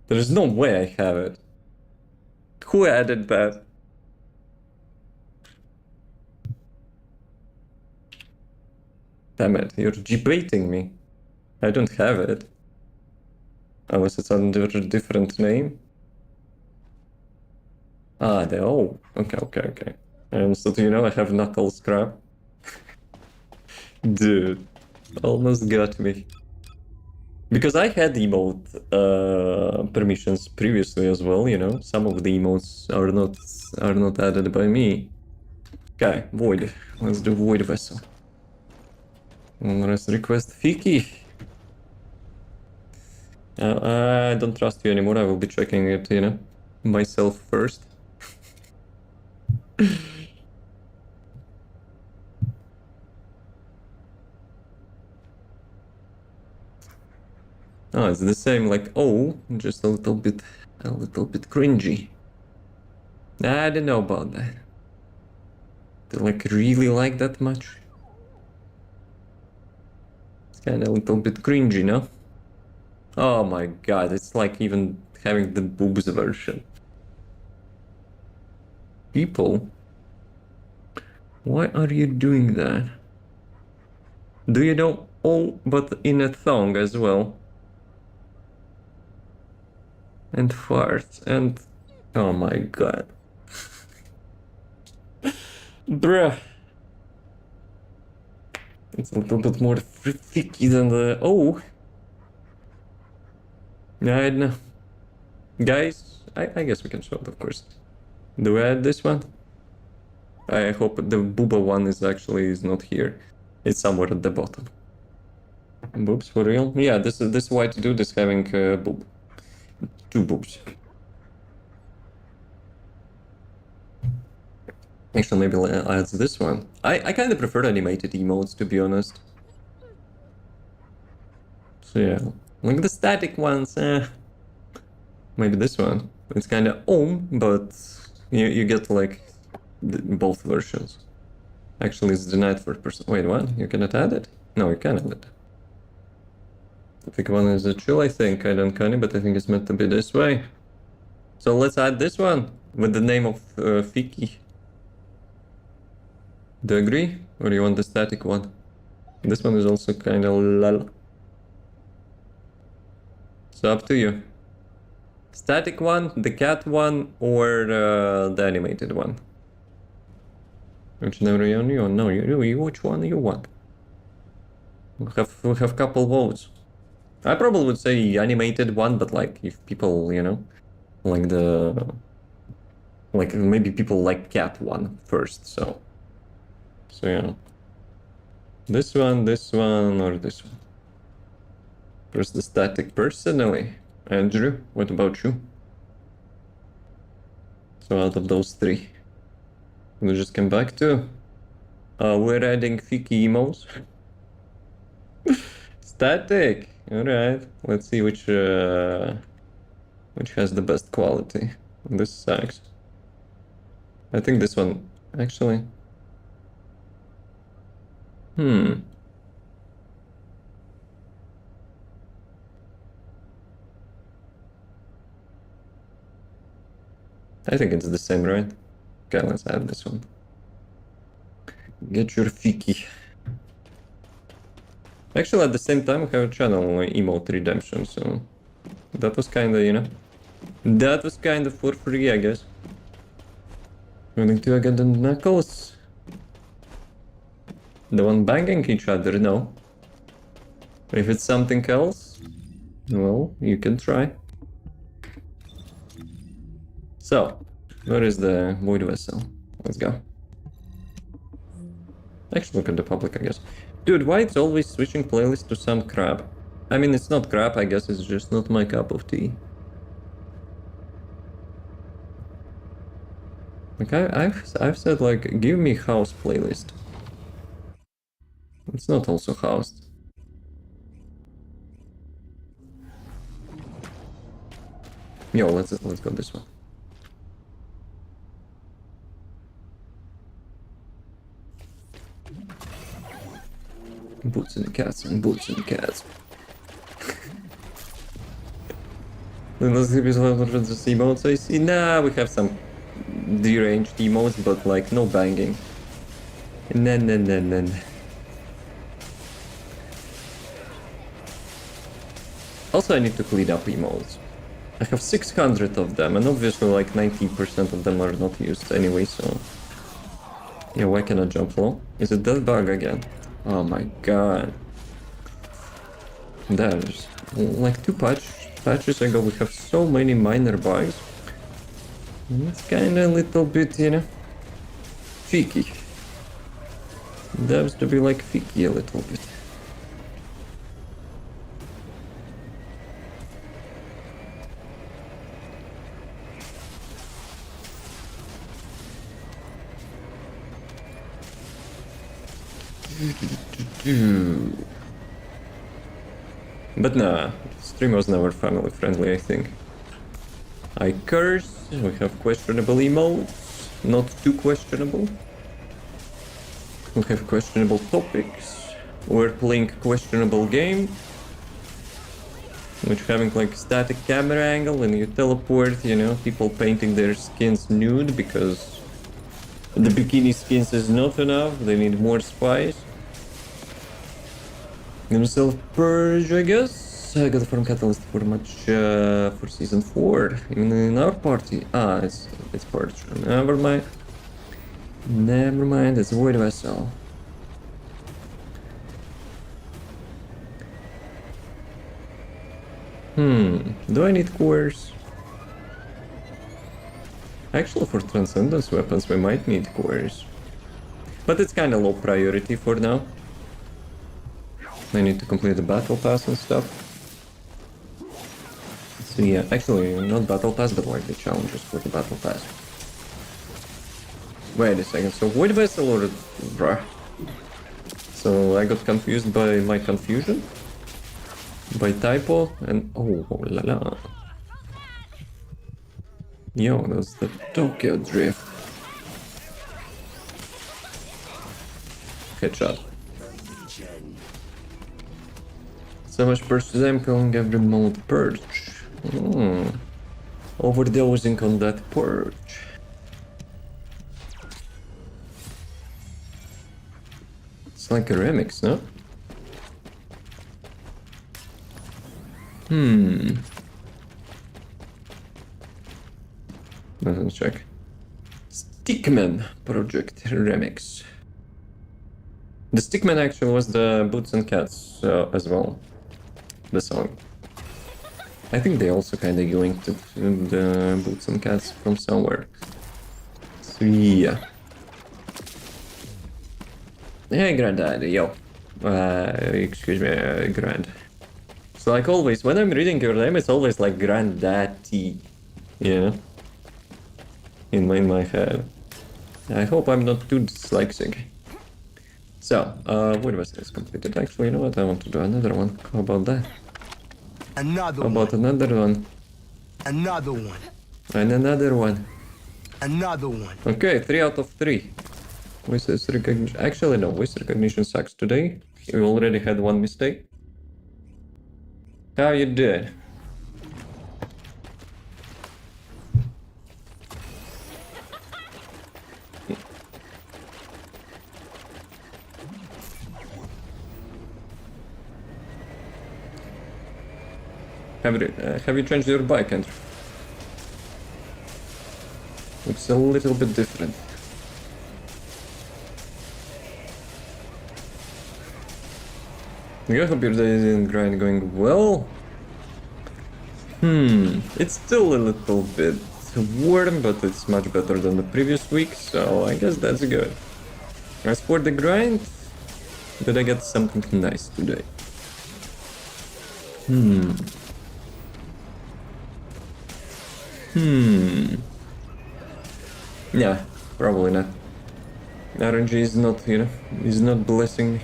There's no way I have it. Who added that? Damn it, you're debating me. I don't have it. Unless it's under a different name. Ah, okay. I understood, you know, I have Knuckles crap. Dude, almost got me. Because I had emote permissions previously as well, you know. Some of the emotes are not added by me. Okay, Void. Let's do Void Vessel. Let's request Fiki. I don't trust you anymore. I will be checking it, you know, myself first. Oh, it's the same like oh, just a little bit cringy. I don't know about that. Do you like really like that much? It's kind of a little bit cringy, no? Oh my god, it's like even having the boobs version. People, why are you doing that? Do you know all but in a thong as well? And farts and oh my god. Bruh. It's a little bit more freaky than the... Oh! Yeah, I don't know. Guys, I guess we can show it, of course. Do we add this one? I hope the booba one is not here. It's somewhere at the bottom. Boobs for real? Yeah, this white dude is having a boob. 2 boobs. Actually, maybe I'll add this one. I kind of prefer animated emotes, to be honest. So yeah, like the static ones, maybe this one. It's kind of but you get like both versions. Actually, it's denied for person. Wait, what? You cannot add it? No, you can add it. I think one is a chill, I think. I don't know, but I think it's meant to be this way. So let's add this one with the name of 𝐂𝐫𝐞𝐚𝐭𝐫𝐞. Do you agree? Or you want the static one? This one is also kind of lol. So up to you. Static one, the cat one, or the animated one? Which number you on? No, you which one you want? We have couple votes. I probably would say animated one, but like if people, you know, like maybe people like cat one first, so yeah. This one, or this one? First the static personally. Andrew, what about you? So out of those 3, we'll just come back to. We're adding 𝐂𝐶 emotes. Static. All right. Let's see which has the best quality. This sucks. I think this one actually. I think it's the same, right? Okay, let's add this one. Get your 𝐂𝐶. Actually, at the same time, we have a channel emote redemption, so that was kind of, you know, that was kind of for free, I guess. Running to again the knuckles. The one banging each other, no. If it's something else, well, you can try. So, where is the void vessel? Let's go. Actually, look at the public, I guess. Dude, why it's always switching playlist to some crap? I mean, it's not crap, I guess it's just not my cup of tea. Like, I've said, like, give me house playlist. It's not also housed. Yo, let's go this one. Boots and cats and boots and cats. Let's see the emotes I see. Nah, we have some deranged emotes, but like no banging. Nah. Also, I need to clean up emotes. I have 600 of them, and obviously like 90% of them are not used anyway, so... Yeah, why can I jump low? Is it that bug again? Oh my god. There's like 2 patches ago we have so many minor bugs. It's kinda a little bit, you know, 𝐂𝐶. Devs to be like 𝐂𝐶 a little bit. But nah, stream was never family friendly, I think. I curse, we have questionable emotes, not too questionable. We have questionable topics, we're playing questionable game, which having like static camera angle and you teleport, you know, people painting their skins nude because the bikini skins is not enough, they need more spice. Himself purge, I guess. I got the farm catalyst for much for season 4, even in our party. Ah, it's purge. Never mind. Never mind, it's Void Vessel. Do I need cores? Actually, for Transcendence weapons, we might need cores. But it's kinda low priority for now. I need to complete the battle pass and stuff. So yeah, actually, not battle pass, but like the challenges for the battle pass. Wait a second, so Void Vessel or... bruh. So I got confused by my confusion? By typo and... oh la la. Yo, that's the Tokyo Drift. Headshot. So much percent killing every mold purge. Overdosing on that purge. It's like a remix, no? Let's check. Stickman Project Remix. The Stickman actually was the Boots and Cats as well. The song. I think they also kinda yoinked the Boots and Cats from somewhere. So yeah. Hey Granddad, yo. Excuse me, Grand. So like always, when I'm reading your name, it's always like Granddaddy. Yeah. In my head. I hope I'm not too dyslexic. So, Void Vessel is completed. Actually, you know what? I want to do another one. How about that? Another How about another one? Another one. And another one. Another one. Okay, 3 out of 3. Voice recognition. Actually, no. Voice recognition sucks today. We already had one mistake. How you doing? Have you changed your bike, Andrew? Looks a little bit different. I hope your day in grind going well. It's still a little bit warm, but it's much better than the previous week, so I guess that's good. As for the grind, did I get something nice today? Yeah, probably not. RNG is not, you know, is not blessing me.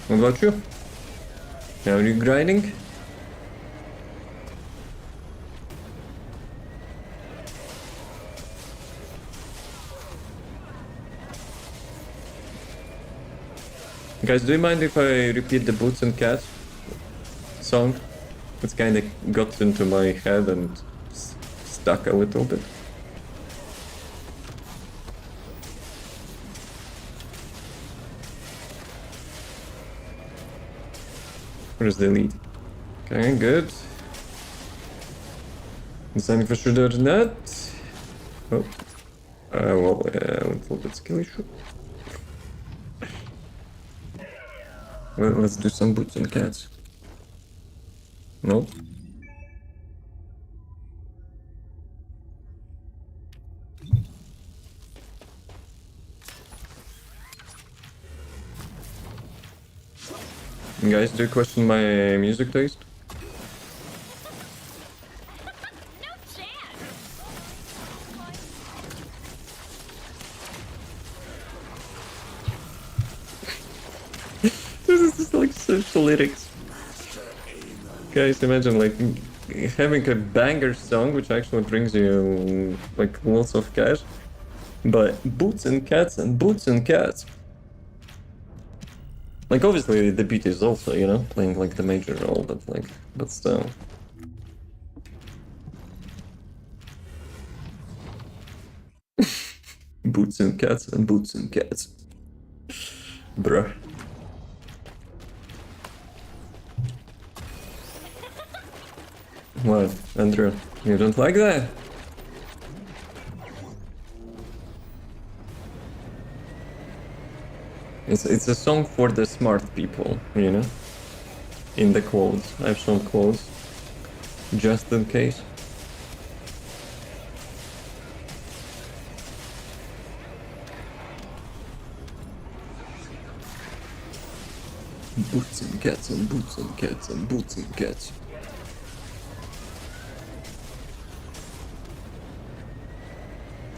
What about you? Are you grinding? Guys, do you mind if I repeat the Boots and Cats song? It's kinda got into my head and stuck a little bit. Where's the lead? Okay, good. Deciding if I should or not. Oh. Well, a little bit skill issue. Well, let's do some Boots and Cats. Nope. Guys, do you question my music taste? This is just like social lyrics. Guys, imagine like having a banger song which actually brings you like lots of cash, but Boots and Cats and Boots and Cats. Like obviously the beat is also, you know, playing like the major role, but still. Boots and Cats and Boots and Cats. Bruh. What, Andrew? You don't like that? It's a song for the smart people, you know? In the quotes. I've shown quotes. Just in case. Boots and cats and boots and cats and boots and cats.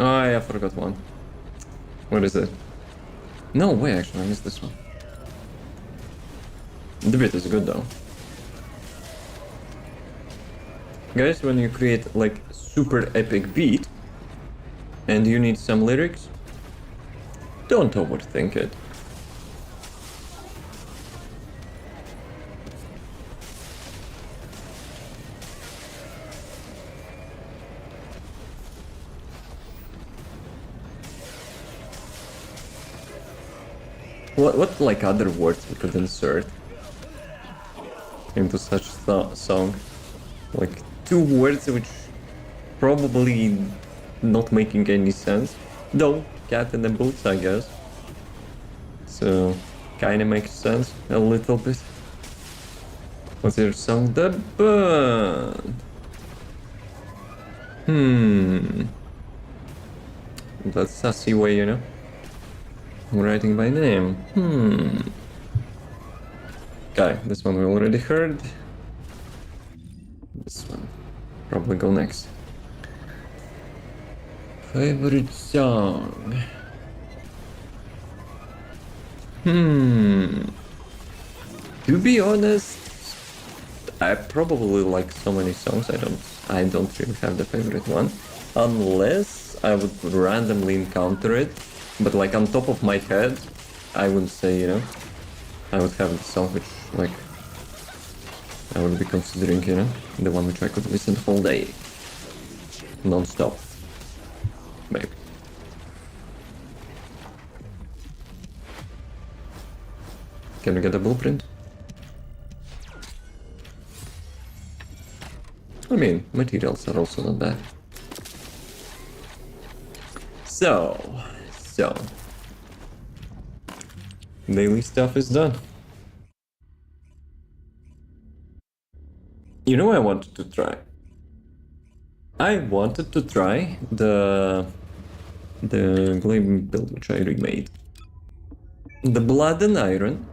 Oh, yeah, I forgot one. What is it? No way, actually, I missed this one. The beat is good though. Guys, when you create like super epic beat and you need some lyrics, don't overthink it. What like other words we could insert into such song? Like 2 words which probably not making any sense. Though, cat in the boots, I guess. So, kinda makes sense a little bit. What's your song? The Burn. That's sassy way, you know? Writing by name. Okay, this one we already heard. This one probably go next. Favorite song. To be honest, I probably like so many songs. I don't really have the favorite one, unless I would randomly encounter it. But like on top of my head, I wouldn't say, you know, I would have the song which like I would be considering, you know, the one which I could listen all day, non-stop, maybe. Can we get a blueprint? I mean, materials are also not bad. So, daily stuff is done. You know, I wanted to try. I wanted to try the Gley build which I remade. The Blood and Iron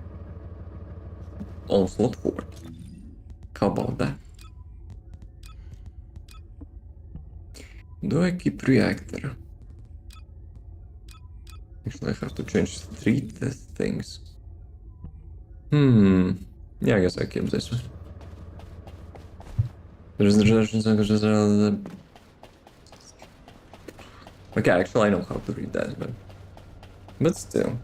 Onslaught Fort. How about that? Do I keep reactor? Actually, I have to change 3 things. Yeah, I guess I keep this one. There's the traditions. Okay, actually, I know how to read that, but still.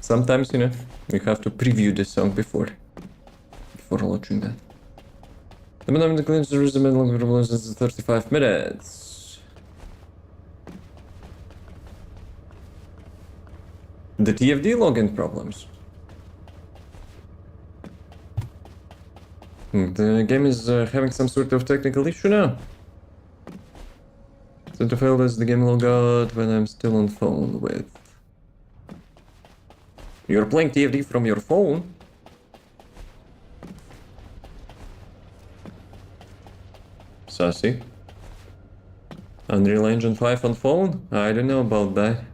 Sometimes, you know, you have to preview the song before launching that. The cleanse the resume long is 35 minutes. The TFD login problems. The game is having some sort of technical issue now. So to fail is the game logout when I'm still on phone with. You're playing TFD from your phone? Sassy. Unreal Engine 5 on phone? I don't know about that.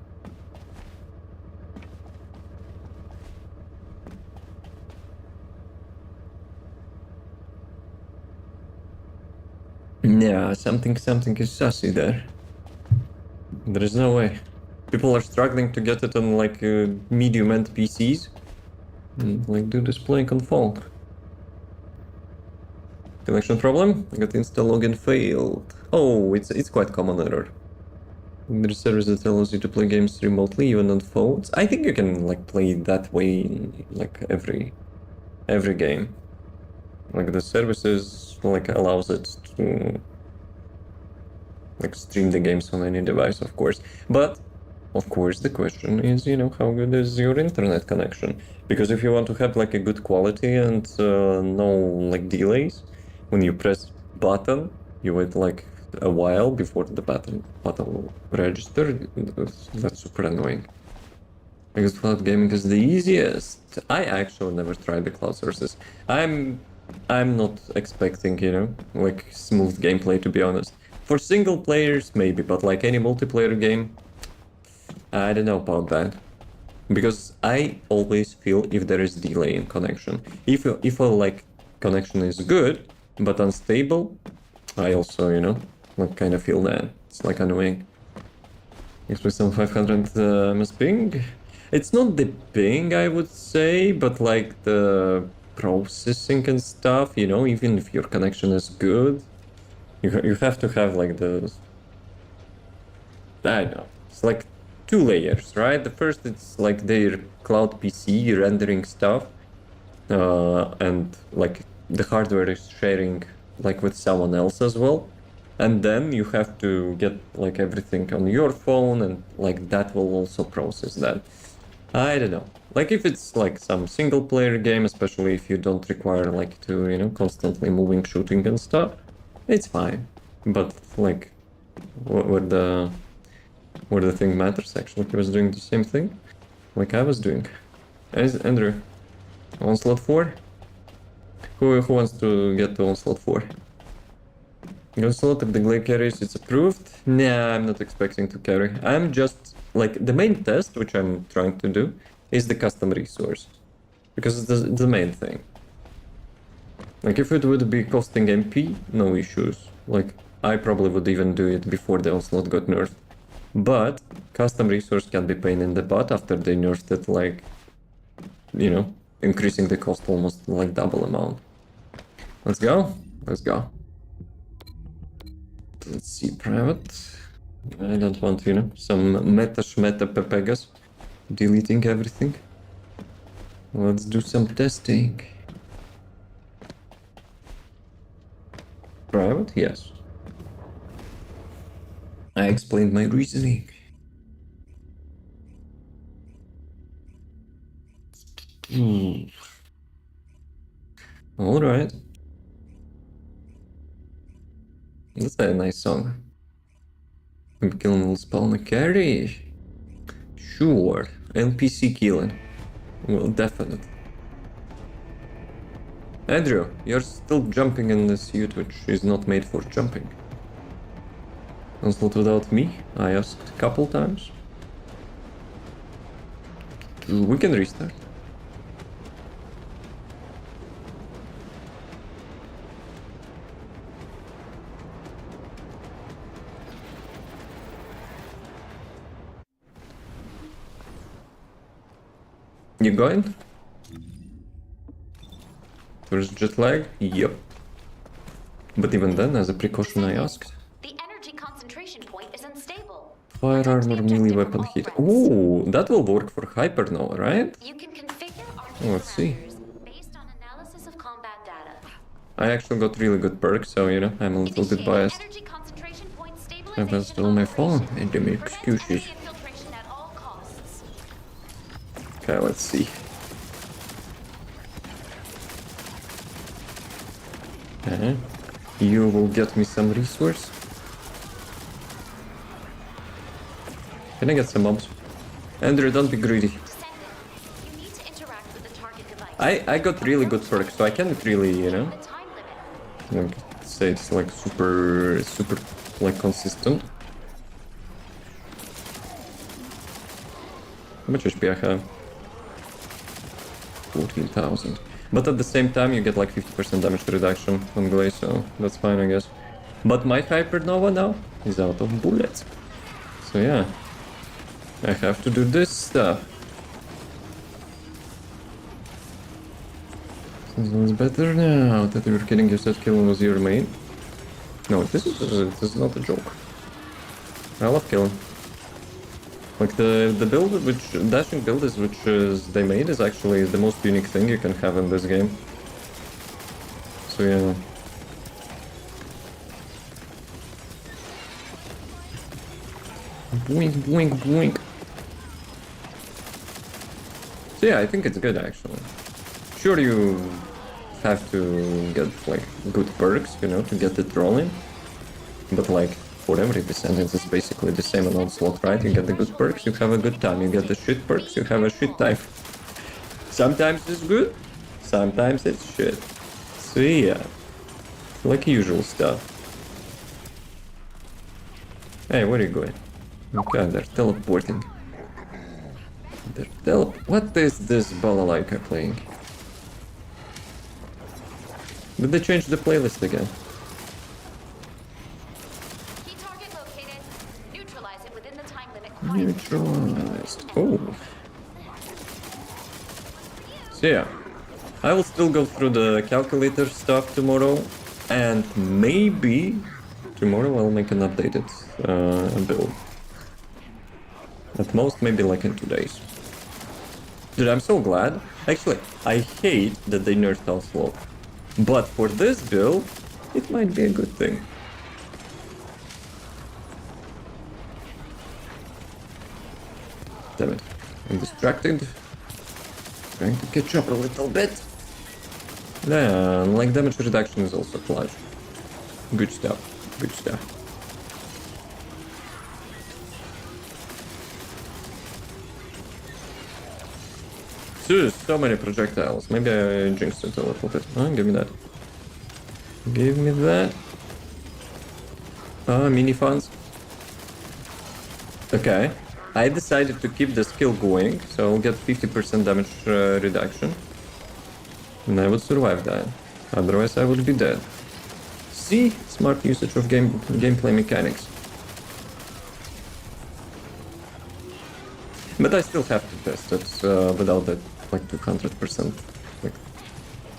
Yeah, something is sassy there. There is no way. People are struggling to get it on like medium-end PCs. Like, dude is playing on phone. Connection problem? I got install login failed. Oh, it's quite common error. There's a service that allows you to play games remotely, even on phones. I think you can like play that way in like every game. Like the services like allows it to like stream the games on any device, of course. But of course the question is, you know, how good is your internet connection? Because if you want to have like a good quality and no like delays when you press button, you wait like a while before the button will register. That's super annoying. Because cloud gaming is the easiest. I actually never tried the cloud sources. I'm not expecting, you know, like smooth gameplay, to be honest. For single players, maybe, but like any multiplayer game, I don't know about that. Because I always feel if there is delay in connection. If a like connection is good but unstable, I also, you know, like kind of feel that. It's like annoying. It's with some 500 ms ping. It's not the ping, I would say, but like the processing and stuff, you know, even if your connection is good, you have to have like the, I don't know, it's like 2 layers, right? The first, it's like their cloud PC rendering stuff, and like the hardware is sharing like with someone else as well. And then you have to get like everything on your phone, and like that will also process that. I don't know. Like if it's like some single player game, especially if you don't require like to, you know, constantly moving, shooting and stuff, it's fine. But like where the thing matters, actually, he was doing the same thing like I was doing. Andrew, onslaught 4? Who wants to get to onslaught 4? Onslaught, if the Gley carries, it's approved. Nah, I'm not expecting to carry. I'm just like the main test, which I'm trying to do, is the custom resource, because it's the main thing. Like if it would be costing MP, no issues. Like I probably would even do it before the onslaught got nerfed. But custom resource can be pain in the butt after they nerfed it, like, you know, increasing the cost almost like double amount. Let's go. Let's go. Let's see, private. I don't want, you know, some meta pepegas deleting everything. Let's do some testing. Private? Yes. I explained my reasoning. Alright. That's a nice song. Killing will spawn a carry. Sure. NPC killing. Well, definitely. Andrew, you're still jumping in this suit which is not made for jumping. Onslaught without me? I asked a couple times. We can restart. You going? There's jet lag? Yep. But even then, as a precaution, I asked. The energy concentration point is unstable. Fire armor melee weapon hit. Ooh, that will work for Hypernova, right? You can configure our Let's see. parameters based on analysis of combat data. I actually got really good perks, so you know, I'm a little bit biased. Energy concentration point I was still on my phone, and give me excuses. infiltration at all costs. Okay, let's see. Okay. You will get me some resource. Can I get some mobs? Andrew, don't be greedy. Descendant, you need to interact with the target device. I got really good perks, so I can't really, you know, The time limit. like, say it's like super like consistent. How much HP I have? 14,000. But at the same time, you get like 50% damage reduction on Gley, so that's fine, I guess. But my Hypernova now is out of bullets. So yeah, I have to do this stuff. Sounds better now that you're kidding. You said killing was your main. No, this is not a joke. I love killing. Like the build, which dashing build is they made is actually the most unique thing you can have in this game. So yeah. Boink, boink, boink. So yeah, I think it's good actually. Sure, you have to get like good perks, you know, to get it rolling. But like for every Descendant, it's basically the same on Onslaught, right? You get the good perks, you have a good time. You get the shit perks, you have a shit time. Sometimes it's good, sometimes it's shit. So yeah, like usual stuff. Hey, where are you going? Okay, they're teleporting. What is this balalaika playing? Did they change the playlist again? Key target located. Neutralize it within the time limit. Neutralized. Oh. So yeah, I will still go through the calculator stuff tomorrow, and maybe tomorrow I'll make an updated build. At most, maybe like in 2 days. Dude, I'm so glad. Actually, I hate that they nerfed Onslaught. But for this build, it might be a good thing. Damn it. I'm distracted. Trying to catch up a little bit. Yeah, like damage reduction is also clutch. Good stuff. Good stuff. Dude, so many projectiles. Maybe I jinxed it a little bit. Oh, give me that. Give me that. Mini funds. Okay. I decided to keep the skill going, so I'll get 50% damage reduction. And I would survive that. Otherwise, I would be dead. See? Smart usage of gameplay mechanics. But I still have to test it without that like 200% like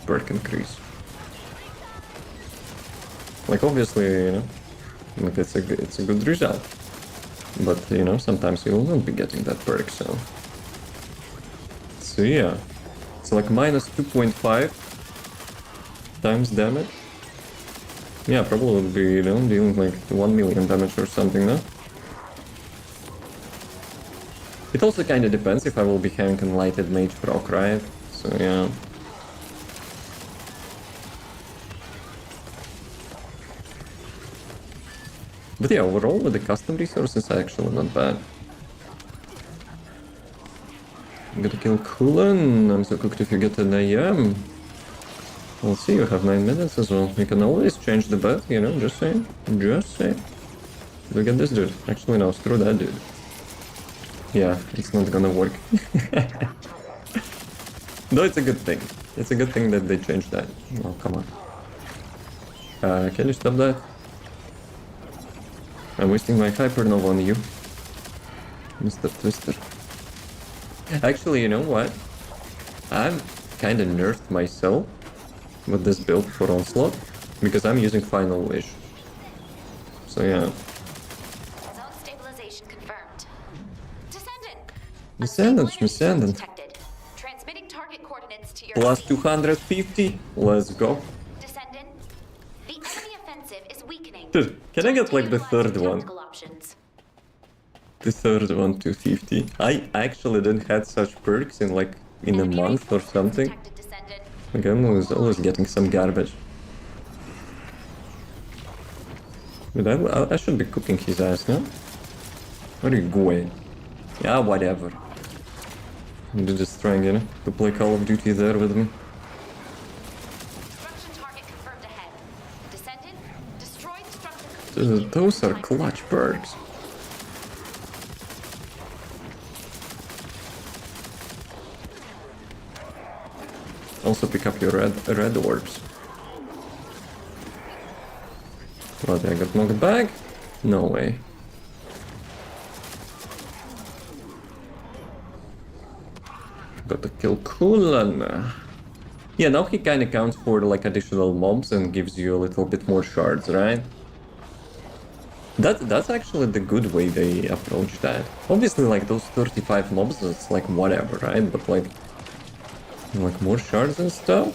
perk increase. Like obviously, you know, like it's a good result. But you know, sometimes you will not be getting that perk, so yeah. It's like minus 2.5 times damage. Yeah, probably would be, you know, dealing like 1 million damage or something, no? It also kinda depends if I will be Hank and Lighted Mage proc, right? So yeah. But yeah, overall with the custom resources, actually not bad. I'm gonna kill Kulan. I'm so cooked if you get an AM. We'll see, you have 9 minutes as well. You can always change the bet, you know, just saying. Just saying. Look at this dude. Actually no, screw that dude. Yeah, it's not gonna work. No, it's a good thing. It's a good thing that they changed that. Oh, come on. Can you stop that? I'm wasting my hypernova on you, Mr. Twister. Actually, you know what? I'm kinda nerfed myself with this build for Onslaught, because I'm using Final Wish. So yeah. Zone stabilization confirmed. Descendant. Detected. Transmitting target coordinates to your Plus 250. Let's go. Descendant. The enemy offensive is weakening. Dude, can I get like the third one? Tactical options. The third one, 250. I actually didn't have such perks in like in a month or something. Detected, Descendant. Like I'm always getting some garbage. But I should be cooking his ass, no? Where are you going? Yeah, whatever. I'm just trying, you know, to play Call of Duty there with me. Destruction target confirmed ahead. Descendant. Destroyed structure. Those are clutch perks. Also pick up your red orbs. What, I got knocked back? No way. Got to kill Kulan. Yeah, now he kinda counts for like additional mobs and gives you a little bit more shards, right? That's actually the good way they approach that. Obviously, like those 35 mobs, it's like whatever, right? But like more shards and stuff.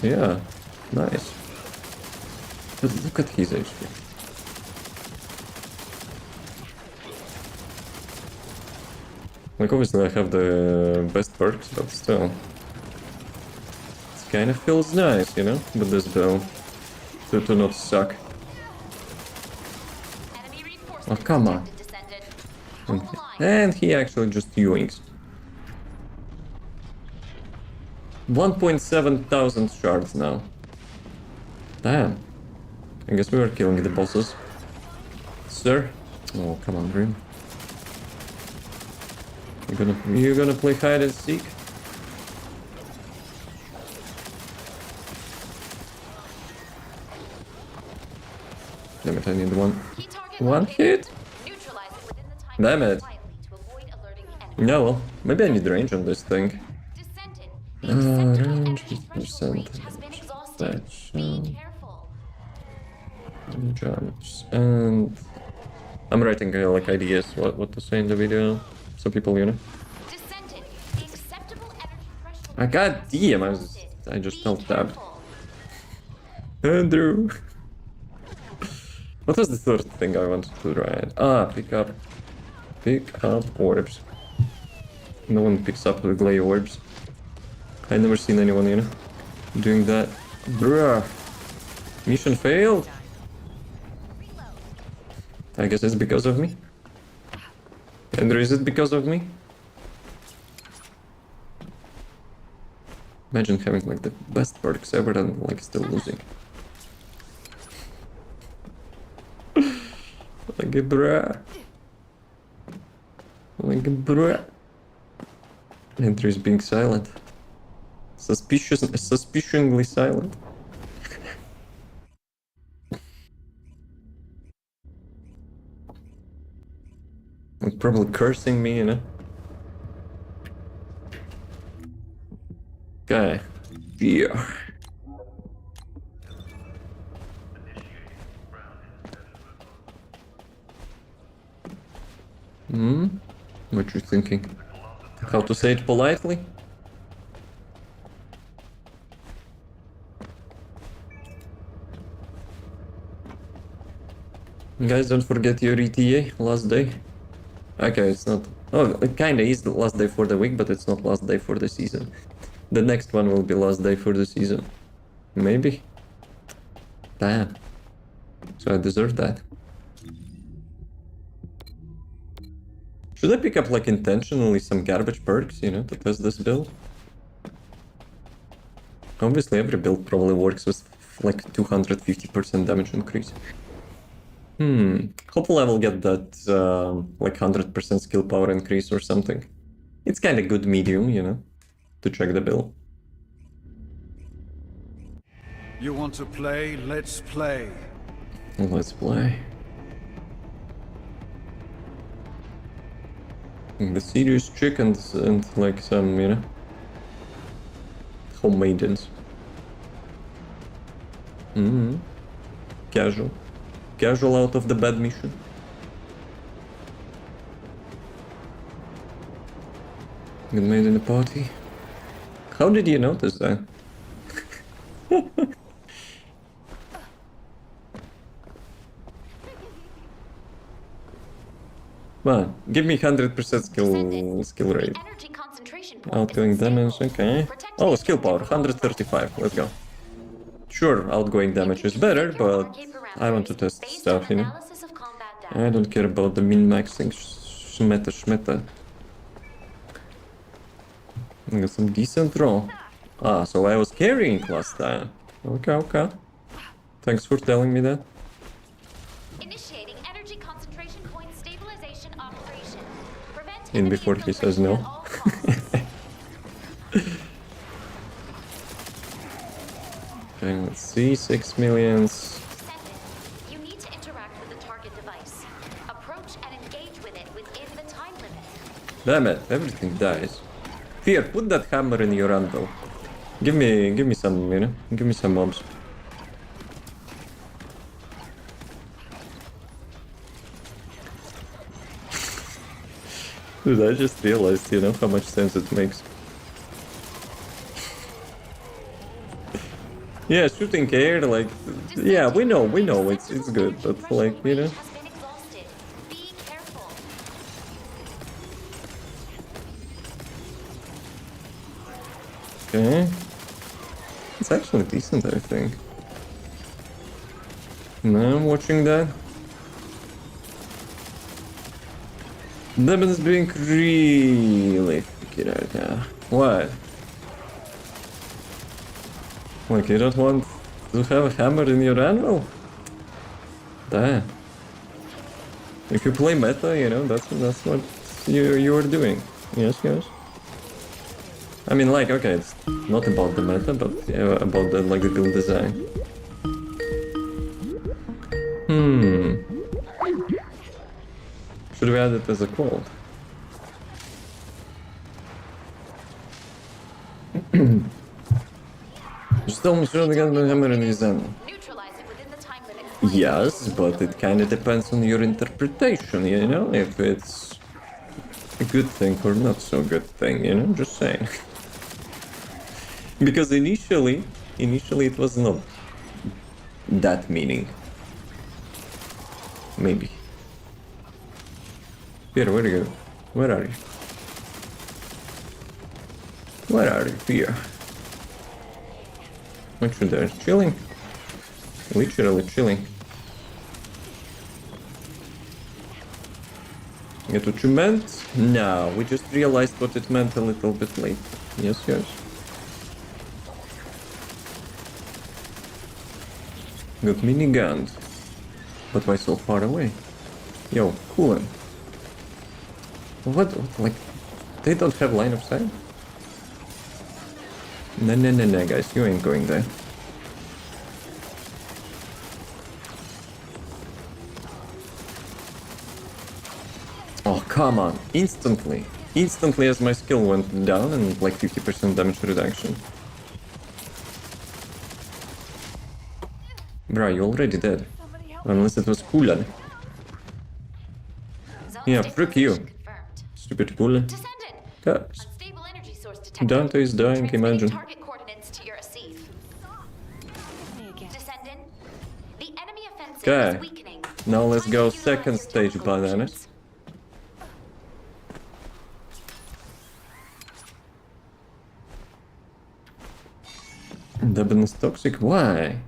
So yeah, nice. But look at his HP. Like obviously I have the best perks, but still. It's kind of feels nice, you know, with this build. To not suck. Enemy Oh, reinforcements come on. detected, Descendant. Hold the line. And he actually just Ewings. 1.7 thousand shards now. Damn. I guess we were killing the bosses. Sir? Oh, come on, Grim. You're gonna play hide and seek? Damn it, I need one. Key target One located. hit? Neutralize it within the time Damn limit it. quietly to avoid alerting the enemy. No, well, maybe I need range on this thing. Descendant. The acceptable Range energy threshold range has been exhausted. That's Be careful. jumps. And I'm writing like ideas what to say in the video, so people, you know. Descendant. The acceptable energy threshold. I got has DM. been exhausted. I just Be felt tabbed. careful. Andrew. What was the third thing I wanted to write? Ah, pick up orbs. No one picks up the Gley orbs. I never seen anyone, you know, doing that. Bruh. Mission failed. I guess it's because of me. Andrew, is it because of me? Imagine having like the best perks ever and like still losing. Like a bruh. Like a bruh. Andrew is being silent. Suspiciously silent. And probably cursing me, you know? Okay. Yeah. What you thinking? How to say it politely? Guys, don't forget your ETA, last day. Okay, it's not... Oh, it kinda is the last day for the week, but it's not last day for the season. The next one will be last day for the season. Maybe? Damn. So I deserve that. Should I pick up, like, intentionally some garbage perks, you know, to test this build? Obviously, every build probably works with, like, 250% damage increase. Hopefully I will get that, like, 100% skill power increase or something. It's kinda good medium, you know, to check the build. You want to play? Let's play. Let's play. The serious chickens and like some, you know, home maidens. Casual. Casual out of the bed mission. Good maid in the party. How did you notice that? Come on, give me 100% skill rate. Energy concentration point Outgoing is damage, unstable. okay. Protect Oh, the skill power, objective 135, let's go. Sure, outgoing damage is better, but I want to test based stuff, on you know. analysis of combat data. I don't care about the min-maxing schmeta. I got some decent roll. Ah, so I was carrying last time. Okay. Thanks for telling me that. Initiating energy concentration point stabilization operation. Prevent In enemy before he says infiltration no. at all costs. Okay, let's see, 6 millions. Descendant, you need to interact with the target device. Approach and engage with it within the time limit. Damn it, everything dies. Here, put that hammer in your anvil. Give me some, you know, give me some mobs. Dude, I just realized, you know, how much sense it makes. Yeah, shooting air, like, yeah, we know, it's good, but like, you know. Has been exhausted. Be careful. Okay. actually decent, I think. No, I'm watching that. 𝐿𝐵on is being really freaking out now. What? Like, you don't want to have a hammer in your anvil? Damn. If you play meta, you know, that's what you are doing. Yes, yes. I mean, like, okay, it's not about the meta, but yeah, about the, like, the build design. Should we add it as a quote? Just tell me, should I get the hammer in his anvil? Neutralize it within the time limit. Yes, but it kind of depends on your interpretation, you know? If it's a good thing or not so good thing, you know? Just saying. Because initially it was not that meaning. Maybe. Pierre, where are you? Where are you? Where are you, Pierre? What you there? Chilling? Literally chilling. Get what you meant? No, we just realized what it meant a little bit late. Yes, yes. Got minigunned. But why so far away? Yo, coolin'. What? Like, they don't have line of sight? No, guys, you ain't going there. Oh, come on. Instantly. Instantly as my skill went down and like 50% damage reduction. Bruh, you already dead. Unless it was Kulan. Yeah, frick you. Stupid Kulan. Descendant. Caps. Unstable energy source detected. Dante is dying, Transmitting imagine. target coordinates to your 𝐂𝐶. Descendant. The enemy offensive Okay. is weakening. Now let's Time go to utilize second your stage, tactical bananas. 𝐿𝐵on is toxic? Why?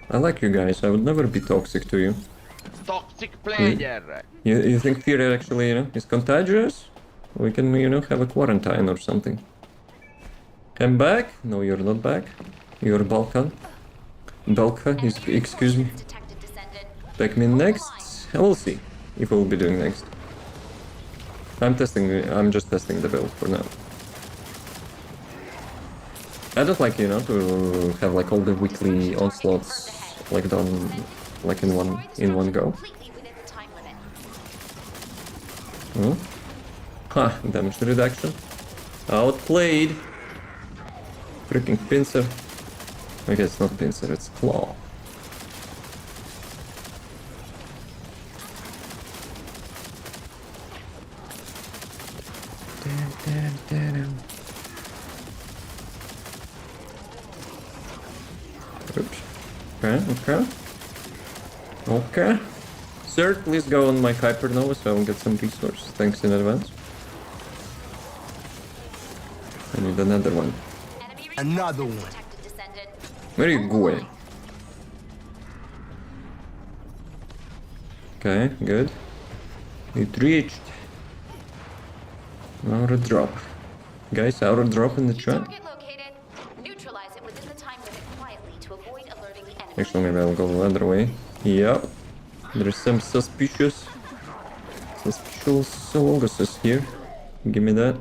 I like you guys, I would never be toxic to you. Toxic player. You think fear actually, you know, is contagious? We can, you know, have a quarantine or something. I'm back? No, you're not back. You're Balkan. Balka, excuse me. detected, Descendant. Take me next. We'll see if we'll be doing next. I'm just testing the build for now. I don't like, you know, to have like all the weekly onslaughts like done like in one go. Completely within the time limit. Ha, damage reduction. Outplayed. Freaking pincer. I guess it's not pincer, it's claw. Oops. Okay. Sir, please go on my hypernova so I'll get some resources. Thanks in advance. I need another one. Enemy Another reinforcements one. detected, Descendant. Where are you going? Okay, good. It reached. Our drop. Guys, our drop in the chat. Target located. Neutralize it within the time limit quietly to avoid alerting the enemy. Actually, maybe I'll go the other way. Yep. There's some suspicious Augustus here. Give me that.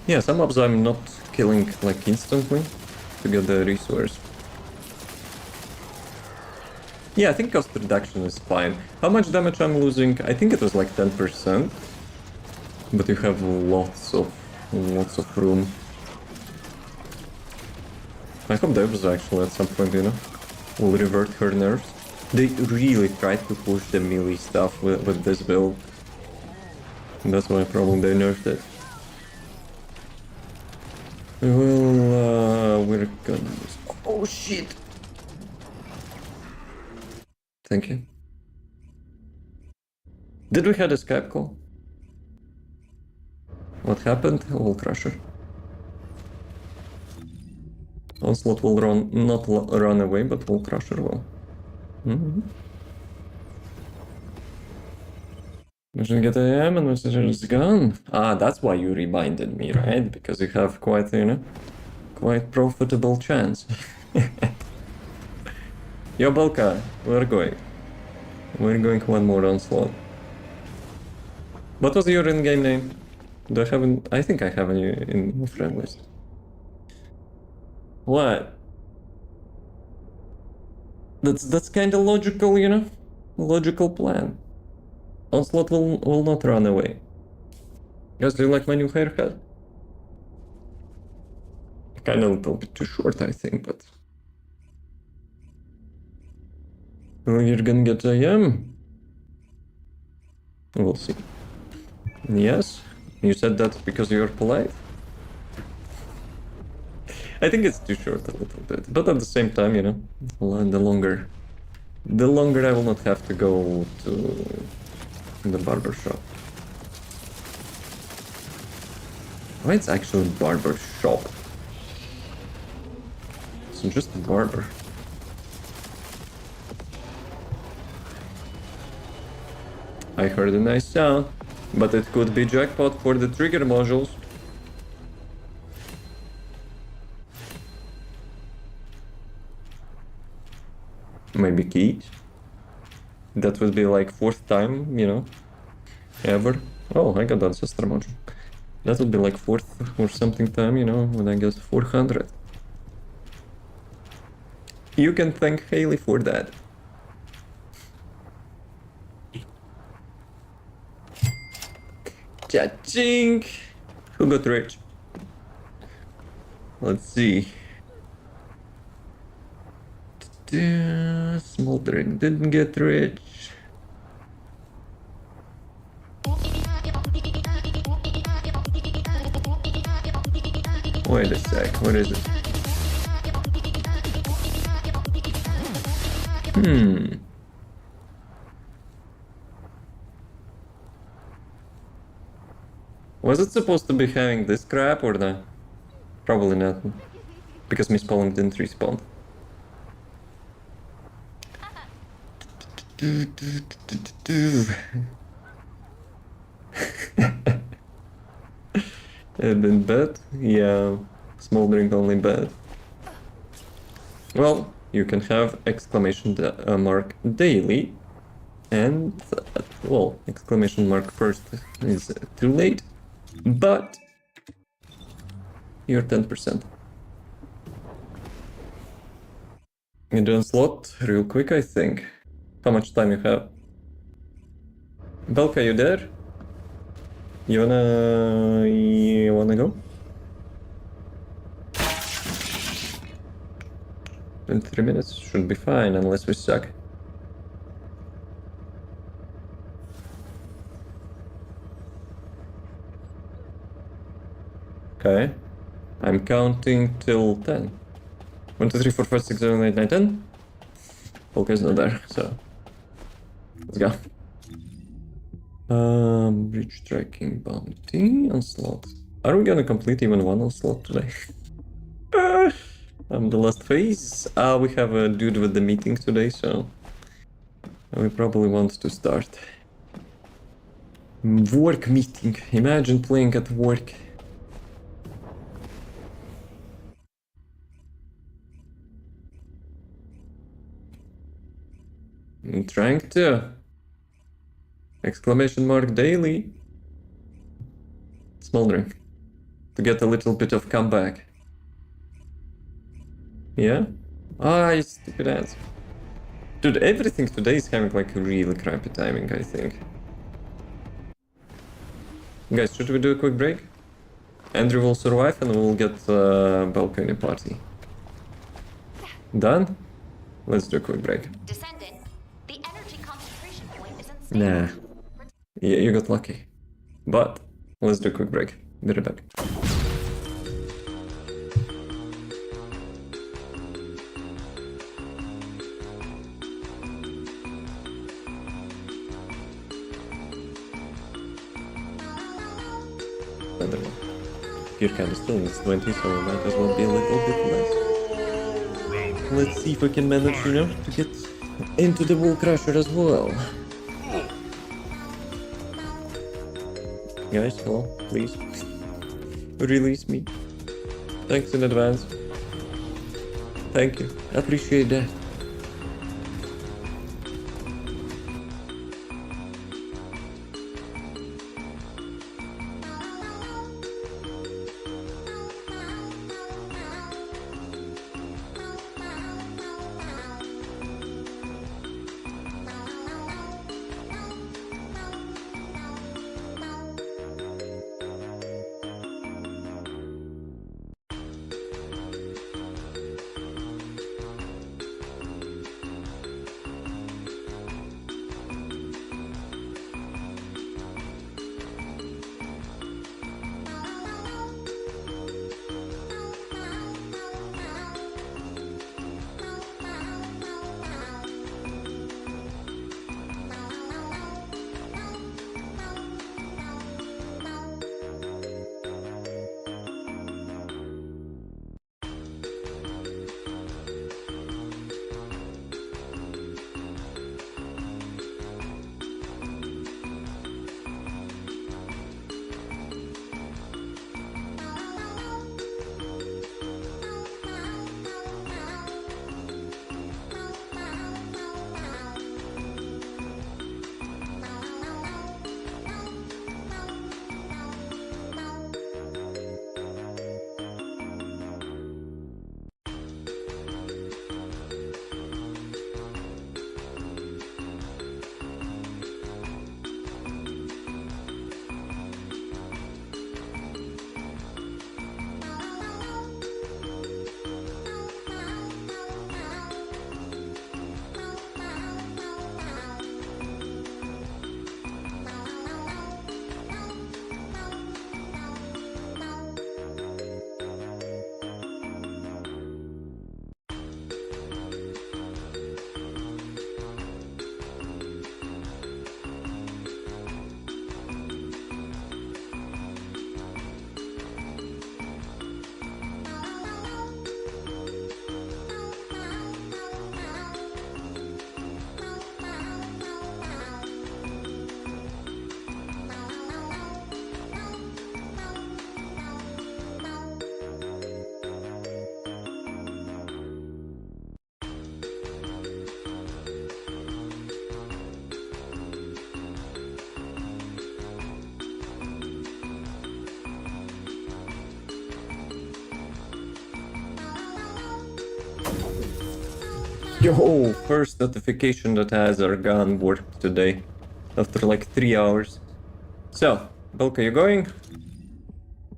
Yeah, some mobs I'm not killing like instantly to get the resource. Yeah, I think cost reduction is fine. How much damage I'm losing? I think it was like 10%. But you have lots of room. I hope Devs actually at some point, you know, will revert her nerfs. They really tried to push the melee stuff with this build. That's why probably they nerfed it. Well, we're gonna... Oh shit! Thank you. Did we have a Skype call? What happened? Wall Crusher. Onslaught will not run away, but Wall Crusher will. Mission get AM and messenger is gone. Ah, that's why you reminded me, right? Because you have quite, you know, quite profitable chance. Yo, Balka, we're going. We're going one more onslaught. What was your in-game name? Do I have an... I think I have you in the friend list. What? That's kind of logical, you know? Logical plan. Onslaught will not run away. Guys, do you like my new haircut? Kind of a little bit too short, I think, but... Well, you're gonna get AM? We'll see. Yes? You said that because you're polite? I think it's too short a little bit, but at the same time, you know, the longer I will not have to go to the barber shop. Why it's actually barber shop? It's just a barber. I heard a nice sound, but it could be jackpot for the trigger modules. Maybe keys. That would be like 4th time, you know, ever. Oh, I got the ancestor module. That would be like 4th or something time, you know, when I get 400. You can thank Haley for that. Cha-ching! Who got rich? Let's see. Smoldering didn't get rich. Wait a sec, what is it? Was it supposed to be having this crap or not? Probably not. Because Miss Polling didn't respawn. It been bad? Yeah, smoldering only bad. Well, you can have exclamation mark daily, and well, exclamation mark first is too late, but you're 10%. You do a slot real quick, I think. How much time you have? Belka, you there? You wanna go? 23 minutes should be fine, unless we suck. Okay. I'm counting till 10. 1, 2, 3, 4, 5, 6, 7, 8, 9, 10. Polka's not there, so... Let's go. Bridge tracking bounty onslaught. Are we gonna complete even one onslaught today? The last phase. We have a dude with the meeting today, so we probably want to start. Work meeting. Imagine playing at work. I'm trying to. Exclamation mark daily. Smoldering. To get a little bit of comeback. Yeah? Ah, you stupid ass. Dude, everything today is having like really crappy timing, I think. Guys, should we do a quick break? Andrew will survive and we'll get Balka in a party. Done? Let's do a quick break. Descendant, the energy concentration point is unstable. Nah. Yeah, you got lucky. But let's do a quick break. Be right back. Another one. Gear count is still needs 20, so we might as well be a little bit less. Let's see if I can manage, you know, to get into the wall crusher as well. Guys, hello, please. Release me. Thanks in advance. Thank you. I appreciate that. Yo, first notification that has our gun worked today. After like 3 hours. So, Belka, you going?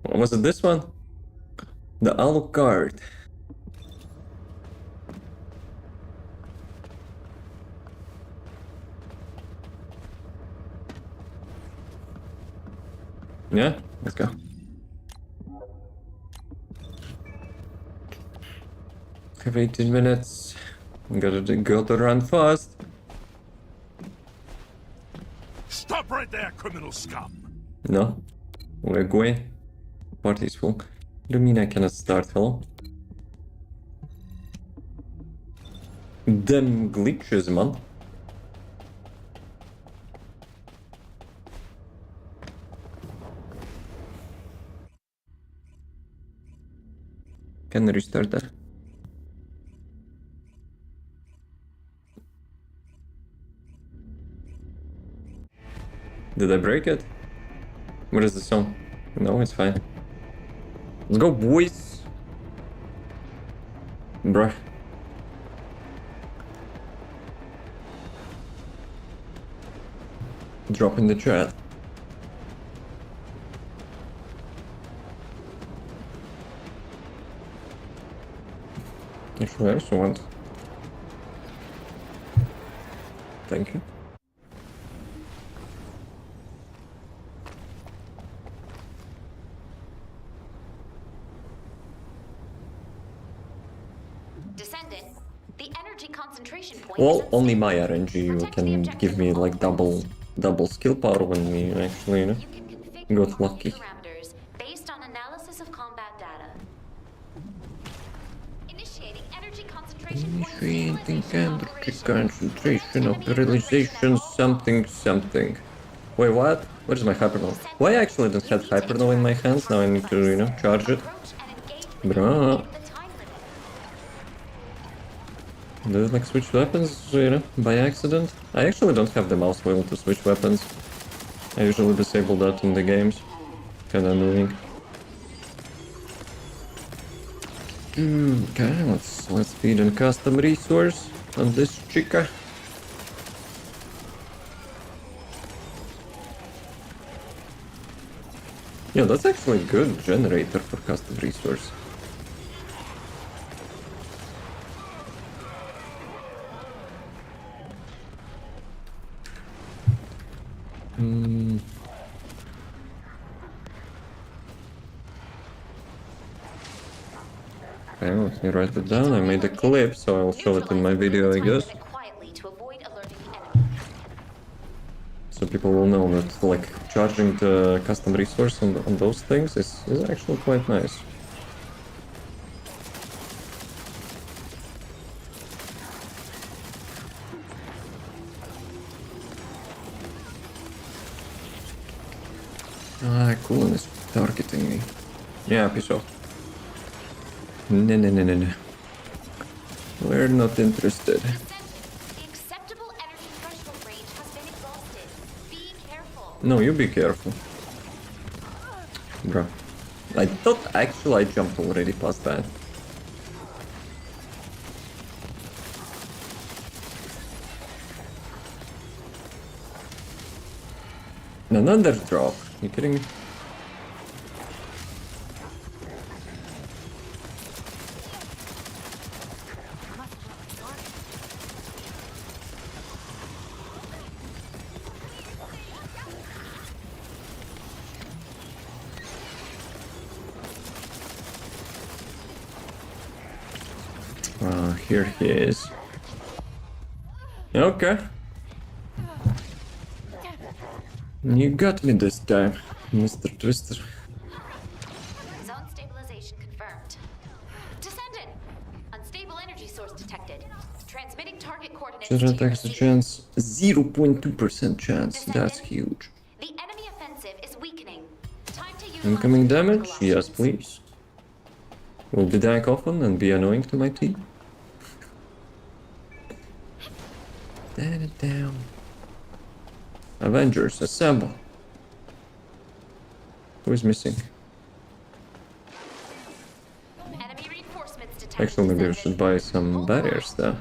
Was it this one? The 𝐂𝐫𝐞𝐚𝐭𝐫𝐞. Yeah, let's go. Have 18 minutes. Gotta run fast. Stop right there, criminal scum! No. We're going. Party's full. Do you mean I cannot start, hello? Them glitches, man. Can restart that. Did I break it? What is the song? No, it's fine. Let's go, boys! Bruh. Drop in the chat. Actually, I also want. Thank you. Descendant, the energy concentration point. Well, is only my unstable. RNG Protect the can objective give me at all like double skill power when we actually, you know, You can configure got RNG lucky. parameters based on analysis of combat data. Initiating energy concentration point Initiating stabilization energy operation. concentration Enemy operationalization infiltration at all something something. Wait, what? What is my hypernova? Why I actually don't have hypernova in my hands? Now I need to, you know, charge it. Approach and engage with it Bruh. within the time limit. Do I like switch weapons, you know, by accident? I actually don't have the mouse wheel to switch weapons. I usually disable that in the games. Kinda annoying. Okay, let's feed in custom resource on this chica. Yeah, that's actually a good generator for custom resource. Okay, let me write it down. I made a clip, so I'll show it in my video, I guess. Quietly to avoid alerting the enemy. So people will know that, like, charging the custom resource on those things is actually quite nice. Ah, Coolin is targeting me. Yeah, piece off. No. We're not interested. The acceptable energy threshold range has been exhausted. Be careful. No, you be careful. Bruh. I thought actually I jumped already past that. Another drop. You kidding me? Here he is. Okay. You got me this time, Mr. Twister. Zone stabilization confirmed. Descendant! Unstable energy source detected. Transmitting target coordinates to Descendant your has a city. chance, 0.2% chance. That's huge. The enemy offensive is weakening. Time to use Incoming tactical damage? Yes, options. please. Will be dying often and be annoying to my team. Down. Avengers, assemble. Who is missing? Enemy reinforcements detected. Actually, maybe I Descendant. should buy some Hold barriers on. there.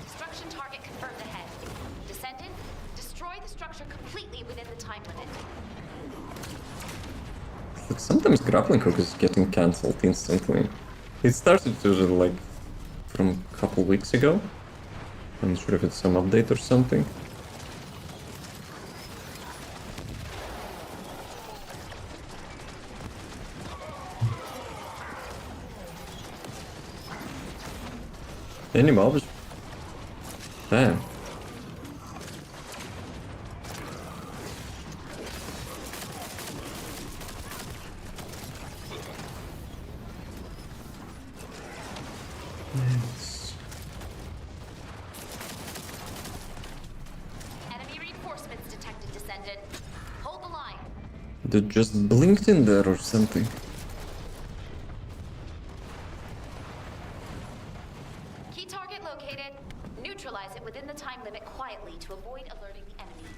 Destruction target confirmed ahead. Descendant, destroy the structure completely within the time limit. But sometimes grappling hook is getting cancelled instantly. It started to like from a couple weeks ago. I'm not sure if it's some update or something. Any mobs? Damn. Enemy reinforcements detected, Descendant. Hold the line. They just blinked in there or something. Key target located. Neutralize it within the time limit quietly to avoid alerting the enemy.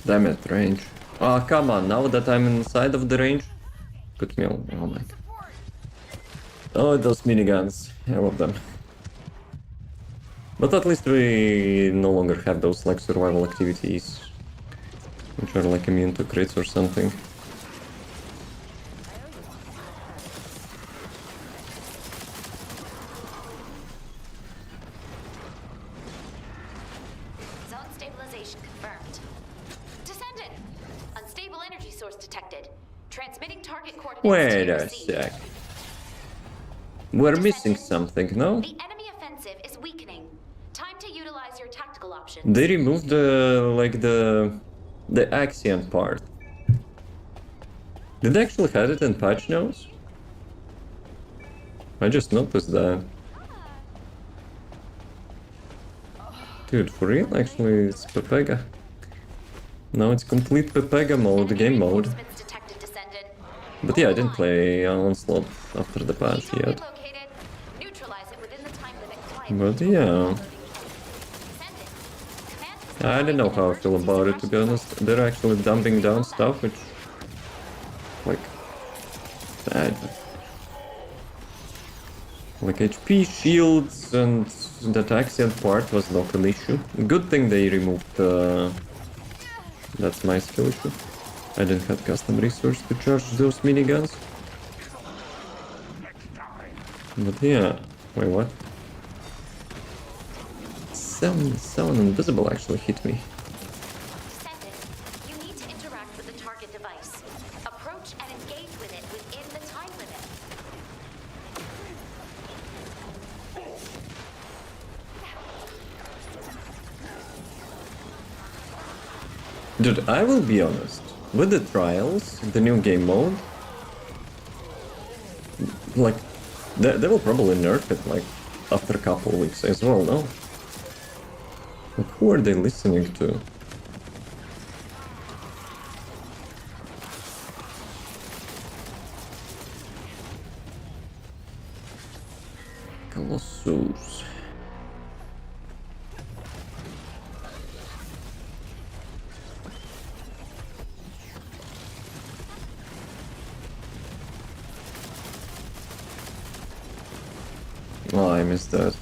Damn it, range. Oh, come on, now that I'm inside of the range. Put me on. Oh my god. Oh, those miniguns. I love them. But at least we no longer have those like survival activities, which are like immune to crits or something. Zone stabilization confirmed. Descendant! Unstable energy source detected. Transmitting target coordinates Wait to a receive. sec. We're missing something, no? The enemy offensive is weakening. Time to utilize your tactical options. They removed the Axion part. Did they actually have it in patch notes? I just noticed that. Dude, for real? Actually, it's Pepega. Now it's complete Pepega mode, game mode. Reinforcements detected, Descendant. But yeah, I didn't play Onslaught after the patch Vehicle yet. relocated. Neutralize it within the time limit. But yeah, Descendant. Command I don't know how I feel about it, to be honest. They're actually dumping down stuff which... like... bad. Like HP, shields, and that Axion part was not an issue. Good thing they removed that's my skill issue. I didn't have custom resource to charge those miniguns. But yeah, wait, what? Someone invisible actually hit me. Descendant, you need to interact with the target device. Approach and engage with it within the time limit. Dude, I will be honest. With the trials, the new game mode, like, they will probably nerf it, like, after a couple of weeks as well, no? Like, who are they listening to? Colossus. Oh, I missed that.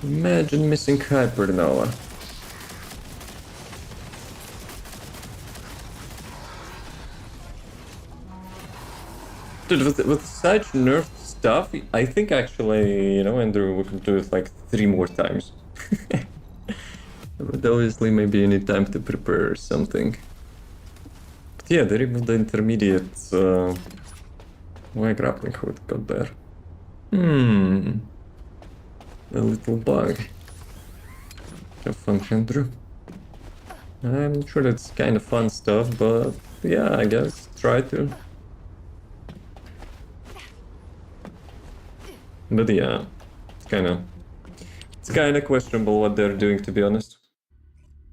Imagine missing Hypernova. Dude, with such nerfed stuff, I think actually, you know, Andrew, we could do it like 3 more times. But obviously, maybe you need time to prepare something. But yeah, they removed the intermediate. Why grappling hook got there? A little bug. Have fun, Andrew. I'm sure it's kind of fun stuff, but yeah, I guess try to. But yeah, it's kind of questionable what they're doing, to be honest.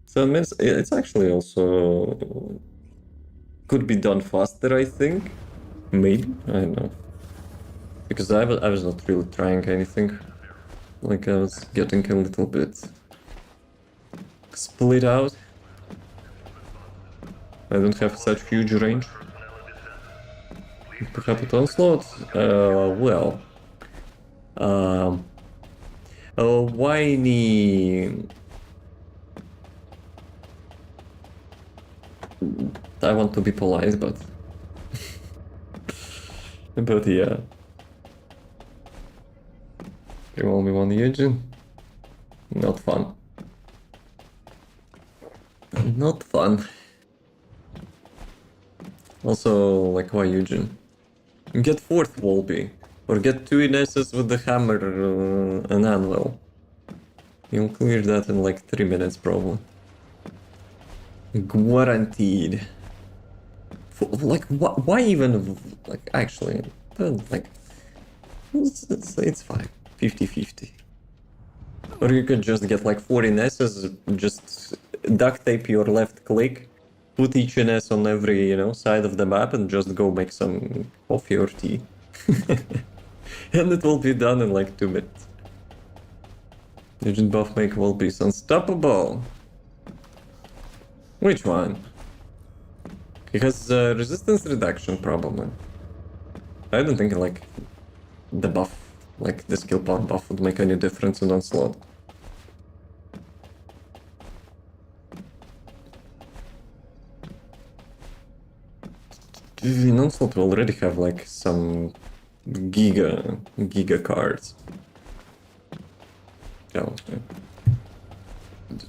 So it means it's actually also could be done faster, I think. Maybe, I don't know. Because I was not really trying anything. Like, I was getting a little bit split out. I don't have such huge range. Perhaps it onslaught? Well. Whiny. I want to be polite, but... but yeah. You only one Eugene? Not fun. Not fun. Also, like, why Eugene? Get 4th Wolby. Or get 2 Inesses with the hammer and anvil. You'll clear that in like 3 minutes probably. Guaranteed. Like, why even, like, actually, like, it's fine. 50-50. Or you could just get like 4 Inesses, just duct tape your left click, put each Ines on every, you know, side of the map and just go make some coffee or tea. And it will be done in like 2 minutes. Agent buff make Wolbies unstoppable. Which one? He has resistance reduction, probably. I don't think like the buff, like the skill power buff, would make any difference in Onslaught. In Onslaught we already have like some giga cards. Oh, okay.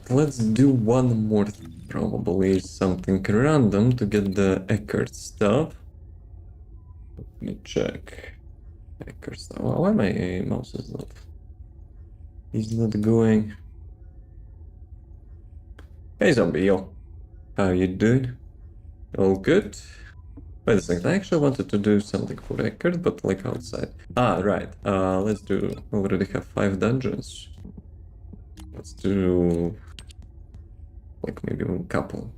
Let's do one more, probably something random to get the Eckert stuff. Let me check. Eckert stuff. Why my mouse is not? He's not going. Hey zombie, yo. How you doing? All good? Wait a second, I actually wanted to do something for Eckert, but like outside. Ah, right. Let's do. Already have 5 dungeons. Let's do like maybe a couple.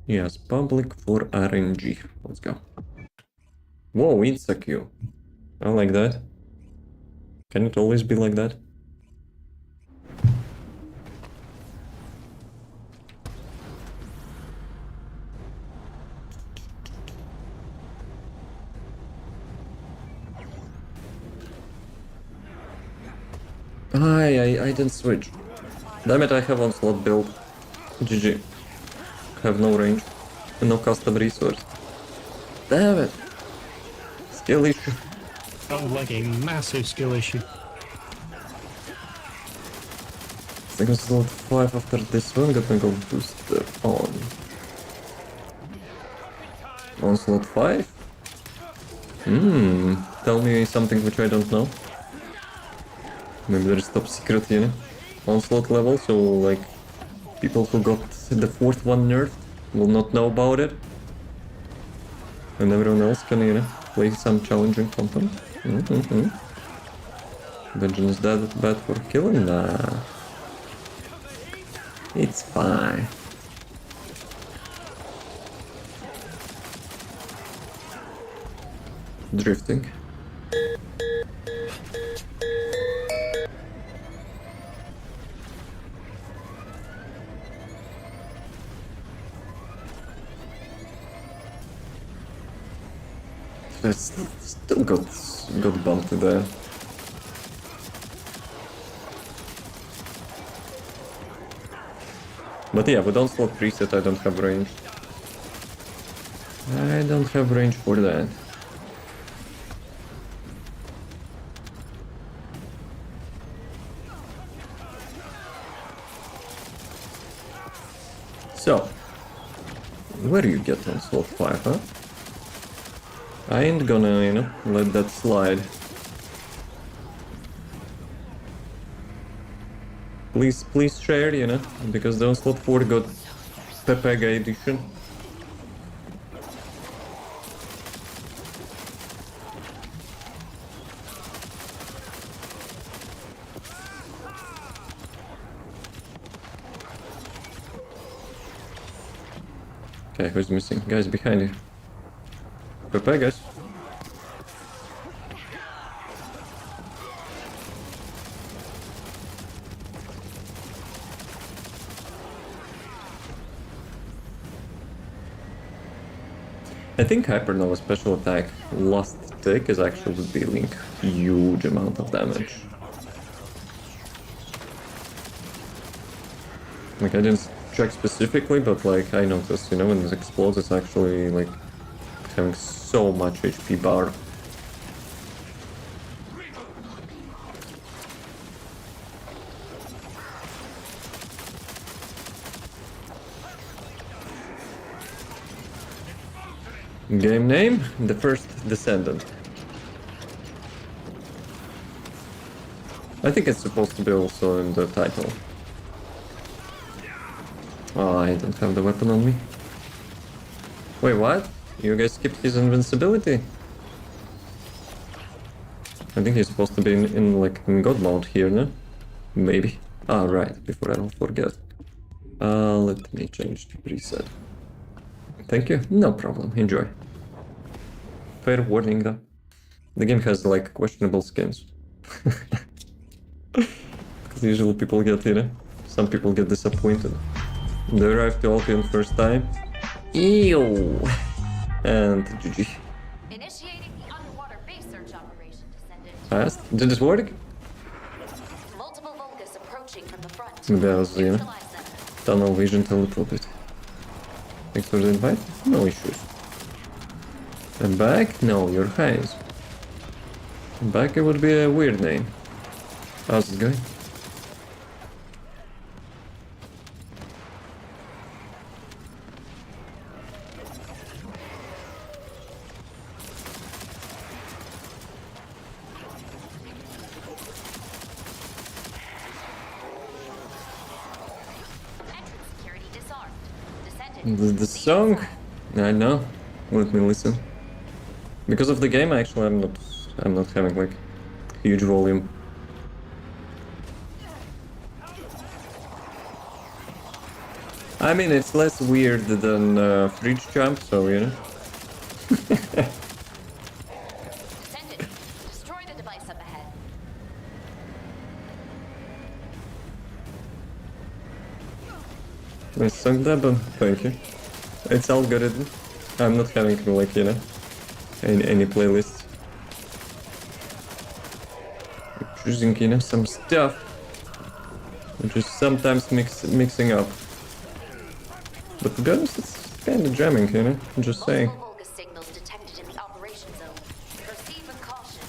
Yes, public for RNG. Let's go. Whoa, it's a queue. I like that. Can it always be like that? I didn't switch. Damn it, I have Onslaught build. GG. Have no range. And no custom resource. Damn it. Skill issue. Sounds like a massive skill issue. I think Onslaught 5 after this one, gonna go booster on. Onslaught 5? Tell me something which I don't know. Maybe there's top secret, you know, Onslaught level, so like people who got the 4th one nerfed will not know about it. And everyone else can, you know, play some challenging content. Dungeon is that bad for killing? Nah. It's fine. Drifting. I still got bumped there. But yeah, with Onslaught preset I don't have range. I don't have range for that. So, where do you get Onslaught 5, huh? I ain't gonna, you know, let that slide. Please share, you know, because the Onslaught 4 got Pepega edition. Okay, who's missing? Guys behind you. Pepegas. I think Hypernova special attack last tick is actually dealing huge amount of damage. Like I didn't check specifically, but like I noticed, you know, when it explodes it's actually like having so much HP bar. Game name? The first Descendant. I think it's supposed to be also in the title. Oh, I don't have the weapon on me. Wait, what? You guys skipped his invincibility? I think he's supposed to be in like in God mode here, no? Maybe. Ah, right, before I don't forget. Let me change the preset. Thank you. No problem. Enjoy. Fair warning though. The game has like questionable skins. Because usually people get, you know, some people get disappointed. They arrived to Albion first time. Ew. And GG. Initiating the underwater base search operation, Descendant. Fast. Did it work? Multiple Vulgus approaching from the front. Maybe I was, you know, Neutralize them. tunnel vision a little bit. Thanks for the invite. No issues. I'm back? No, you're highs. Back it would be a weird name. How's it going? Entrance security disarmed. Descendant. The song? I know. Let me listen. Because of the game, actually, I'm not having like huge volume. I mean, it's less weird than Fridge Jump, so you know. Descendant. Destroy the device up ahead. Nice song, 𝐿𝐿, thank you. It's algorithm. I'm not having like, you know, any playlists. I'm choosing, you know, some stuff. I'm just sometimes mixing up. But to be honest, it's kind of jamming, you know. I'm just saying. Multiple Vulgus signals detected in the operation zone. Proceed with caution.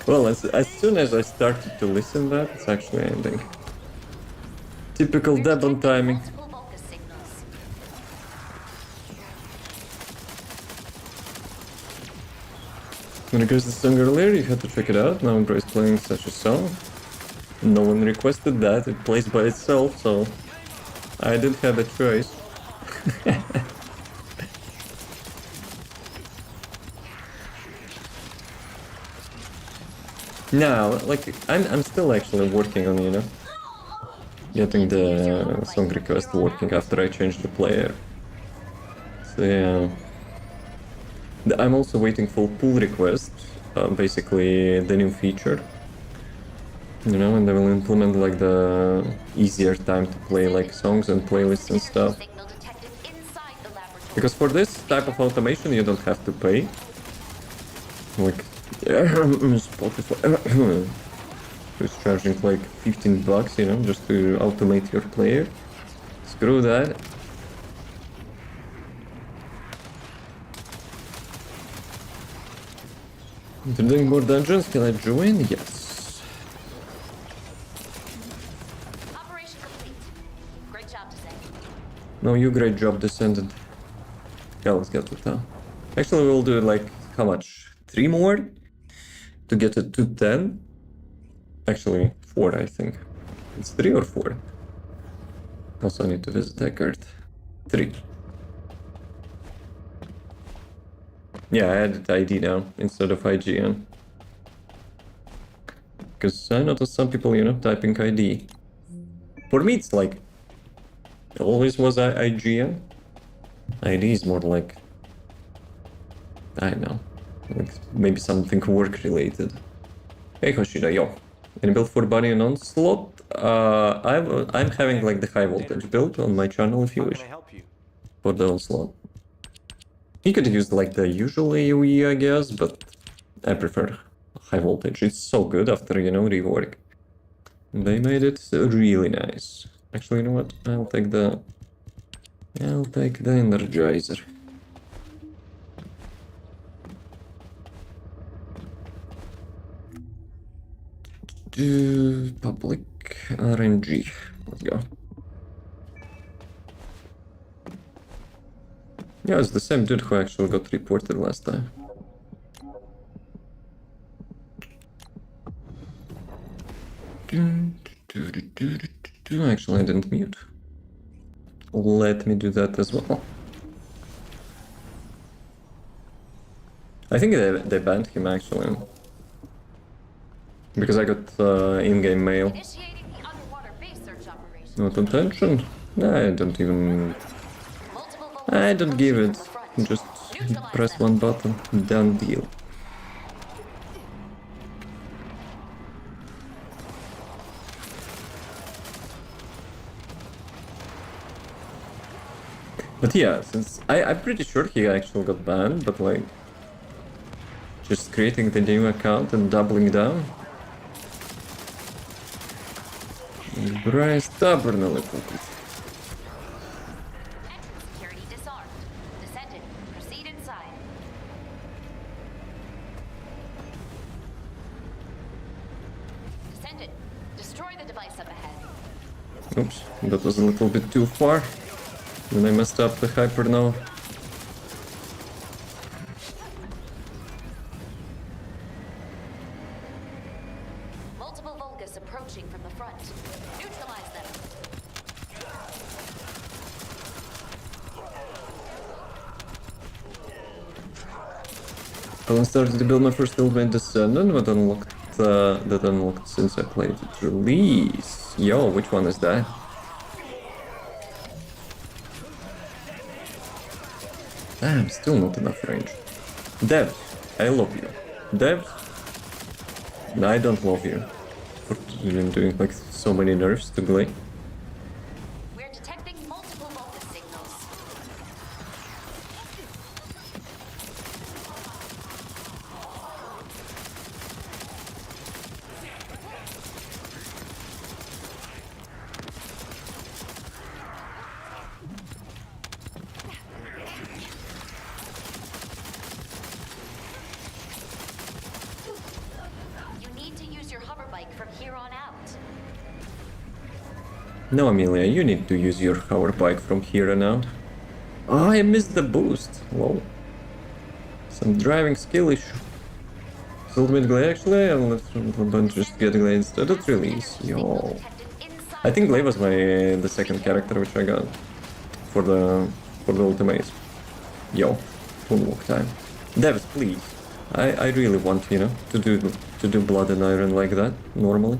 Well, as soon as I started to listen that, it's actually ending. Typical 𝐿𝐿 timing. Multiple Vulgus signals. When it goes to the song earlier, you had to check it out. Now Embrace playing such a song. No one requested that, it plays by itself, so I didn't have a choice. Now, like, I'm still actually working on, you know, getting the song request working after I change the player. So yeah. I'm also waiting for pull request, basically the new feature. You know, and they will implement like the easier time to play like songs and playlists and stuff. Signal detected inside the laboratory. Because for this type of automation you don't have to pay. Like, Spotify is charging like $15, you know, just to automate your player. Screw that. They're doing more dungeons, can I join? Yes. Operation complete. Great job, Descendant. No, you great job, Descendant. Yeah, let's get it now. Actually, we'll do like, how much? 3 more? To get it to 10? Actually, 4, I think. It's 3 or 4? Also, I need to visit that card. 3. Yeah, I added ID now instead of IGN. Because I noticed some people, you know, typing ID. For me, it's like, it always was IGN. ID is more like, I don't know, like maybe something work related. Hey Hoshida, yo. Any build for Bunny and Onslaught? I'm having like the high voltage build on my channel if you How wish. can I help you? For the Onslaught. You could use like the usual AoE, I guess, but I prefer high voltage. It's so good after, you know, rework. They made it really nice. Actually, you know what? I'll take the Energizer. Public RNG. Let's go. Yeah, it's the same dude who actually got reported last time. Actually, I didn't mute. Let me do that as well. I think they banned him actually. Because I got in-game mail. Initiating the underwater base search operation. Not attention? I don't even... I don't give it. Just Press one button, done deal. But yeah, since I'm pretty sure he actually got banned, but like just creating the new account and doubling down. Bryce stubborn a little bit. Security disarmed. Descendant, proceed inside. Descendant, destroy the device up ahead. Oops, that was a little bit too far. Then I messed up the hypernova. Multiple Vulgus approaching from the front. Neutralize them. I started to build my first ultimate Descendant, but that unlocked since I played it release. Yo, which one is that? Damn, still not enough range. Devs, I love you. Devs, I don't love you. For doing like so many nerfs to Gley. We're detecting multiple Vulgus signals. You need to use your hover bike from here on out. No, Amelia, you need to use your hover bike from here on out. Oh, I missed the boost. Whoa. Some driving skill issue. Is ultimate Gley actually? And let's just get Gley instead of release. Yo. I think Gley was the second character which I got for the ultimate. Yo, moonwalk time. Devs, please. I really want, you know, to do blood and iron like that normally.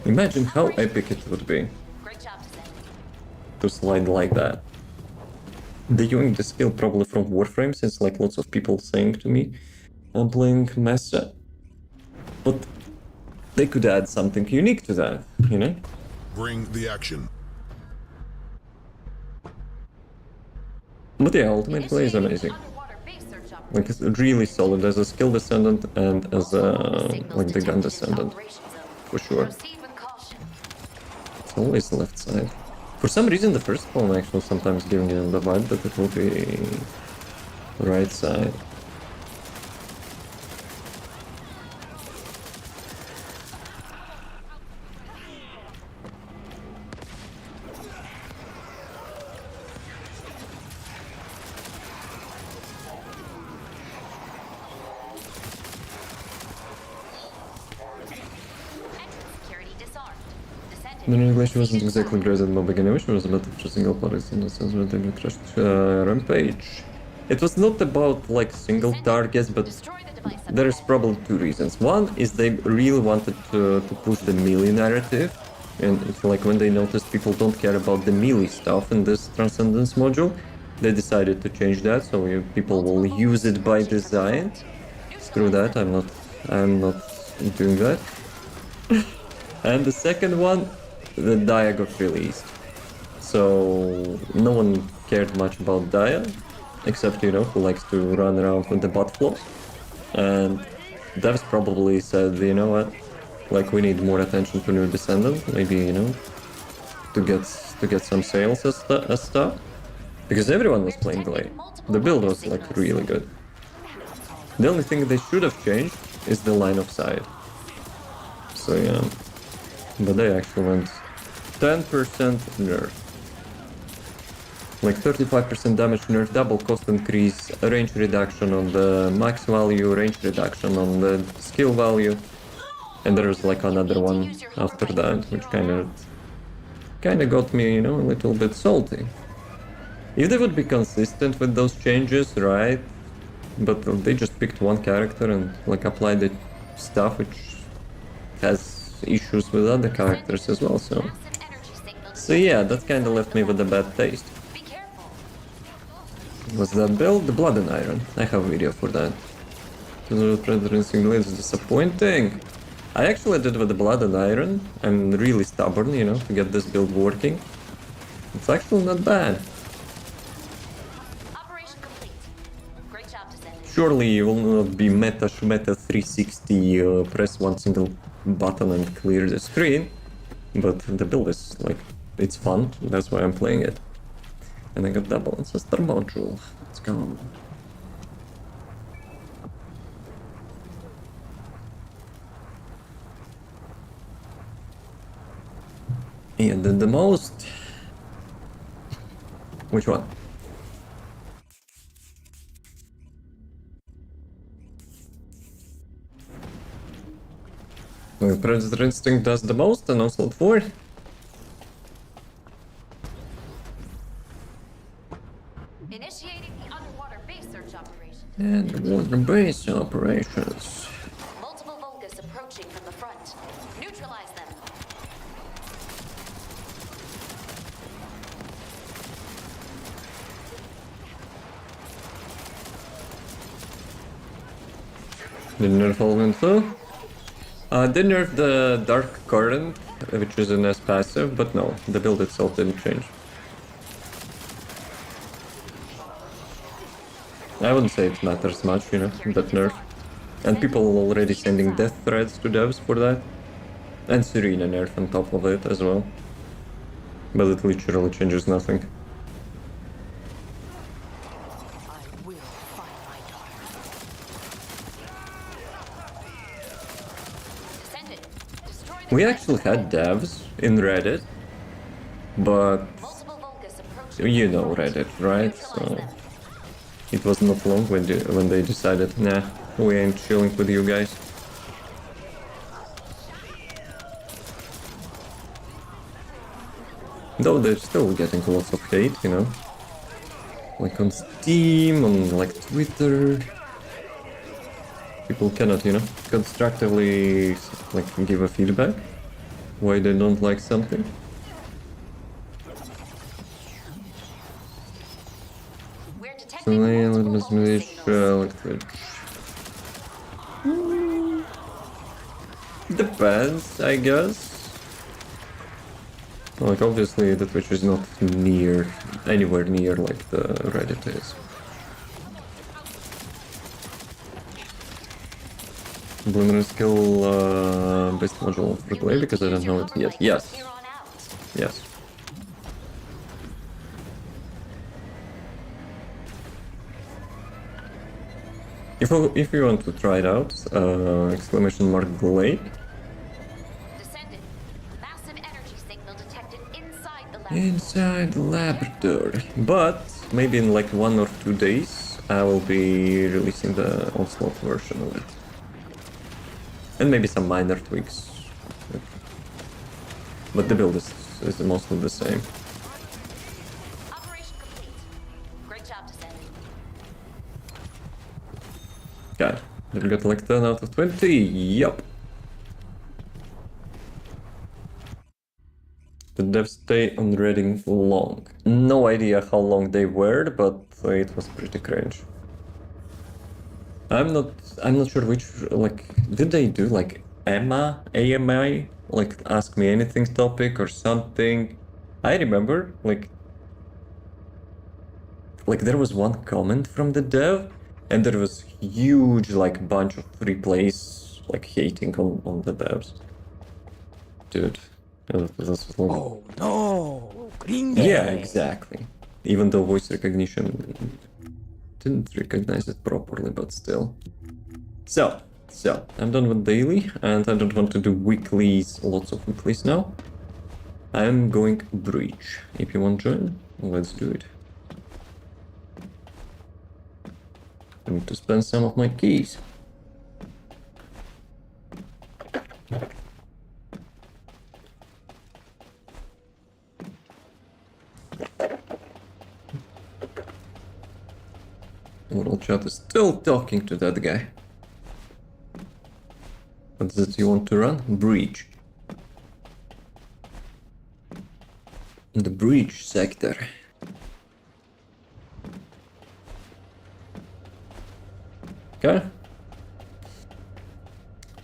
Imagine how epic it would be Great job, Descendant. to slide like that. Debuting the skill probably from Warframe, since like lots of people saying to me I'm playing Mesa. But they could add something unique to that, you know? Bring the action. But yeah, Ultimate Gley is amazing. Underwater base search operation. Like it's really solid as a skill Descendant and as a like the gun Detected in Descendant, operation zone. for sure. Proceed with caution. It's always the left side. For some reason the first one actually sometimes giving you the vibe that it will be right side. Security disarmed. Descendant. The English wasn't proceed exactly inside. great at the beginning, which was about the single products in the sense that they crashed Rampage. It was not about like single targets, but Destroy the device up there's ahead. probably two reasons. One is they really wanted to push the melee narrative, and it's like when they noticed people don't care about the melee stuff in this Transcendence module, they decided to change that, so people will use it by design. Screw that, I'm not doing that. And the second one, the Dia got released. So no one cared much about Dia, except, you know, who likes to run around with the butt flops. And devs probably said, you know what, like we need more attention to new Descendant, maybe, you know, to get some sales as stuff. Because everyone was playing Gley. The build was like really good. The only thing they should have changed is the line of sight. So yeah, but they actually went 10% nerf. Like 35% damage nerf, double cost increase, range reduction on the max value, range reduction on the skill value, and there was like another one after that, which kind of got me, you know, a little bit salty. If they would be consistent with those changes, right? But they just picked one character and like applied the stuff which has issues with other characters as well, so So yeah, that kinda left me with a bad taste. Be careful. Was that build? The Blood and Iron. I have a video for that. The Predator Gley is disappointing. I actually did with the Blood and Iron. I'm really stubborn, you know, to get this build working. It's actually not bad. Operation complete. Great job, Descendant. Surely you will not be meta 360, press one single button and clear the screen. But the build is like, it's fun, that's why I'm playing it. And I got double ancestor module. Let's go. Yeah, did the most. Which one? Well, Predator Instinct does the most and also 4. Initiating the underwater base search operation. And water base operations. Multiple Vulgus approaching from the front. Neutralize them. Did nerf element too? Did nerf the Dark Current, which isn't as passive, but no, the build itself didn't change. I wouldn't say it matters much, you know, that nerf. And people are already sending death threats to devs for that. And Serena nerf on top of it as well. But it literally changes nothing. We actually had devs in Reddit, but you know Reddit, right? So it was not long when they decided, nah, we ain't chilling with you guys. Though they're still getting lots of hate, you know, like on Steam, on like Twitter. People cannot, you know, constructively like give a feedback why they don't like something. Depends, I guess. Like obviously the Twitch is not anywhere near like the Reddit is. Bloomer skill based module for Gley because I don't know it yet. Yes. Yes. If you want to try it out, exclamation mark Gley. Descendant. Massive energy signal detected Inside the laboratory. But maybe in like 1 or 2 days I will be releasing the Onslaught version of it. And maybe some minor tweaks. But the build is mostly the same. Operation complete. Great job, Descendant. Okay, did we get like 10 out of 20? Yup. The devs stay on Redding long. No idea how long they were, but it was pretty cringe. I'm not sure which, like, did they do like AMI, like ask me anything topic or something? I remember like there was one comment from the dev and there was huge like bunch of replays like hating on the devs. Dude, that was long. Oh no! Yeah, exactly. Even though voice recognition didn't recognize it properly, but still. So, I'm done with daily, and I don't want to do weeklies, lots of weeklies now. I'm going breach. If you want to join, let's do it. I need to spend some of my keys. World chat is still talking to that guy. What is it you want to run? Breach. The breach sector. Okay.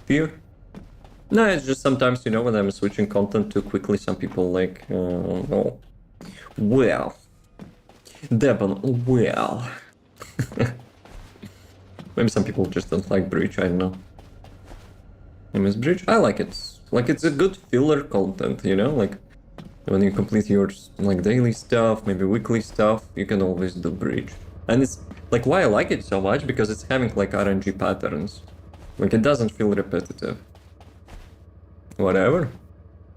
Fear? No, it's just sometimes, you know, when I'm switching content too quickly, some people like, oh, well, Devon, well. Maybe some people just don't like Breach, I don't know. I miss Breach. I like it. Like, it's a good filler content, you know? Like, when you complete your, like, daily stuff, maybe weekly stuff, you can always do Breach. And it's, like, why I like it so much, because it's having, like, RNG patterns. Like, it doesn't feel repetitive. Whatever.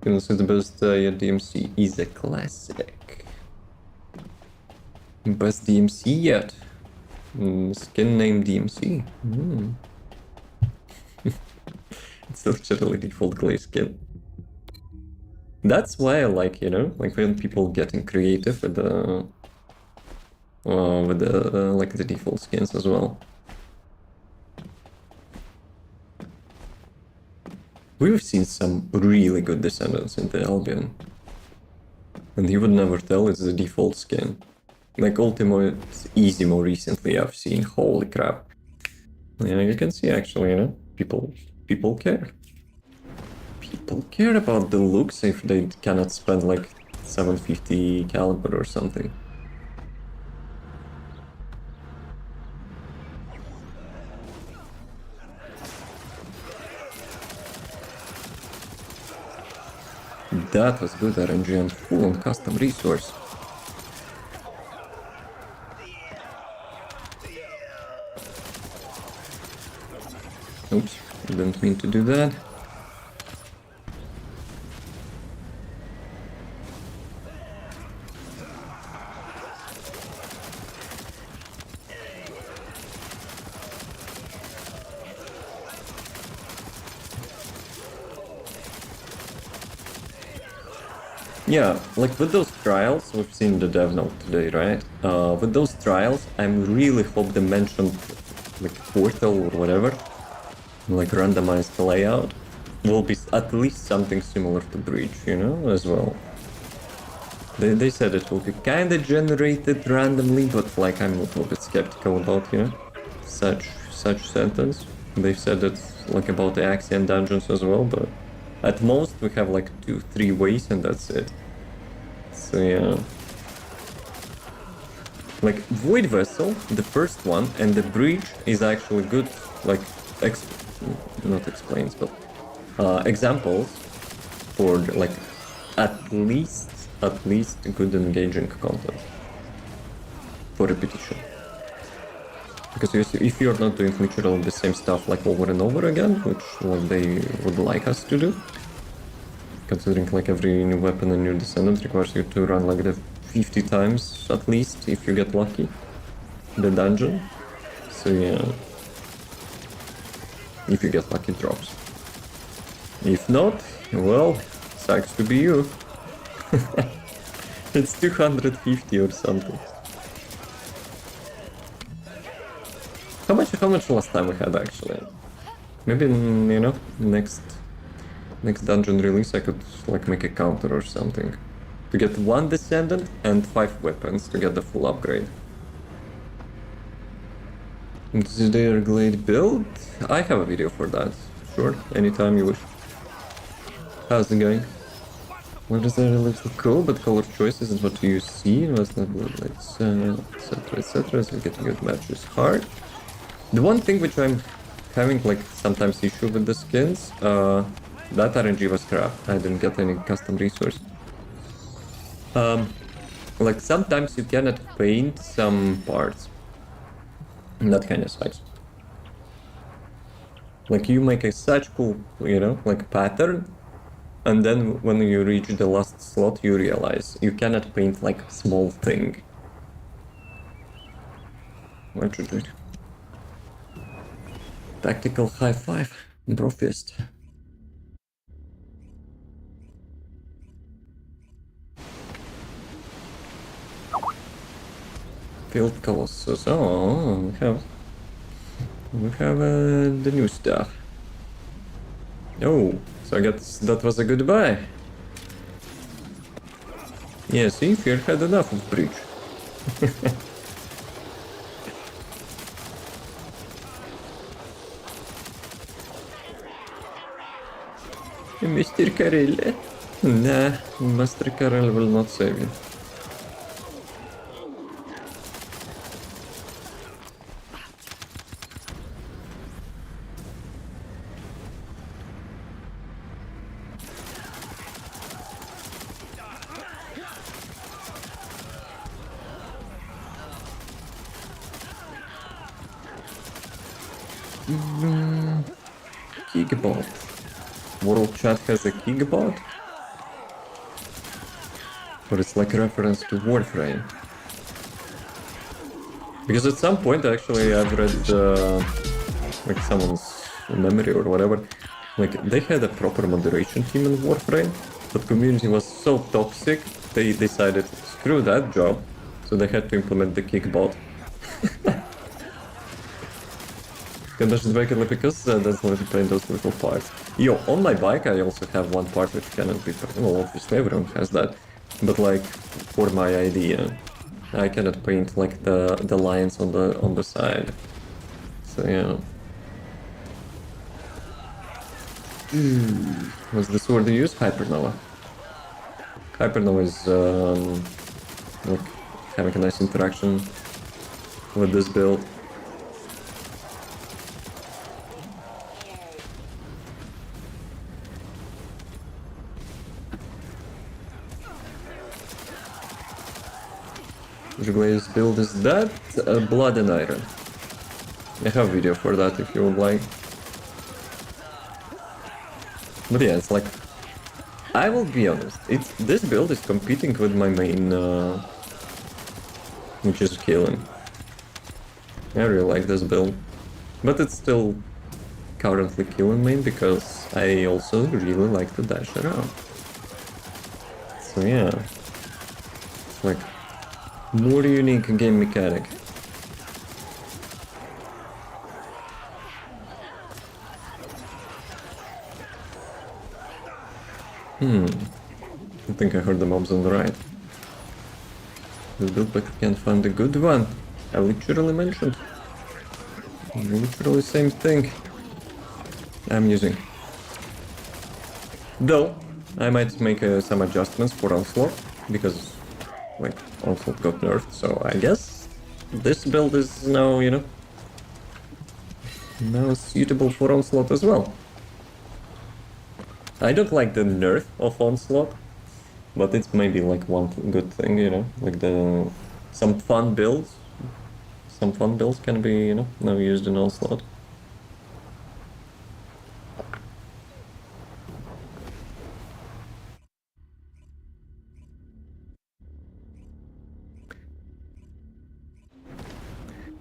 You know, so the best DMC is a classic. Best DMC yet. Skin name DMC. It's literally default Gley skin. That's why I like, you know, like when people getting creative with the like the default skins as well. We've seen some really good Descendants in the Albion. And you would never tell it's the default skin. Like Ultimate Easy more recently I've seen, holy crap. Yeah, you can see actually, you know, people care. People care about the looks if they cannot spend like 750 caliber or something. That was good RNG and full on custom resource. Oops, didn't mean to do that. Yeah, like with those trials, we've seen the dev note today, right? With those trials, I'm really hope they mentioned like portal or whatever, like randomized layout, will be at least something similar to Breach, you know, as well. They said it will be kinda generated randomly, but like I'm a little bit skeptical about, you know, such sentence. They said it like about the Axiom dungeons as well, but at most we have like 2-3 ways and that's it. So yeah. Like Void Vessel, the first one, and the Breach is actually good, like not explains, but examples for like at least good engaging content for repetition. Because if you're not doing literally the same stuff like over and over again, which like they would like us to do, considering like every new weapon and new Descendant requires you to run like the 50 times at least if you get lucky the dungeon. So yeah, if you get lucky drops. If not, well, sucks to be you. It's 250 or something. How much last time we had actually? Maybe, you know, next dungeon release I could like make a counter or something. To get 1 Descendant and 5 weapons to get the full upgrade. Is there a Glade build? I have a video for that. Sure, anytime you wish. How's it going? What does that look cool, but color choice isn't what you see. It was not bloodlights, etc. So getting good matches hard. The one thing which I'm having like sometimes issue with the skins, that RNG was crap. I didn't get any custom resource. Like sometimes you cannot paint some parts. That kind of sucks. Like you make a such cool, you know, like pattern, and then when you reach the last slot, you realize you cannot paint like a small thing. What should do it? Tactical high five, bro fist. Field Colossus. Oh, we have the new stuff. Oh, so I guess that was a goodbye. Yeah, see, Fear had enough of Breach. Mr. Karel? Nah, Master Karel will not save you. ggDebon. World chat has a ggDebon? Or it's like a reference to Warframe? Because at some point actually I've read like someone's memory or whatever, like they had a proper moderation team in Warframe, but community was so toxic they decided screw that job, so they had to implement the ggDebon. Can dash the bike because that's not to paint those little parts. Yo, on my bike I also have one part which cannot be, well obviously everyone has that, but like for my idea I cannot paint like the lines on the side. So yeah. What's the sword you use? Hypernova. Hypernova is like having a nice interaction with this build. Glay's build is that blood and iron. I have a video for that if you would like. But yeah, it's like, I will be honest, this build is competing with my main, which is killing. I really like this build, but it's still currently killing main because I also really like to dash around. So yeah, it's like more unique game mechanic. I think I heard the mobs on the right. This build, but I can't find a good one. I literally mentioned. Literally same thing I'm using. Though, I might make some adjustments for Onslaught, because like Onslaught got nerfed, so I guess this build is now, you know, now suitable for Onslaught as well. I don't like the nerf of Onslaught, but it's maybe like one good thing, you know, like some fun builds can be, you know, now used in Onslaught.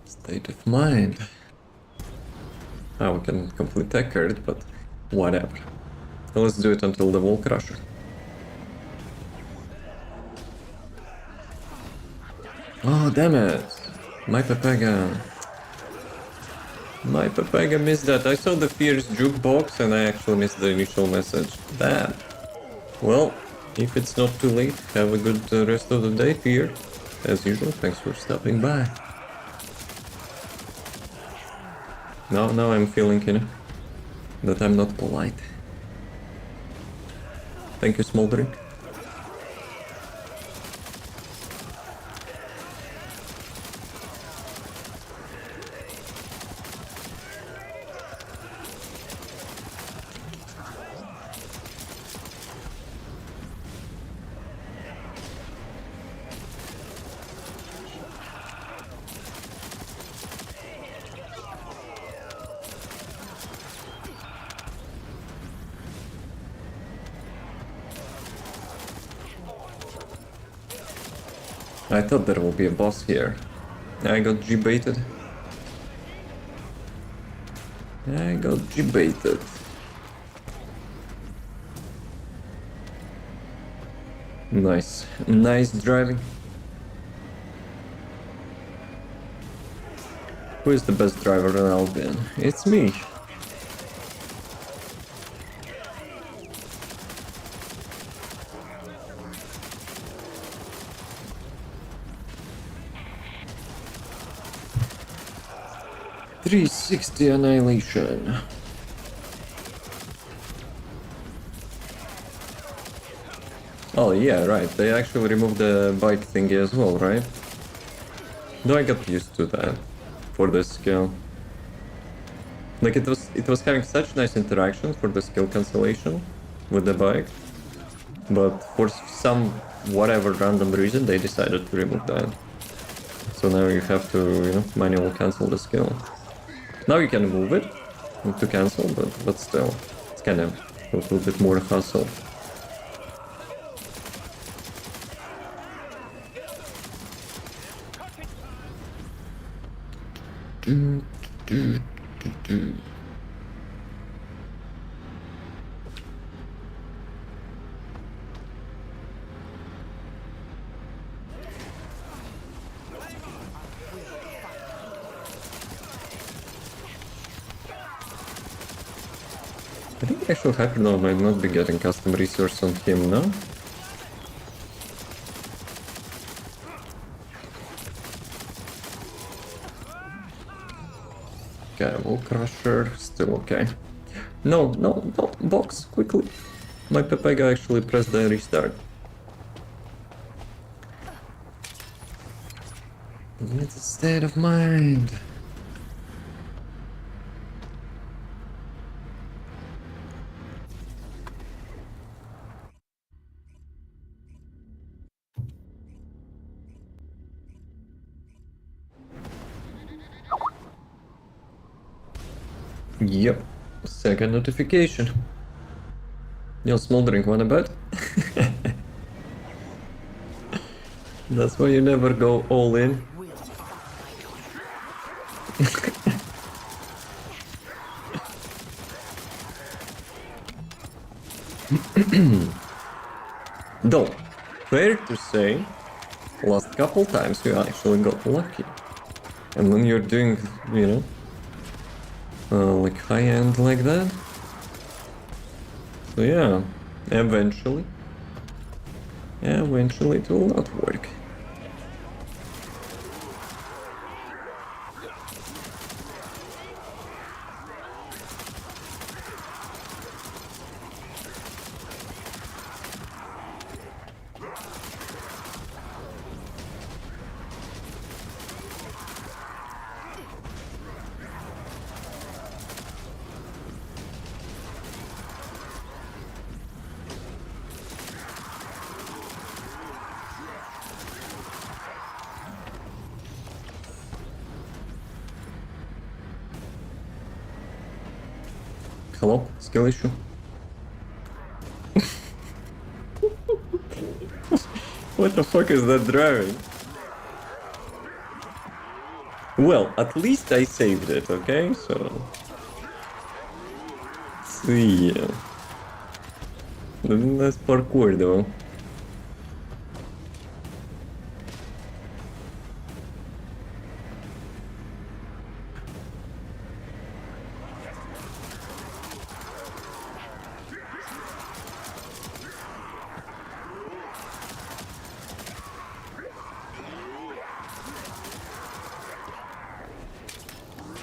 State of mind. Oh, we can complete that card, but whatever. Let's do it until the Wall Crusher. Oh, damn it! My Pepega missed that. I saw the Fear's jukebox and I actually missed the initial message. Damn. Well, if it's not too late, have a good rest of the day, Fear. As usual, thanks for stopping by. Now I'm feeling, you know, that I'm not polite. Thank you, Smoldering. I thought there will be a boss here. I got G-baited. Nice. Nice driving. Who is the best driver in Albion? It's me. 360 Annihilation. Oh yeah, right, they actually removed the bike thingy as well, right? Though I got used to that for this skill. Like it was having such nice interaction for the skill cancellation with the bike, but for some whatever random reason they decided to remove that. So now you have to, you know, manually cancel the skill. Now you can move it to cancel, but still, it's kind of a little bit more hassle. I think actual Hypernova might not be getting custom resource on him now. Okay, Wall Crusher, still okay. No, box, quickly. My Pepega actually pressed the restart. It's a state of mind. Yep, second notification. Yo, Smoldering, wanna bet? That's why you never go all in. Though, fair to say, last couple times you actually got lucky. And when you're doing, you know, like high-end like that. So yeah, eventually it will not work. Hello, skill issue. What the fuck is that driving? Well, at least I saved it, okay? So yeah. That's parkour though.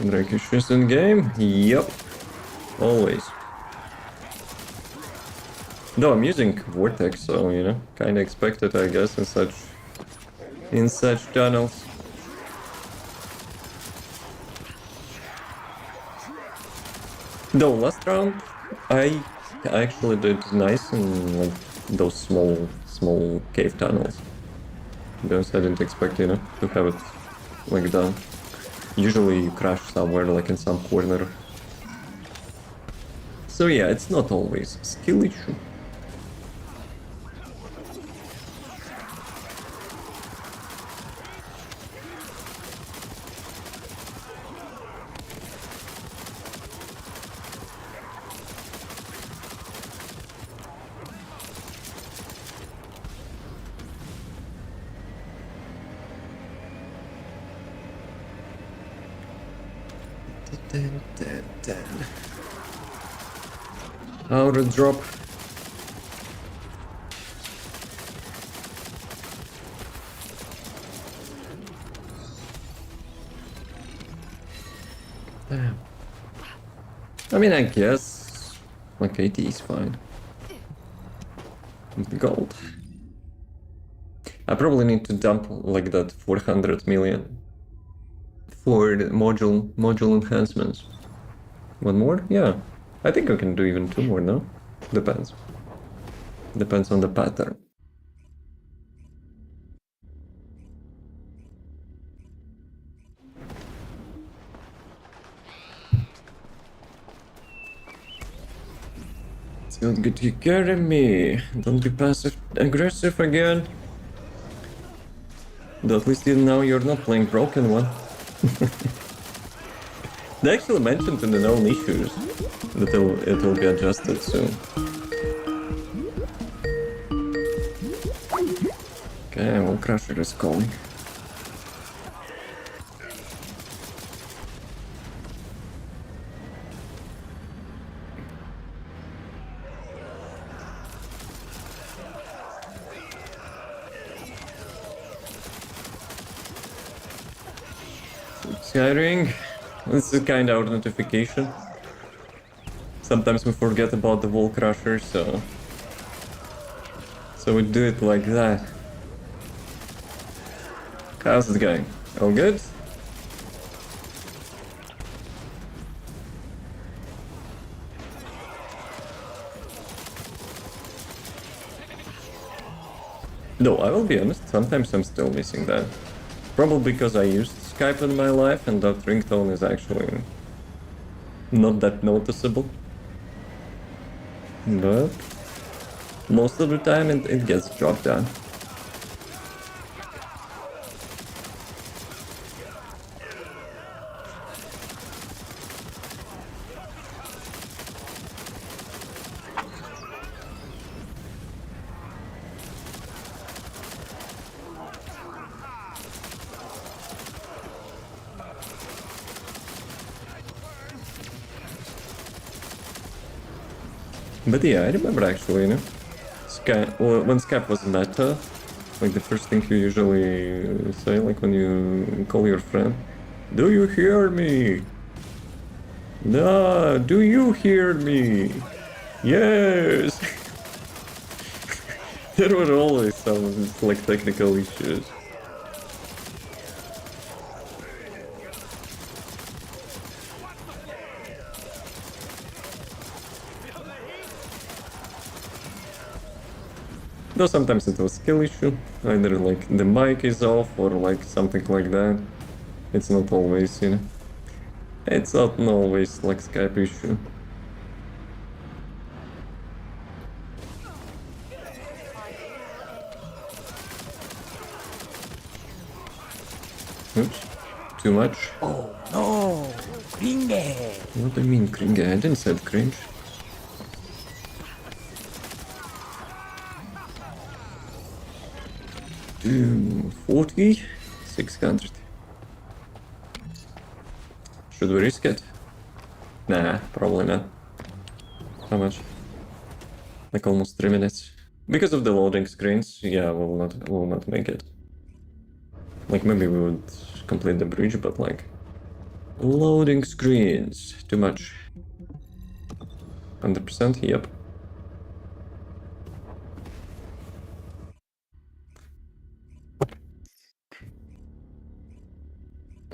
Drake issues in game? Yep. Always. Though I'm using Vortex, so you know, kinda expected I guess in such tunnels. Though last round I actually did nice in like those small cave tunnels. Because I didn't expect, you know, to have it like that. Usually you crash somewhere, like in some corner. So yeah, it's not always a skill issue. Outer drop. Damn. I mean, I guess like 80 is fine. With the gold. I probably need to dump like that 400 million for the module enhancements. One more? Yeah. I think I can do even 2 more, no? Depends. Depends on the pattern. It's not good to carry me. Don't be passive aggressive again. Though at least now you're not playing broken one. They actually mentioned in the known issues that it will be adjusted soon. Okay, well, Crusher is calling. Skyring. This is kind of our notification. Sometimes we forget about the wall crusher, so we do it like that. How's it going? All good? No, I will be honest, sometimes I'm still missing that. Probably because I used Skype in my life and that ringtone is actually not that noticeable. But most of the time it gets dropped down. But yeah, I remember actually, you know, when Skype was meta, like the first thing you usually say, like when you call your friend, "Do you hear me? No, do you hear me? Yes." There were always some like technical issues. Though sometimes it was skill issue, either like the mic is off or like something like that. It's not always, you know, it's not always like Skype issue. Oops, too much. Oh no, cringe. What do you mean cringe? I didn't say cringe. To 40, 600. Should we risk it? Nah, probably not. How much? Like almost 3 minutes. Because of the loading screens, yeah, we'll not make it. Like maybe we would complete the bridge, but like loading screens, too much. 100%, yep.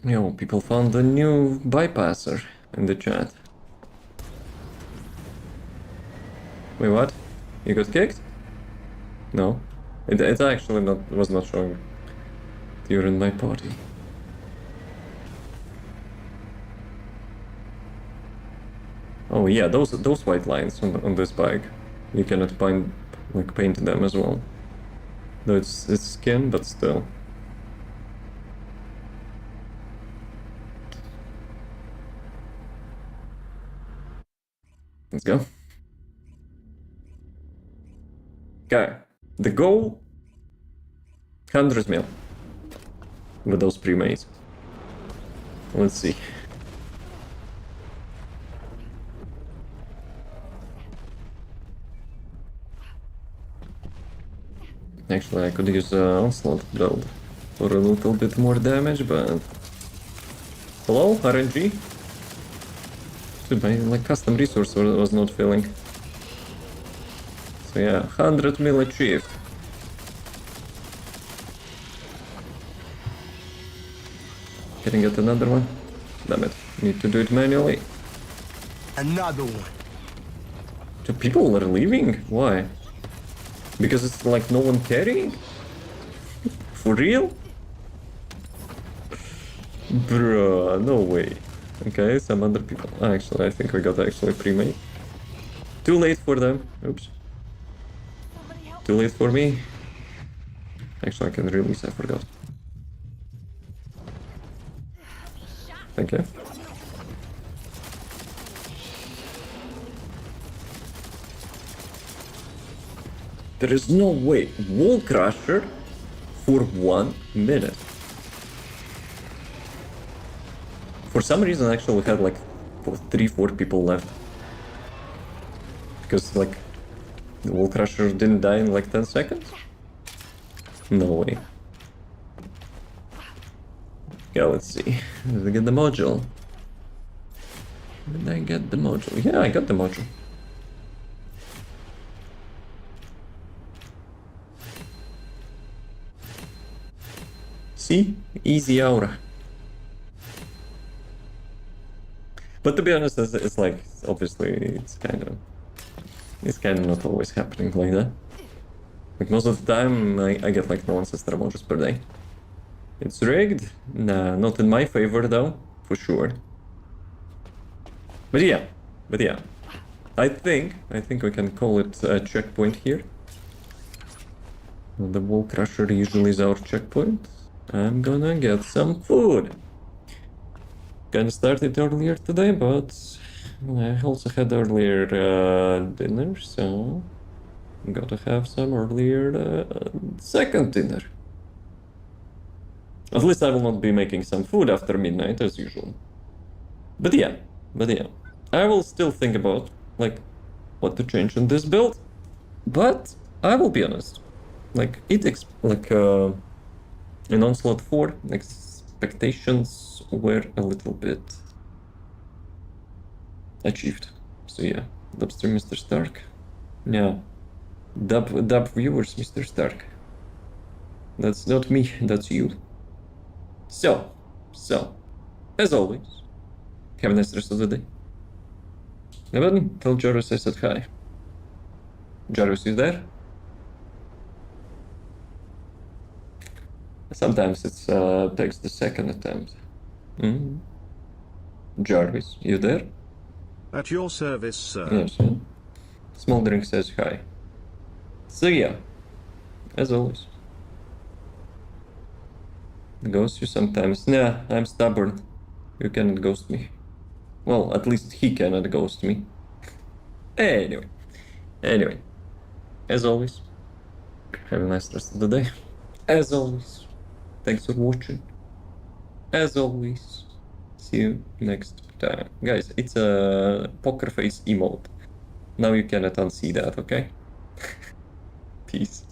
Yo, people found a new bypasser in the chat. Wait, what? You got kicked? No. It actually was not showing. You're in my party. Oh yeah, those white lines on this bike. You cannot paint them as well. Though it's skin, but still. Let's go. Okay, the goal 100 mil with those pre-mades. Let's see. Actually, I could use onslaught build for a little bit more damage, but hello, RNG. Dude, my like custom resource was not filling. So yeah, 100 mil achieved. Can I get another one? Damn it, need to do it manually. Another one. Do people are leaving? Why? Because it's like no one carrying? For real? Bruh, no way. Okay, some other people. Actually, I think we got actually pre-made. Too late for them. Oops. Too late for me. Actually, I can release, I forgot. Thank you. There is no way. Wall Crusher for 1 minute. For some reason, actually, we had like 3-4 people left. Because, like, the Wall Crusher didn't die in like 10 seconds? No way. Yeah, let's see. Did I get the module? Did I get the module? Yeah, I got the module. See? Easy aura. But to be honest, it's like, obviously, it's kind of not always happening like that. Like most of the time, I get like no ancestor modules per day. It's rigged? Nah, not in my favor though, for sure. But yeah. I think we can call it a checkpoint here. The Wall Crusher usually is our checkpoint. I'm gonna get some food. Kinda started earlier today, but I also had earlier dinner, so I'm gotta have some earlier second dinner. At least I will not be making some food after midnight as usual. But yeah, I will still think about like what to change in this build. But I will be honest, like in Onslaught 4, expectations were a little bit achieved. So yeah, Dubster Mr. Stark. Yeah, dub viewers Mr. Stark. That's not me, that's you. So, as always, have a nice rest of the day. Evan, tell Jarvis I said hi. Jarvis, you there? Sometimes it takes the second attempt. Jarvis, you there? At your service, sir. Yes, yeah. Smoldering says hi. So yeah, as always. Ghost you sometimes. Nah, I'm stubborn. You cannot ghost me. Well, at least he cannot ghost me. Anyway. As always, have a nice rest of the day. As always, thanks for watching. As always, see you next time. Guys, it's a poker face emote. Now you cannot unsee that, okay? Peace.